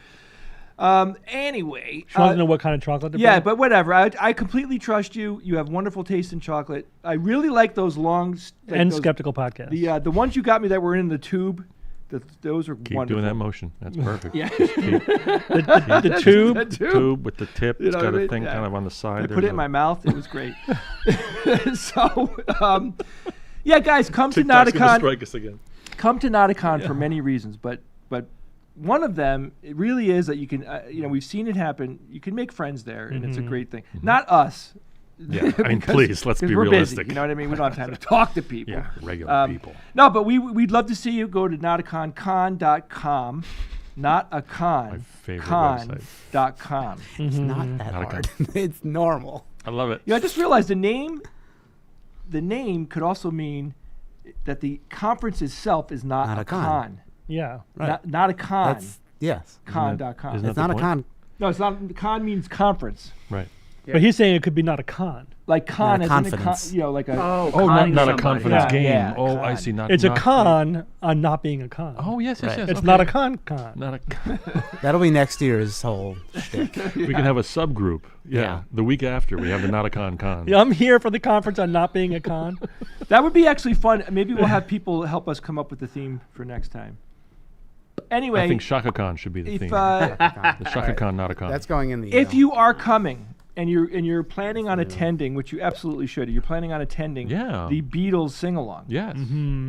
Anyway. She wants to know what kind of chocolate to Yeah, bring? but whatever. I completely trust you. You have wonderful taste in chocolate. I really like those long and those, skeptical podcast. the ones you got me that were in the tube. Those are Keep wonderful. doing that motion. That's perfect. Yeah. the tube. The tube. Tube with the tip. You It's know got what I a mean? thing Yeah. kind of on the side. I There's put it in my mouth. It was great. So, yeah, guys, come to TikTok's gonna Nautakon. strike us again. Come to Nautakon for many reasons, but one of them it really is that you can we've seen it happen. You can make friends there, and it's a great thing. Not us. Yeah, I mean, please, let's be we're realistic. Busy, you know what I mean? We don't have time to talk to people. Yeah, regular people. No, but we'd love to see you. Go to nautakoncon.com. Not a con. My favorite website. Con.com. It's not that hard. It's normal. I love it. I just realized the name could also mean that the conference itself is not a con. Yeah. Right. Not a con. Yes. Con.com. isn't that It's not the a point? con. No, it's not. Con means conference. Right. But he's saying it could be not a con. Like con Not a as in a con, confidence. like a. Oh, conning not a somebody. confidence Yeah, game. yeah, Oh, I con. see. Not. It's a not- con on not being a con. Oh yes, yes, Right. yes. It's okay. not a con. Not a. Con. That'll be next year's whole shtick. We can have a subgroup. Yeah. Yeah. The week after we have the Nautakon con. Yeah, I'm here for the conference on not being a con. That would be actually fun. Maybe we'll have people help us come up with the theme for next time. Anyway, I think Shaka Khan should be the if theme. uh, The Shaka Khan, Nautakon. That's going in the. if you are coming and you're planning on attending, which you absolutely should, you're planning on attending Yeah. the Beatles sing along. Yes.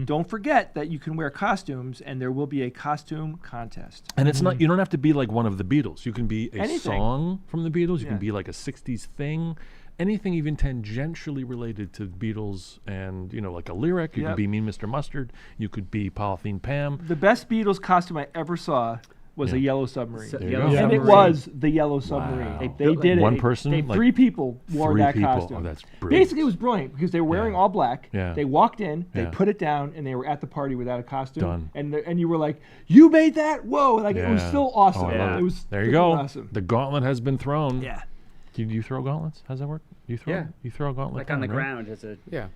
Don't forget that you can wear costumes, and there will be a costume contest. And it's not. You don't have to be like one of the Beatles. You can be a Anything. song from the Beatles. You Yeah. can be like a '60s thing. Anything even tangentially related to the Beatles, and like a lyric. You Yep. could be Mean Mr. Mustard. You could be Polythene Pam. The best Beatles costume I ever saw was Yeah. a yellow submarine. There you Yellow go. And it submarine. was the yellow submarine. Wow. They did it. One person? They, Like 3 people wore 3 that people. costume. Oh, that's brilliant. Basically, it was brilliant because they were wearing Yeah. all black. Yeah. They walked in, they Yeah. put it down, and they were at the party without a costume. Done. And you were like, "You made that? Whoa!" Like it was Yeah. still awesome. Oh, I love It was there you freaking go. Awesome. The gauntlet has been thrown. Yeah. Do you throw gauntlets? How's that work? You throw. Yeah. You throw a gauntlet. Like on the down, right? ground as a Yeah.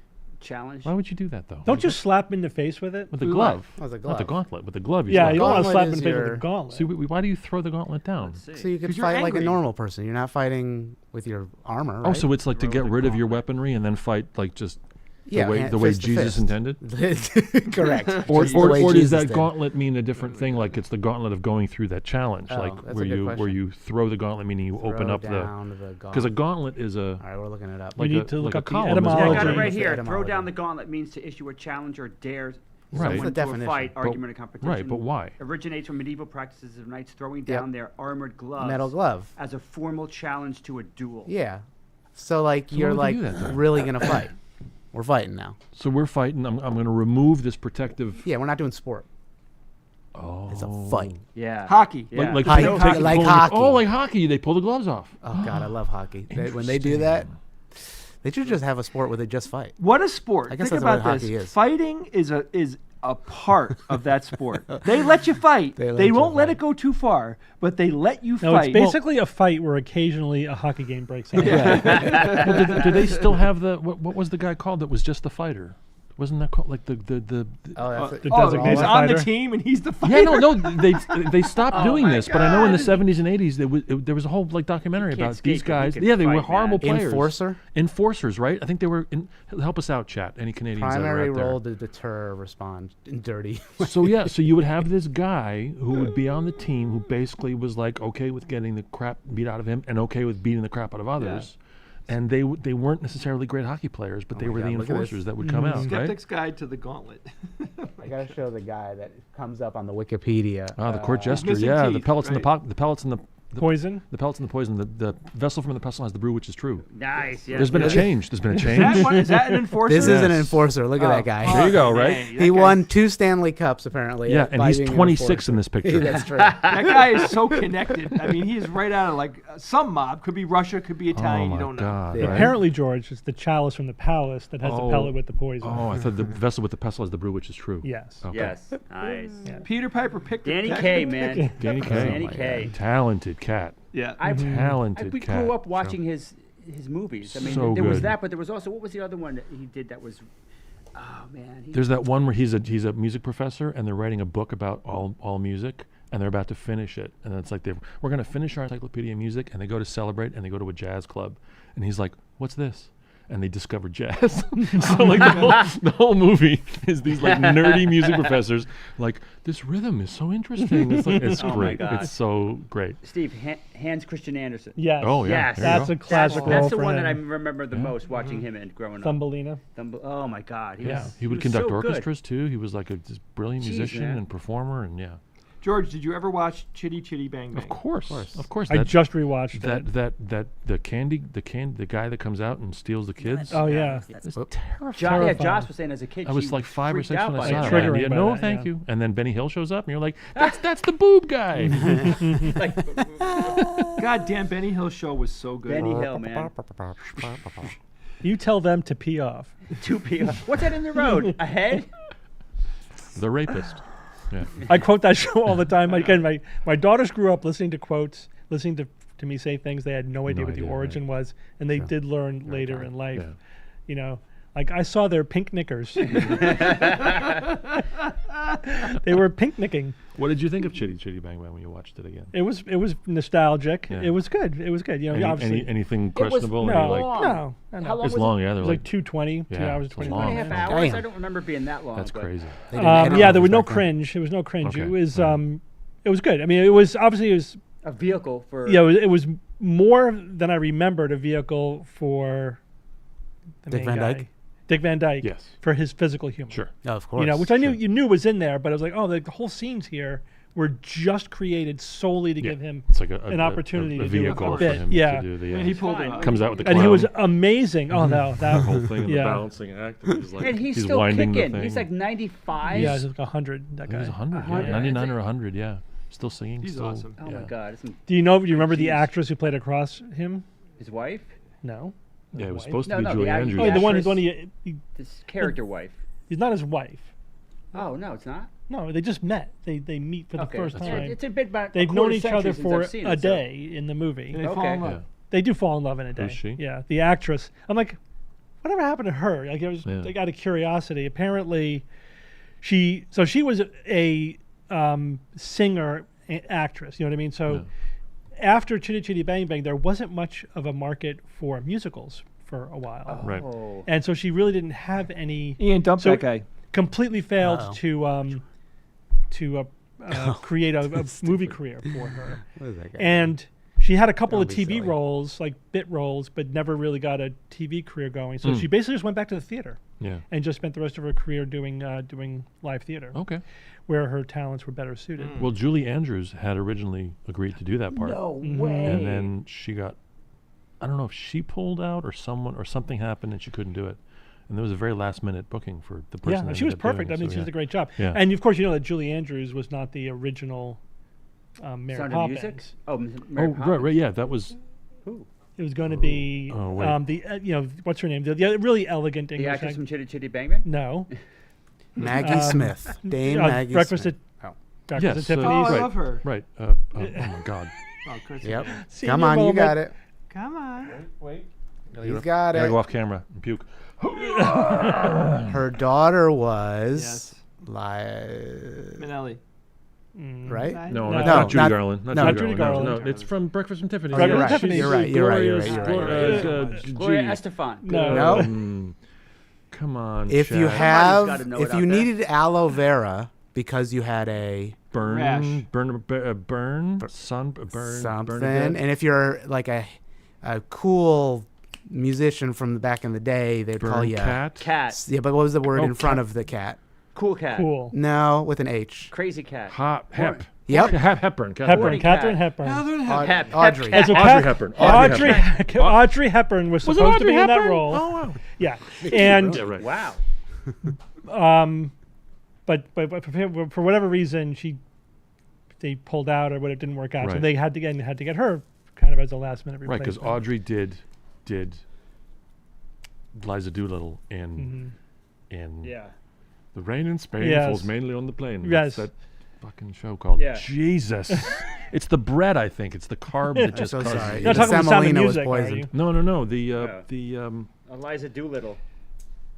challenge. Why would you do that though? Don't you slap him in the face with it? With the glove. Oh, the Not the glove. gauntlet. With the glove. Yeah, you don't want to Gauntlet slap him in is the face with your- a gauntlet. See, why do you throw the gauntlet down? So you can 'Cause you're fight like a angry. normal person. You're not fighting with your armor. Oh, right? so it's like to Throw get the rid of your gauntlet. weaponry and then fight like just yeah, the way fist to Jesus fist. intended? Correct. Or Just the way does Jesus that did. gauntlet mean a different thing? Like it's the gauntlet of going through that challenge, Oh, like that's where a good you question. throw the gauntlet, meaning you open Throw up down the because a gauntlet is a All right, we're looking it up. like need a, to look like a up the column, isn't it? Yeah, I got it Etymology. right here. Etymology. Throw down the gauntlet means to issue a challenge or dare Right. someone That's the to a definition. fight, But- argument, or competition. Right, but why? Originates from medieval practices of knights throwing Yep. down their armored gloves Metal glove. as a formal challenge to a duel. Yeah. So like So you're why like would you do that, though? really gonna fight. We're fighting now. So we're fighting. I'm going to remove this protective. Yeah, we're not doing sport. Oh, It's a fight. Yeah. Hockey. Yeah. Like Hockey. take- Hockey. Like pulling- hockey. Oh, like hockey. They pull the gloves off. Oh God, I love hockey. When they do that, they should just have a sport where they just fight. What a sport! I guess Think that's what about hockey this. is. Fighting is a part of that sport. They let you fight. They won't let it go too far, but they let you No, fight. it's basically a fight where occasionally a hockey game breaks out. Well, do they still have the what was the guy called that was just the fighter? Wasn't that called like the designated he's on fighter? the team and he's the fighter. Yeah, no, they stopped doing this, but I know in the 70s and 80s there was a whole like documentary about these guys. Yeah, they were horrible players. Enforcers, right? I think they were. Help us out, chat. Any Canadians primary that are out role to deter, respond in dirty. So yeah, so you would have this guy who would be on the team who basically was like okay with getting the crap beat out of him and okay with beating the crap out of others. Yeah. And they weren't necessarily great hockey players, but they were the enforcers that would come out. Skeptic's right? Guide to the Gauntlet. I gotta show the guy that comes up on the Wikipedia. The court jester. Yeah, the pellets and the pellets and the poison. The pellets and the poison. The vessel from the pestle has the brew, which is true. Nice. Yeah. There's been a change. Is that an enforcer? This is an enforcer. Look at that guy. There you go. Right. He won 2 Stanley Cups apparently. Yeah, and he's 26 in this picture. That's true. That guy is so connected. I mean, he's right out of like some mob. Could be Russia. Could be Italian. You don't know. God, right? Apparently, George, it's the chalice from the palace that has the pellet with the poison. Oh, I thought the vessel with the pestle has the brew, which is true. Yes. Okay. Yes. Nice. Yeah. Peter Piper picked Danny Kaye, man. Danny Kaye. Talented cat. Yeah. Talented we cat. grew up watching his movies. I mean, So there was good. that, but there was also, what was the other one that he did that was, oh man. There's that one where he's a music professor and they're writing a book about all music and they're about to finish it. And it's like we're going to finish our encyclopedia of music, and they go to celebrate and they go to a jazz club. And he's like, what's this? And they discover jazz. So like the whole movie is these like nerdy music professors like, this rhythm is so interesting. It's like, it's great. It's so great. Steve, Hans Christian Andersen. Yes. Oh yeah. Yes. That's a classic role That's the for one him. that I remember the most watching him and growing up. Thumbelina. Oh my God. He would conduct so orchestras too. He was like a just brilliant musician man. and performer, and yeah. George, did you ever watch Chitty Chitty Bang Bang? Of course. I just rewatched the guy that comes out and steals the kids. Oh yeah. It's terrifying. Josh was saying as a kid. I was like 5 or 6 when I saw it. Triggering Yeah, by no, that, thank yeah. you. And then Benny Hill shows up, and you're like, that's the boob guy. God damn, Benny Hill show was so good. Benny Hill, man. You tell them to pee off. To pee off. What's that in the road? A head? The rapist. Yeah. I quote that show all the time. Again, my daughters grew up listening to quotes, listening to me say things they had no idea what the origin was, and they did learn later in life. Yeah. You know, like I saw their pink knickers. They were picnicking. What did you think of Chitty Chitty Bang Bang when you watched it again? It was nostalgic. Yeah. It was good. You know, obviously anything questionable? No. How long it's was long. it? Yeah, It they're was like 2:20, 2 Yeah, hours it's 20 long. 2.5 minutes. hours? I don't remember it being that long. That's but- crazy. Yeah, there was no cringe. There was no cringe. Okay. It was it was good. I mean, it was a vehicle for. Yeah, it was more than I remembered a vehicle for the Dick main Van guy. Dyke? Dick Van Dyke. Yes. For his physical humor. Sure. Oh, of course. You know, which I knew you knew was in there, but I was like, oh, the whole scenes here were just created solely to give him It's like an opportunity to do vehicle a for bit. him Yeah. to do the. And he pulled it off. Comes out with the And clown. he was amazing. Oh, that the whole thing, and the yeah. balancing act. And he's like, And he's still winding kicking. the thing. He's like 95. Yeah, he's like 100. That guy. He's 100. 100. Yeah, 99 or 100. Yeah, still singing. He's still, awesome. Oh my God. Do you remember the actress who played across him? His wife? No. Yeah, it was Wife? supposed to No, be no, Julie the act- Andrews. Oh, the one actress. he His character wife. he's not his wife. Oh, no, it's not? No, they just met. They meet for the Okay. first That's time. right. It's a bit about They've a known quarter each other century since for I've seen a it, so- day in the movie. And they fall in love. Yeah. They do fall in love in a day. Who's she? Yeah, the actress. I'm like, whatever happened to her? Like, it was like, out of curiosity. Apparently, she was a singer actress. You know what I mean? So after Chitty Chitty Bang Bang, there wasn't much of a market for musicals for a while. Right. And so she really didn't have any. Ian, dump that guy. Completely failed to create a movie career for her. What is that guy? And she had a couple Don't of be TV silly. roles, like bit roles, but never really got a TV career going. So she basically just went back to the theater Yeah. and just spent the rest of her career doing live theater, Okay. where her talents were better suited. Well, Julie Andrews had originally agreed to do that part. No Mm-hmm. way. And then she got, I don't know if she pulled out or something happened and she couldn't do it. And there was a very last minute booking for the person. Yeah, that she was ended up perfect. doing I it, mean, so she did yeah. a great job. Yeah. And of course, you know that Julie Andrews was not the original Mary Sound of Poppins. Music? Oh, Mary Oh, Poppins. right, yeah, that was. It was going to be Oh, wait. the what's her name? The really elegant The English actress act- from Chitty Chitty Bang Bang? No. Maggie Smith. Dame Maggie Breakfast Smith. Breakfast Yes, at Tiffany's. I right, love her. Right. Oh my God. Oh, Chris. Yep. Senior Come on, you moment. got it. Come on. Wait. He's got Gotta it. go off camera and puke. Her daughter was Minnelli. right? No, No. not Judy not- Garland. Not no, Judy Judy Garland. Garland. No, it's from Breakfast from Tiffany's. Oh, you're Breakfast right. at Tiffany's. You're right. You're right. You're right. Glorious, You're right. glorious, Gloria gee. Estefan. No. Come on. If you Chad. have, gotta know if it you out there. needed aloe vera because you had a Rash. burn, something, and if you're like a cool musician from the back in the day, they'd call you cat. Cat. Yeah, but what was the word Oh, in front cat. of the cat? Cool cat. Cool. No, with an H. Crazy cat. Hep. Yep. Hepburn. Hepburn. Horny Catherine cat. Hepburn. Audrey. And so Audrey Hepburn. Audrey Hepburn was Was it supposed to Audrey be in that Hepburn? role. Oh wow. Yeah, and Yeah, right. Wow. but for whatever reason they pulled out or what it didn't work out, so Right. they had to get her kind of as a last minute Right, replacement. because Audrey did Liza Doolittle in Yeah. The Rain in Spain Yes. Falls Mainly on the Plain. Yes. That's that fucking show called Yeah. Jesus. It's the bread, I think. It's the carb that just So causes sorry. You're not talking about the Sound of Semolina was Music, are poisoned. you? No. The Eliza Doolittle.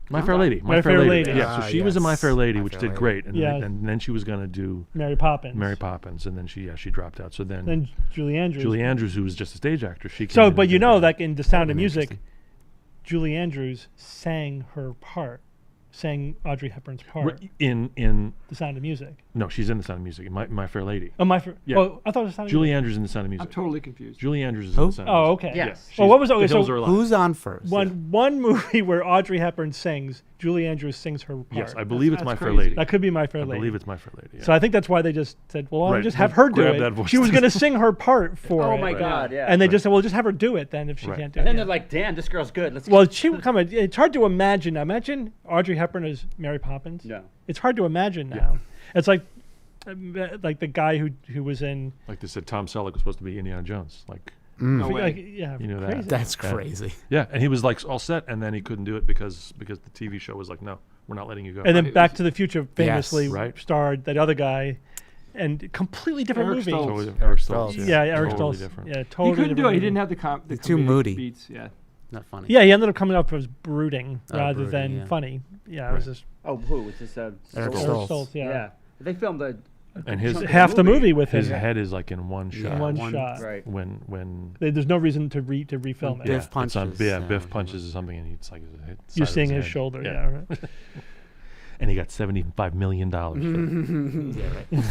My Fair Lady. My Fair Lady. Yeah, so she was in My yes. Fair Lady, My which Fair did Lady. great, and, Yeah. and then she was going to do Mary Poppins. Mary Poppins, and then she dropped out. So then Julie Andrews. Julie Andrews, who was just a stage actor, she came So, in but and you did know, that. like in The Sound of been Music, interesting. Julie Andrews sang her part, sang Audrey Hepburn's part. in The Sound of Music. no, she's in The Sound of Music. In My Fair Lady. Oh, Yeah. Oh, I thought it was Sound of Julie Music. Andrews in The Sound of Music. I'm totally confused. Julie Andrews is Who? in The Sound of Oh, Music. okay. Yes. Well, what was The okay? Hills So Are Alive. Who's on first? one movie where Audrey Hepburn sings, Julie Andrews sings her part. Yes, I believe it's That's My Fair crazy. Lady. That could be My Fair I Lady. believe it's My Fair Lady. Yeah. So I think that's why they just said, well, I'll Right, just have her do grab it. that voice. She was going to sing her part for Oh it. my God, yeah. And they just said, well, just have her do it then if she Right. can't do And it. then they're like, damn, this girl's good. Let's Well, she would come. It's hard to imagine. Now, imagine Audrey Hepburn as Mary Poppins. No. It's hard to imagine now. It's like the guy who was in. Like they said, Tom Selleck was supposed to be Indiana Jones. Like, No way. Like, yeah, you know crazy. that. That's Yeah. crazy. Yeah, and he was like all set, and then he couldn't do it because the TV show was like, no, we're not letting you go. And then Back to the Future famously Yes. Right. starred that other guy, and completely different Eric movie. Stoltz. Totally Eric Stoltz. Stoltz. Yeah, Eric totally Stoltz. different. Yeah, He totally. couldn't do different it. He movie. didn't have the Too comedic moody. beats. Yeah. Not funny. Yeah, he ended up coming up as brooding rather brooding, than yeah. funny. Yeah, it was just Oh, who? Was this Eric Eric Stoltz. Stoltz. Yeah. Yeah, They filmed a And his half the movie with his him. head is like in one shot. in one one- shot. right. When There's no reason to refilm it. Biff it's on, punches, Biff punches or something, and it's like You're seeing his shoulder. Yeah. Right. And he got $75 million for it.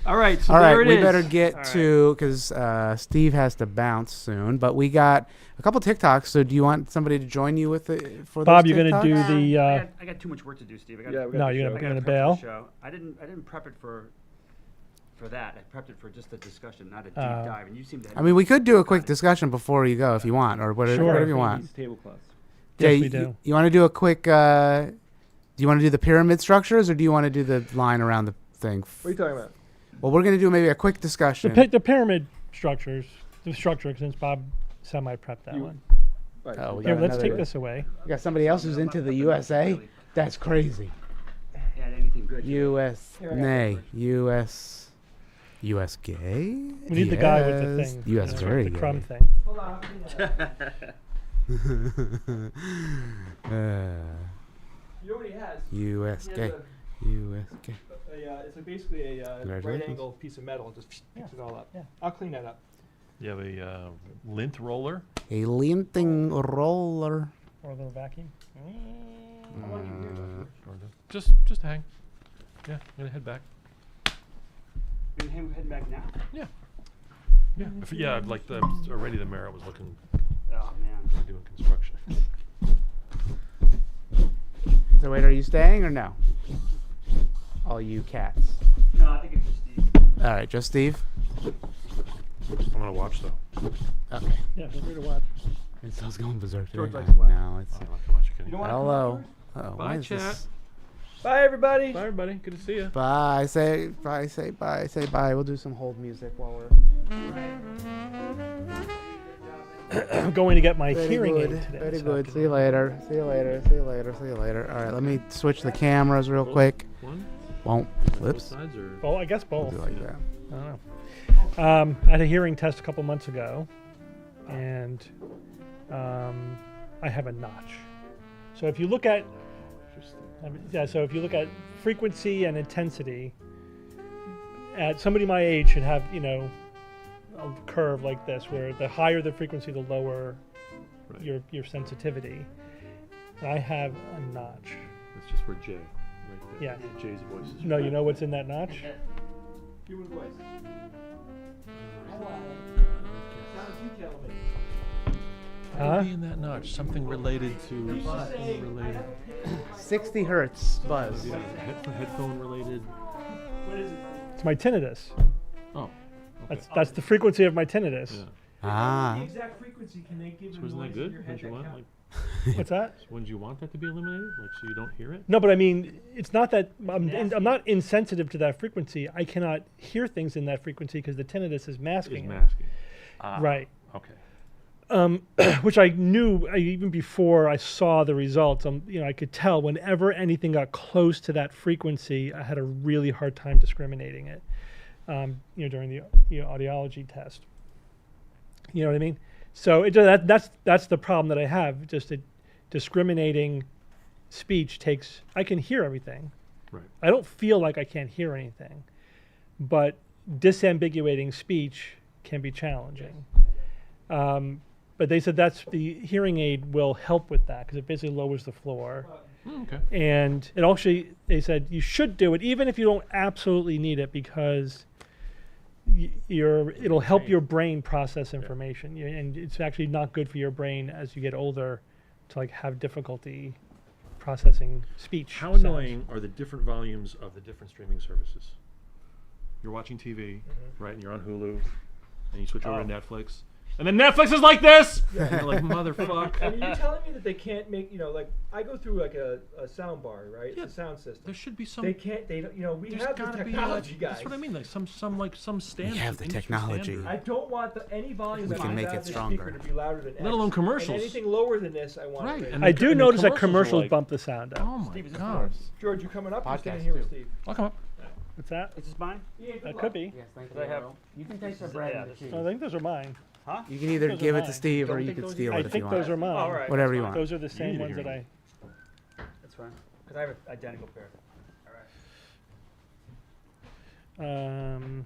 All right. So All right, there it we is. better get to because Steve has to bounce soon. But we got a couple TikToks. So do you want somebody to join you with it for Bob, those you're gonna do TikToks? the. I got too much work to do, Steve. I got, No, you're I gonna gotta bail. prep for the show. I didn't prep it for that. I prepped it for just a discussion, not a deep dive. And you seem to. I mean, we could do a quick discussion before you go if you want, or whatever, Sure. whatever you want. These tablecloths. Jay, Yes, we do. you want to do a quick? Do you want to do the pyramid structures, or do you want to do the line around the thing? What are you talking about? Well, we're going to do maybe a quick discussion. The pyramid structures, the structure, since Bob semi-prepped that one. Oh, we Here, got let's another- take this away. We got somebody else who's into the USA. That's crazy. Add anything good. U.S. Nay. U.S. U.S. gay. We need the guy with the Yes. thing. U.S. you know, very the gay. crumb thing. He already has. U.S. He has gay. U.S. gay. It's basically a right Congratulations. angle piece of metal. Just picks it all up. Yeah. I'll clean that up. You have a lint roller. A linting roller. Or a little vacuum. Just hang. Yeah, I'm gonna head back. We're heading back now. Yeah. Yeah, like already the mayor was looking. Oh man. Doing construction. So wait, are you staying or no? All you cats. No, I think it's just Steve. All right, just Steve. I'm gonna watch though. Okay. Yeah, feel free to watch. It's I was going berserk. George today. likes to watch. No, it's. I like to watch it. You don't want to Hello. Oh, Bye, why is chat. this? Bye, everybody. Bye, everybody. Good to see you. Bye. Say bye. Say bye. Say bye. We'll do some hold music while we're. going to get my Very hearing good. aid today. Very good. See you later. See you later. See you later. See you later. All right, let me switch the cameras real quick. One? Won't. Both Whoops. sides or? Well, I guess both. Do like that. I don't know. I had a hearing test a couple months ago, and I have a notch. So if you look at, so if you look at frequency and intensity, at somebody my age should have, a curve like this, where the higher the frequency, the lower your sensitivity. And I have a notch. That's just for Jay, right there. Yeah. Jay's voice is. No, you know what's in that notch? Human voice. What would be in that notch? Something related to something related. 60 hertz buzz. Yeah, headphone related. What is it? It's my tinnitus. Oh. Okay. That's the frequency of my tinnitus. Yeah. Ah. The exact frequency can they give So a isn't noise that in good? your head Wouldn't you that want counts? What's that? So wouldn't you want that to be eliminated, like so you don't hear it? No, but I mean, it's not that I'm not insensitive to that frequency. I cannot hear things in that frequency because the tinnitus is masking. Is masking. Right. Okay. Which I knew even before I saw the results. I could tell whenever anything got close to that frequency, I had a really hard time discriminating it. During the audiology test. You know what I mean? So that's the problem that I have. Just discriminating speech takes. I can hear everything. Right. I don't feel like I can't hear anything, but disambiguating speech can be challenging. But they said the hearing aid will help with that because it basically lowers the floor. Okay. And it actually, they said you should do it even if you don't absolutely need it because it'll help your brain process information. And it's actually not good for your brain as you get older to have difficulty processing speech. How annoying are the different volumes of the different streaming services? You're watching TV, right? And you're on Hulu, and you switch over to Netflix. And then Netflix is like this! And you're like, motherfuck. And you're telling me that they can't make, I go through a sound bar, right? Yeah, it's a sound system. There should be some. They can't, we There's have the gotta be, technology, guys. That's what I mean, like some standard. We have the industry technology. standard. I don't want any volume We that can comes make out it of the stronger. speaker to be louder than X. Let alone commercials. And anything lower than this, I want Right, it. and I do and the notice that commercials are commercials like- bump the sound up. Oh my god. George, you coming up? You're Podcast standing here with too. Steve. I'll come up. What's that? Is this mine? That could be. Yes, thank I have. You can take the bread and the cheese. I think those are mine. Huh? You can either Those are give it mine. to Steve or Don't you think can those are steal I it if you think want. those are mine. All right. Whatever you want. Those are the same need a ones that hearing That's fine. Because I have an identical pair. All right.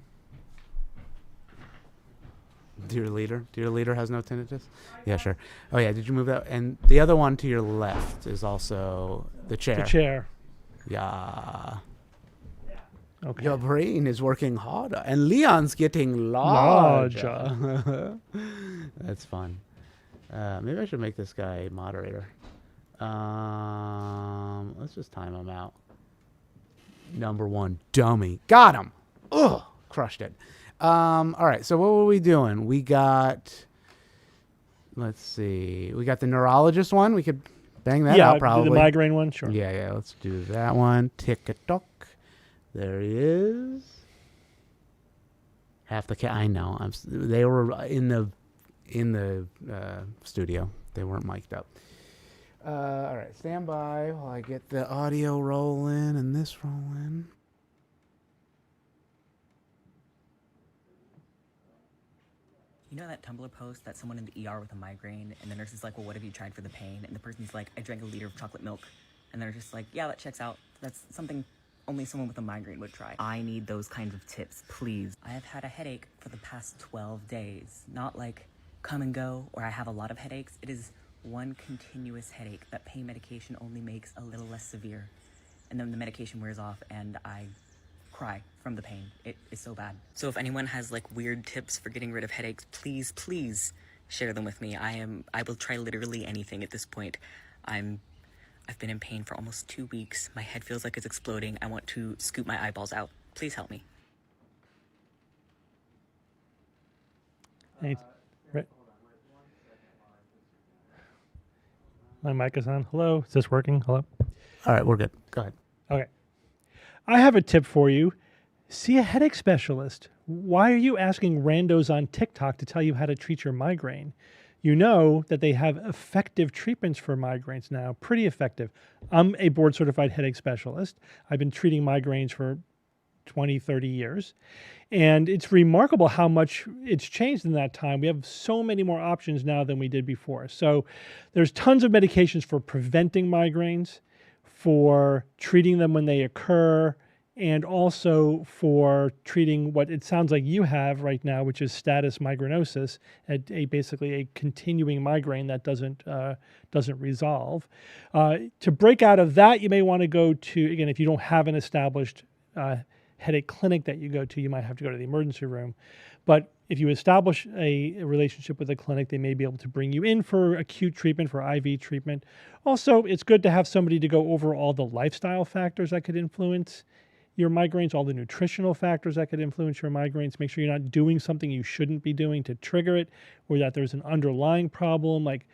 Dear leader has no tinnitus? Yeah, sure. Oh yeah, did you move that? And the other one to your left is also the chair. The chair. Yeah. Okay. Your brain is working harder, and Leon's getting larger. That's fun. Maybe I should make this guy moderator. Let's just time him out. Number one, dummy. Got him. Ugh, crushed it. All right, so what were we doing? We got, let's see. We got the neurologist one. We could bang that out probably. The migraine one, sure. Yeah, let's do that one. Tick-a-tock. There he is. Half the I know. They were in the studio. They weren't mic'd up. All right, stand by while I get the audio rolling and this rolling. You know that Tumblr post that someone in the ER with a migraine, and the nurse is like, well, what have you tried for the pain? And the person's like, I drank a liter of chocolate milk. And they're just like, yeah, that checks out. That's something only someone with a migraine would try. I need those kinds of tips, please. I have had a headache for the past 12 days. Not like come and go, or I have a lot of headaches. It is one continuous headache that pain medication only makes a little less severe. And then the medication wears off, and I cry from the pain. It is so bad. So if anyone has like weird tips for getting rid of headaches, please share them with me. I will try literally anything at this point. I've been in pain for almost 2 weeks. My head feels like it's exploding. I want to scoop my eyeballs out. Please help me. Hey, right. My mic is on. Hello, is this working? Hello? All right, we're good. Go ahead. Okay. I have a tip for you. See a headache specialist. Why are you asking randos on TikTok to tell you how to treat your migraine? you know that they have effective treatments for migraines now, pretty effective. I'm a board-certified headache specialist. I've been treating migraines for 20, 30 years. And it's remarkable how much it's changed in that time. We have so many more options now than we did before. So there's tons of medications for preventing migraines, for treating them when they occur, and also for treating what it sounds like you have right now, which is status migrainosis, basically a continuing migraine that doesn't resolve. To break out of that, you may want to go to, again, if you don't have an established headache clinic that you go to, you might have to go to the emergency room. But if you establish a relationship with a clinic, they may be able to bring you in for acute treatment, for IV treatment. Also, it's good to have somebody to go over all the lifestyle factors that could influence your migraines, all the nutritional factors that could influence your migraines. Make sure you're not doing something you shouldn't be doing to trigger it, or that there's an underlying problem. Like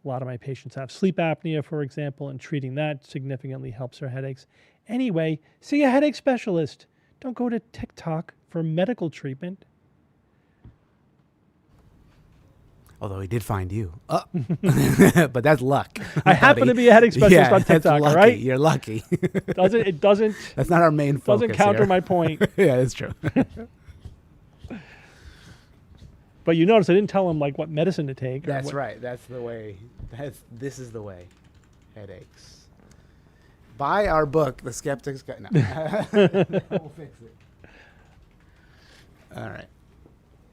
a lot of my patients have sleep apnea, for example, and treating that significantly helps their headaches. Anyway, see a headache specialist. Don't go to TikTok for medical treatment. Although he did find you. But that's luck. I happen to be a headache specialist on TikTok, lucky. right? You're lucky. It doesn't. That's not our main focus. Doesn't counter here. my point. Yeah, that's true. But you notice I didn't tell him like what medicine to take. That's right. That's the way. This is the way. Headaches. Buy our book, The Skeptic's Guide. No. We'll fix it. All right.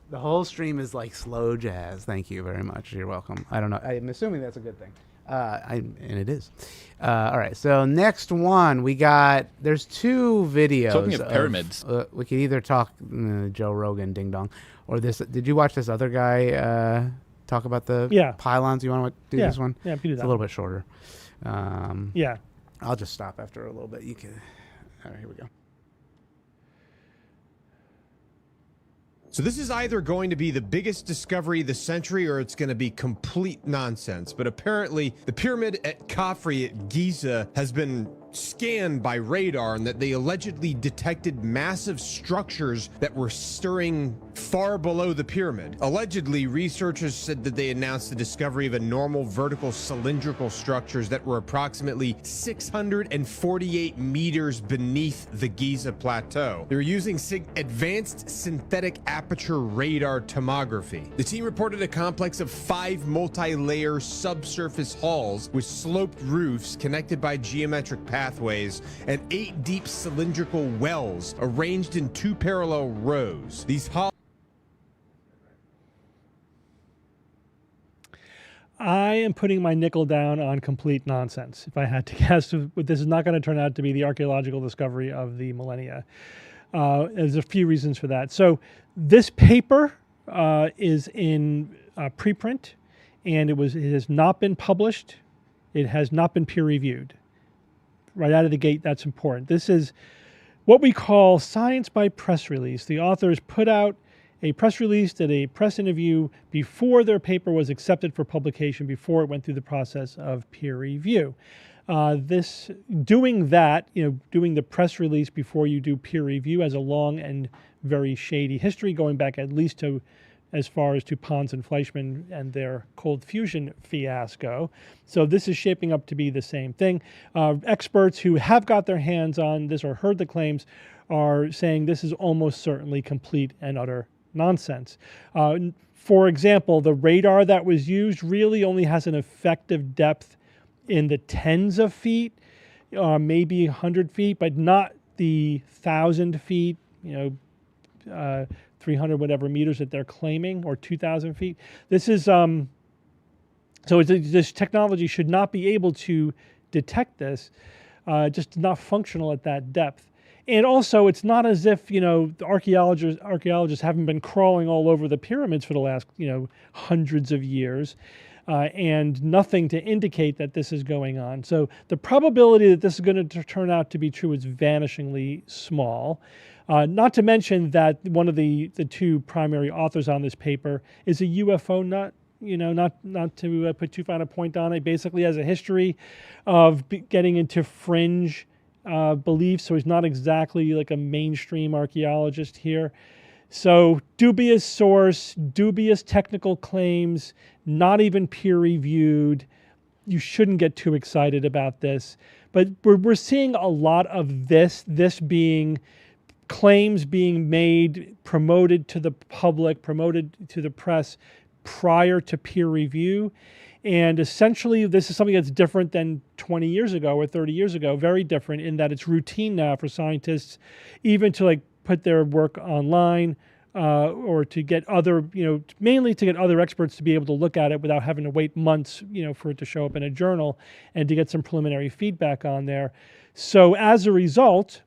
The whole stream is like slow jazz. Thank you very much. You're welcome. I don't know. I'm assuming that's a good thing. And it is. All right. So next one, there's two videos. Talking of pyramids. We could either talk Joe Rogan, Ding Dong, or this. Did you watch this other guy talk about the pylons? You want to do this one? Yeah, we can do that. It's a little bit shorter. Yeah. I'll just stop after a little bit. You can. All right, here we go. So this is either going to be the biggest discovery of the century or it's going to be complete nonsense. But apparently the pyramid at Khafre at Giza has been scanned by radar, and that they allegedly detected massive structures that were stirring far below the pyramid. Allegedly, researchers said that they announced the discovery of a normal vertical cylindrical structures that were approximately 648 meters beneath the Giza plateau. They were using advanced synthetic aperture radar tomography. The team reported a complex of 5 multi-layer subsurface halls with sloped roofs connected by geometric pathways and 8 deep cylindrical wells arranged in 2 parallel rows. These halls. I am putting my nickel down on complete nonsense. If I had to guess, this is not going to turn out to be the archaeological discovery of the millennia. There's a few reasons for that. So this paper is in preprint, and it has not been published. It has not been peer-reviewed. Right out of the gate, that's important. This is what we call science by press release. The authors put out a press release, did a press interview before their paper was accepted for publication, before it went through the process of peer review. Doing the press release before you do peer review has a long and very shady history, going back at least to as far as to Pons and Fleischmann and their cold fusion fiasco. So this is shaping up to be the same thing. Experts who have got their hands on this or heard the claims are saying this is almost certainly complete and utter nonsense. For example, the radar that was used really only has an effective depth in the tens of feet, maybe 100 feet, but not the 1,000 feet, 300 whatever meters that they're claiming, or 2,000 feet. This is this technology should not be able to detect this, just not functional at that depth. And also, it's not as if the archaeologists haven't been crawling all over the pyramids for the last hundreds of years, and nothing to indicate that this is going on. So the probability that this is going to turn out to be true is vanishingly small. Not to mention that one of the two primary authors on this paper is a UFO nut. Not to put too fine a point on it. Basically, has a history of getting into fringe beliefs, so he's not exactly like a mainstream archaeologist here. So dubious source, dubious technical claims, not even peer-reviewed. You shouldn't get too excited about this. But we're seeing a lot of this being claims being made, promoted to the public, promoted to the press prior to peer review. And essentially, this is something that's different than 20 years ago or 30 years ago, very different in that it's routine now for scientists, even to like put their work online or to get other, mainly to get other experts to be able to look at it without having to wait months, for it to show up in a journal and to get some preliminary feedback on there. So as a result,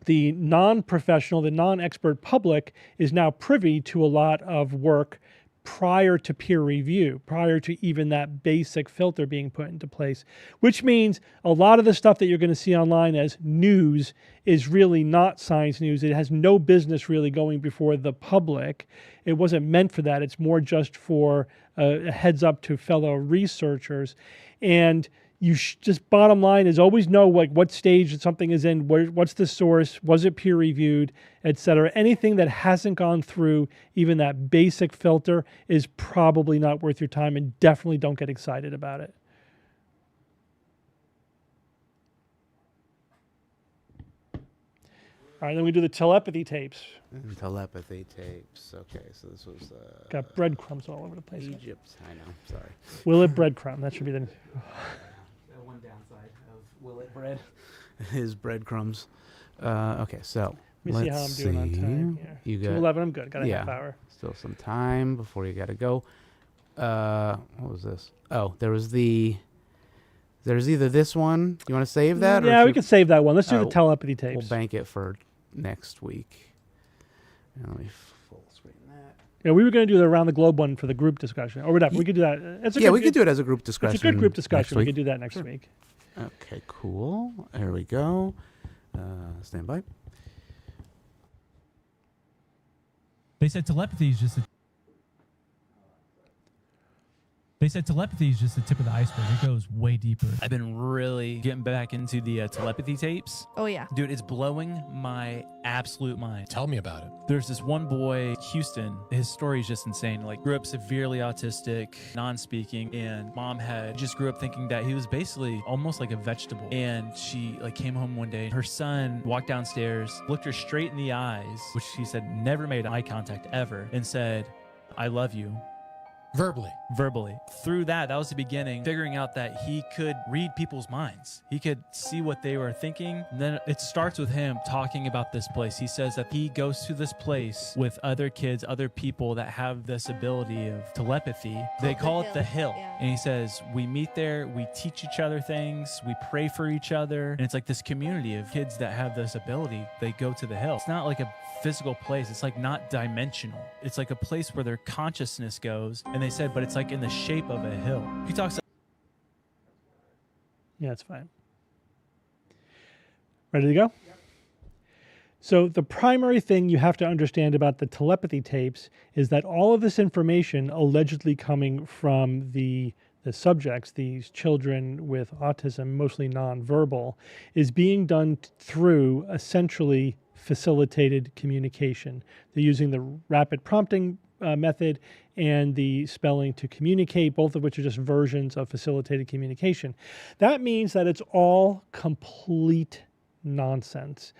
the non-professional, the non-expert public is now privy to a lot of work prior to peer review, prior to even that basic filter being put into place, which means a lot of the stuff that you're going to see online as news is really not science news. It has no business really going before the public. It wasn't meant for that. It's more just for a heads up to fellow researchers. And you just bottom line is always know what stage something is in, what's the source, was it peer reviewed, etc. Anything that hasn't gone through even that basic filter is probably not worth your time, and definitely don't get excited about it. All right, then we do the telepathy tapes. Telepathy tapes. Okay, so this was got breadcrumbs all over the place. Egypt. I know. Sorry. Will it breadcrumb? That should be the one downside of Will it bread is breadcrumbs. Okay, so let me see how I'm doing on time here. You got 2:11. I'm good. Got a half hour. Still some time before you got to go. What was this? Oh, there's either this one. You want to save that? Yeah, we could save that one. Let's do the telepathy tapes. We'll bank it for next week. Let me full screen that. Yeah, we were going to do the around the globe one for the group discussion, or whatever. We could do that. We could do it as a group discussion. It's a good group discussion. We could do that next week. Okay, cool. There we go. Stand by. They said telepathy is just the tip of the iceberg. It goes way deeper. I've been really getting back into the telepathy tapes. Oh, yeah. Dude, it's blowing my absolute mind. Tell me about it. There's this one boy, Houston. His story is just insane. Like, grew up severely autistic, non-speaking, and mom just grew up thinking that he was basically almost like a vegetable. And she came home one day. Her son walked downstairs, looked her straight in the eyes, which she said never made eye contact ever, and said, "I love you." Verbally. Through that was the beginning, figuring out that he could read people's minds. He could see what they were thinking. And then it starts with him talking about this place. He says that he goes to this place with other kids, other people that have this ability of telepathy. They call it the Hill. Yeah. And he says, we meet there, we teach each other things, we pray for each other. And it's like this community of kids that have this ability. They go to the Hill. It's not like a physical place. It's like not dimensional. It's like a place where their consciousness goes. And they said, but it's like in the shape of a hill. He talks. Yeah, it's fine. Ready to go? Yep. So the primary thing you have to understand about the telepathy tapes is that all of this information allegedly coming from the subjects, these children with autism, mostly nonverbal, is being done through essentially facilitated communication. They're using the rapid prompting method and the spelling to communicate, both of which are just versions of facilitated communication. That means that it's all complete nonsense.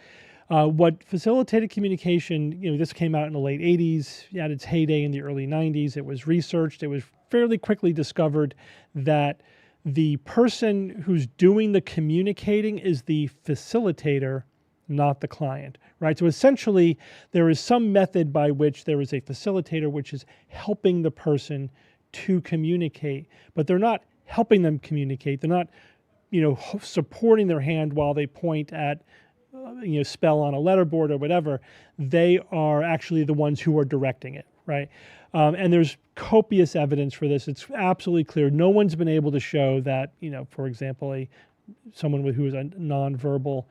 What facilitated communication, this came out in the late 80s, it had its heyday in the early 90s. It was researched. It was fairly quickly discovered that the person who's doing the communicating is the facilitator, not the client, right? So essentially, there is some method by which there is a facilitator which is helping the person to communicate, but they're not helping them communicate. They're not, supporting their hand while they point at, spell on a letterboard or whatever. They are actually the ones who are directing it, right? And there's copious evidence for this. It's absolutely clear. No one's been able to show that, for example, someone who is a nonverbal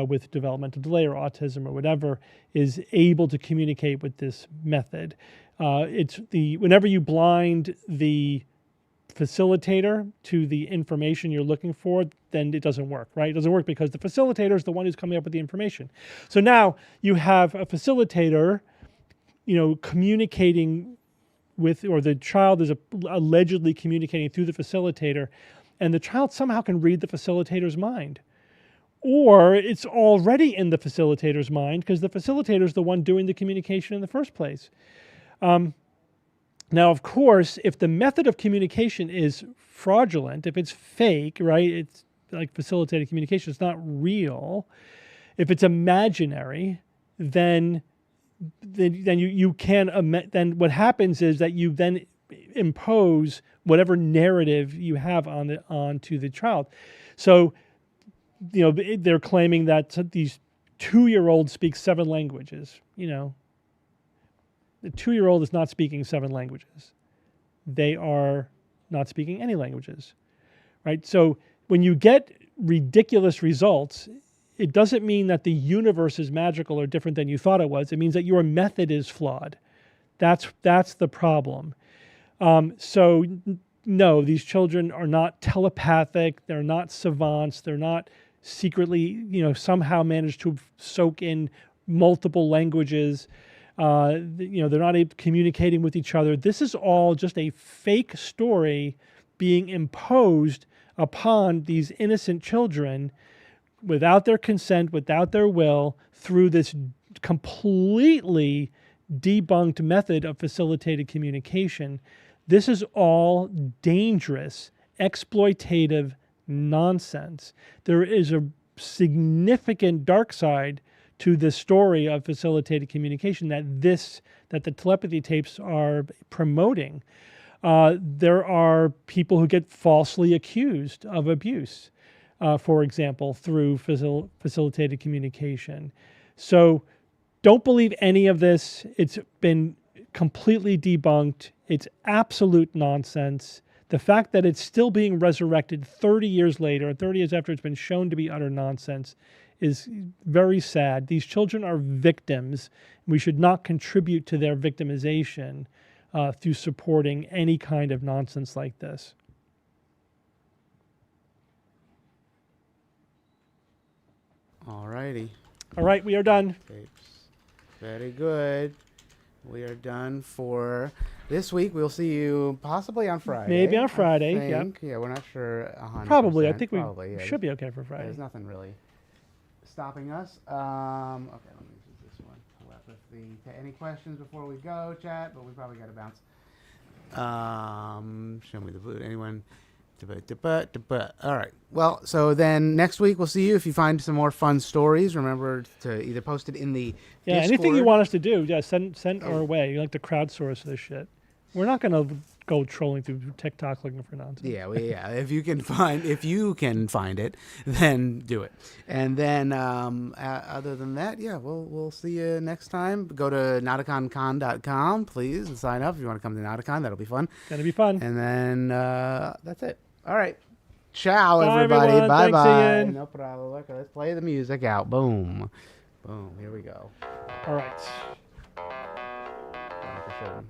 with developmental delay or autism or whatever is able to communicate with this method. Whenever you blind the facilitator to the information you're looking for, then it doesn't work, right? It doesn't work because the facilitator is the one who's coming up with the information. So now you have a facilitator communicating with, or the child is allegedly communicating through the facilitator, and the child somehow can read the facilitator's mind. Or it's already in the facilitator's mind because the facilitator is the one doing the communication in the first place. Now, of course, if the method of communication is fraudulent, if it's fake, right, it's like facilitated communication, it's not real. If it's imaginary, then you can, then what happens is that you then impose whatever narrative you have onto the child. So, they're claiming that these 2-year-olds speak 7 languages. The 2-year-old is not speaking 7 languages. They are not speaking any languages, right? So when you get ridiculous results, it doesn't mean that the universe is magical or different than you thought it was. It means that your method is flawed. That's the problem. So no, these children are not telepathic. They're not savants. They're not secretly, somehow managed to soak in multiple languages. They're not communicating with each other. This is all just a fake story being imposed upon these innocent children without their consent, without their will, through this completely debunked method of facilitated communication. This is all dangerous, exploitative nonsense. There is a significant dark side to the story of facilitated communication that the telepathy tapes are promoting. There are people who get falsely accused of abuse, for example, through facilitated communication. So don't believe any of this. It's been completely debunked. It's absolute nonsense. The fact that it's still being resurrected 30 years later, 30 years after it's been shown to be utter nonsense, is very sad. These children are victims. We should not contribute to their victimization through supporting any kind of nonsense like this. All righty. All right, we are done. Very good. We are done for this week. We'll see you possibly on Friday. Maybe on Friday, yeah. Yeah, we're not sure 100%. Probably. I think we yeah. should be okay for Friday. There's nothing really stopping us. Okay, let me use this one. Telepathy. Any questions before we go, chat? But we probably got to bounce. Show me the boot. Anyone? All right. Well, so then next week we'll see you. If you find some more fun stories, remember to either post it in the Discord. Anything you want us to do, send our way. You like to crowdsource this shit. We're not going to go trolling through TikTok looking for nonsense. Yeah. If you can find it, then do it. And then other than that, we'll see you next time. Go to nautakoncon.com, please, and sign up if you want to come to Nautakon. That'll be fun. Gonna be fun. And then that's it. All right. Ciao, Bye, everybody. everyone. Bye-bye. Thanks, Ian. No problem. Okay, let's play the music out. Boom. Boom. Here we go. All right. For sure.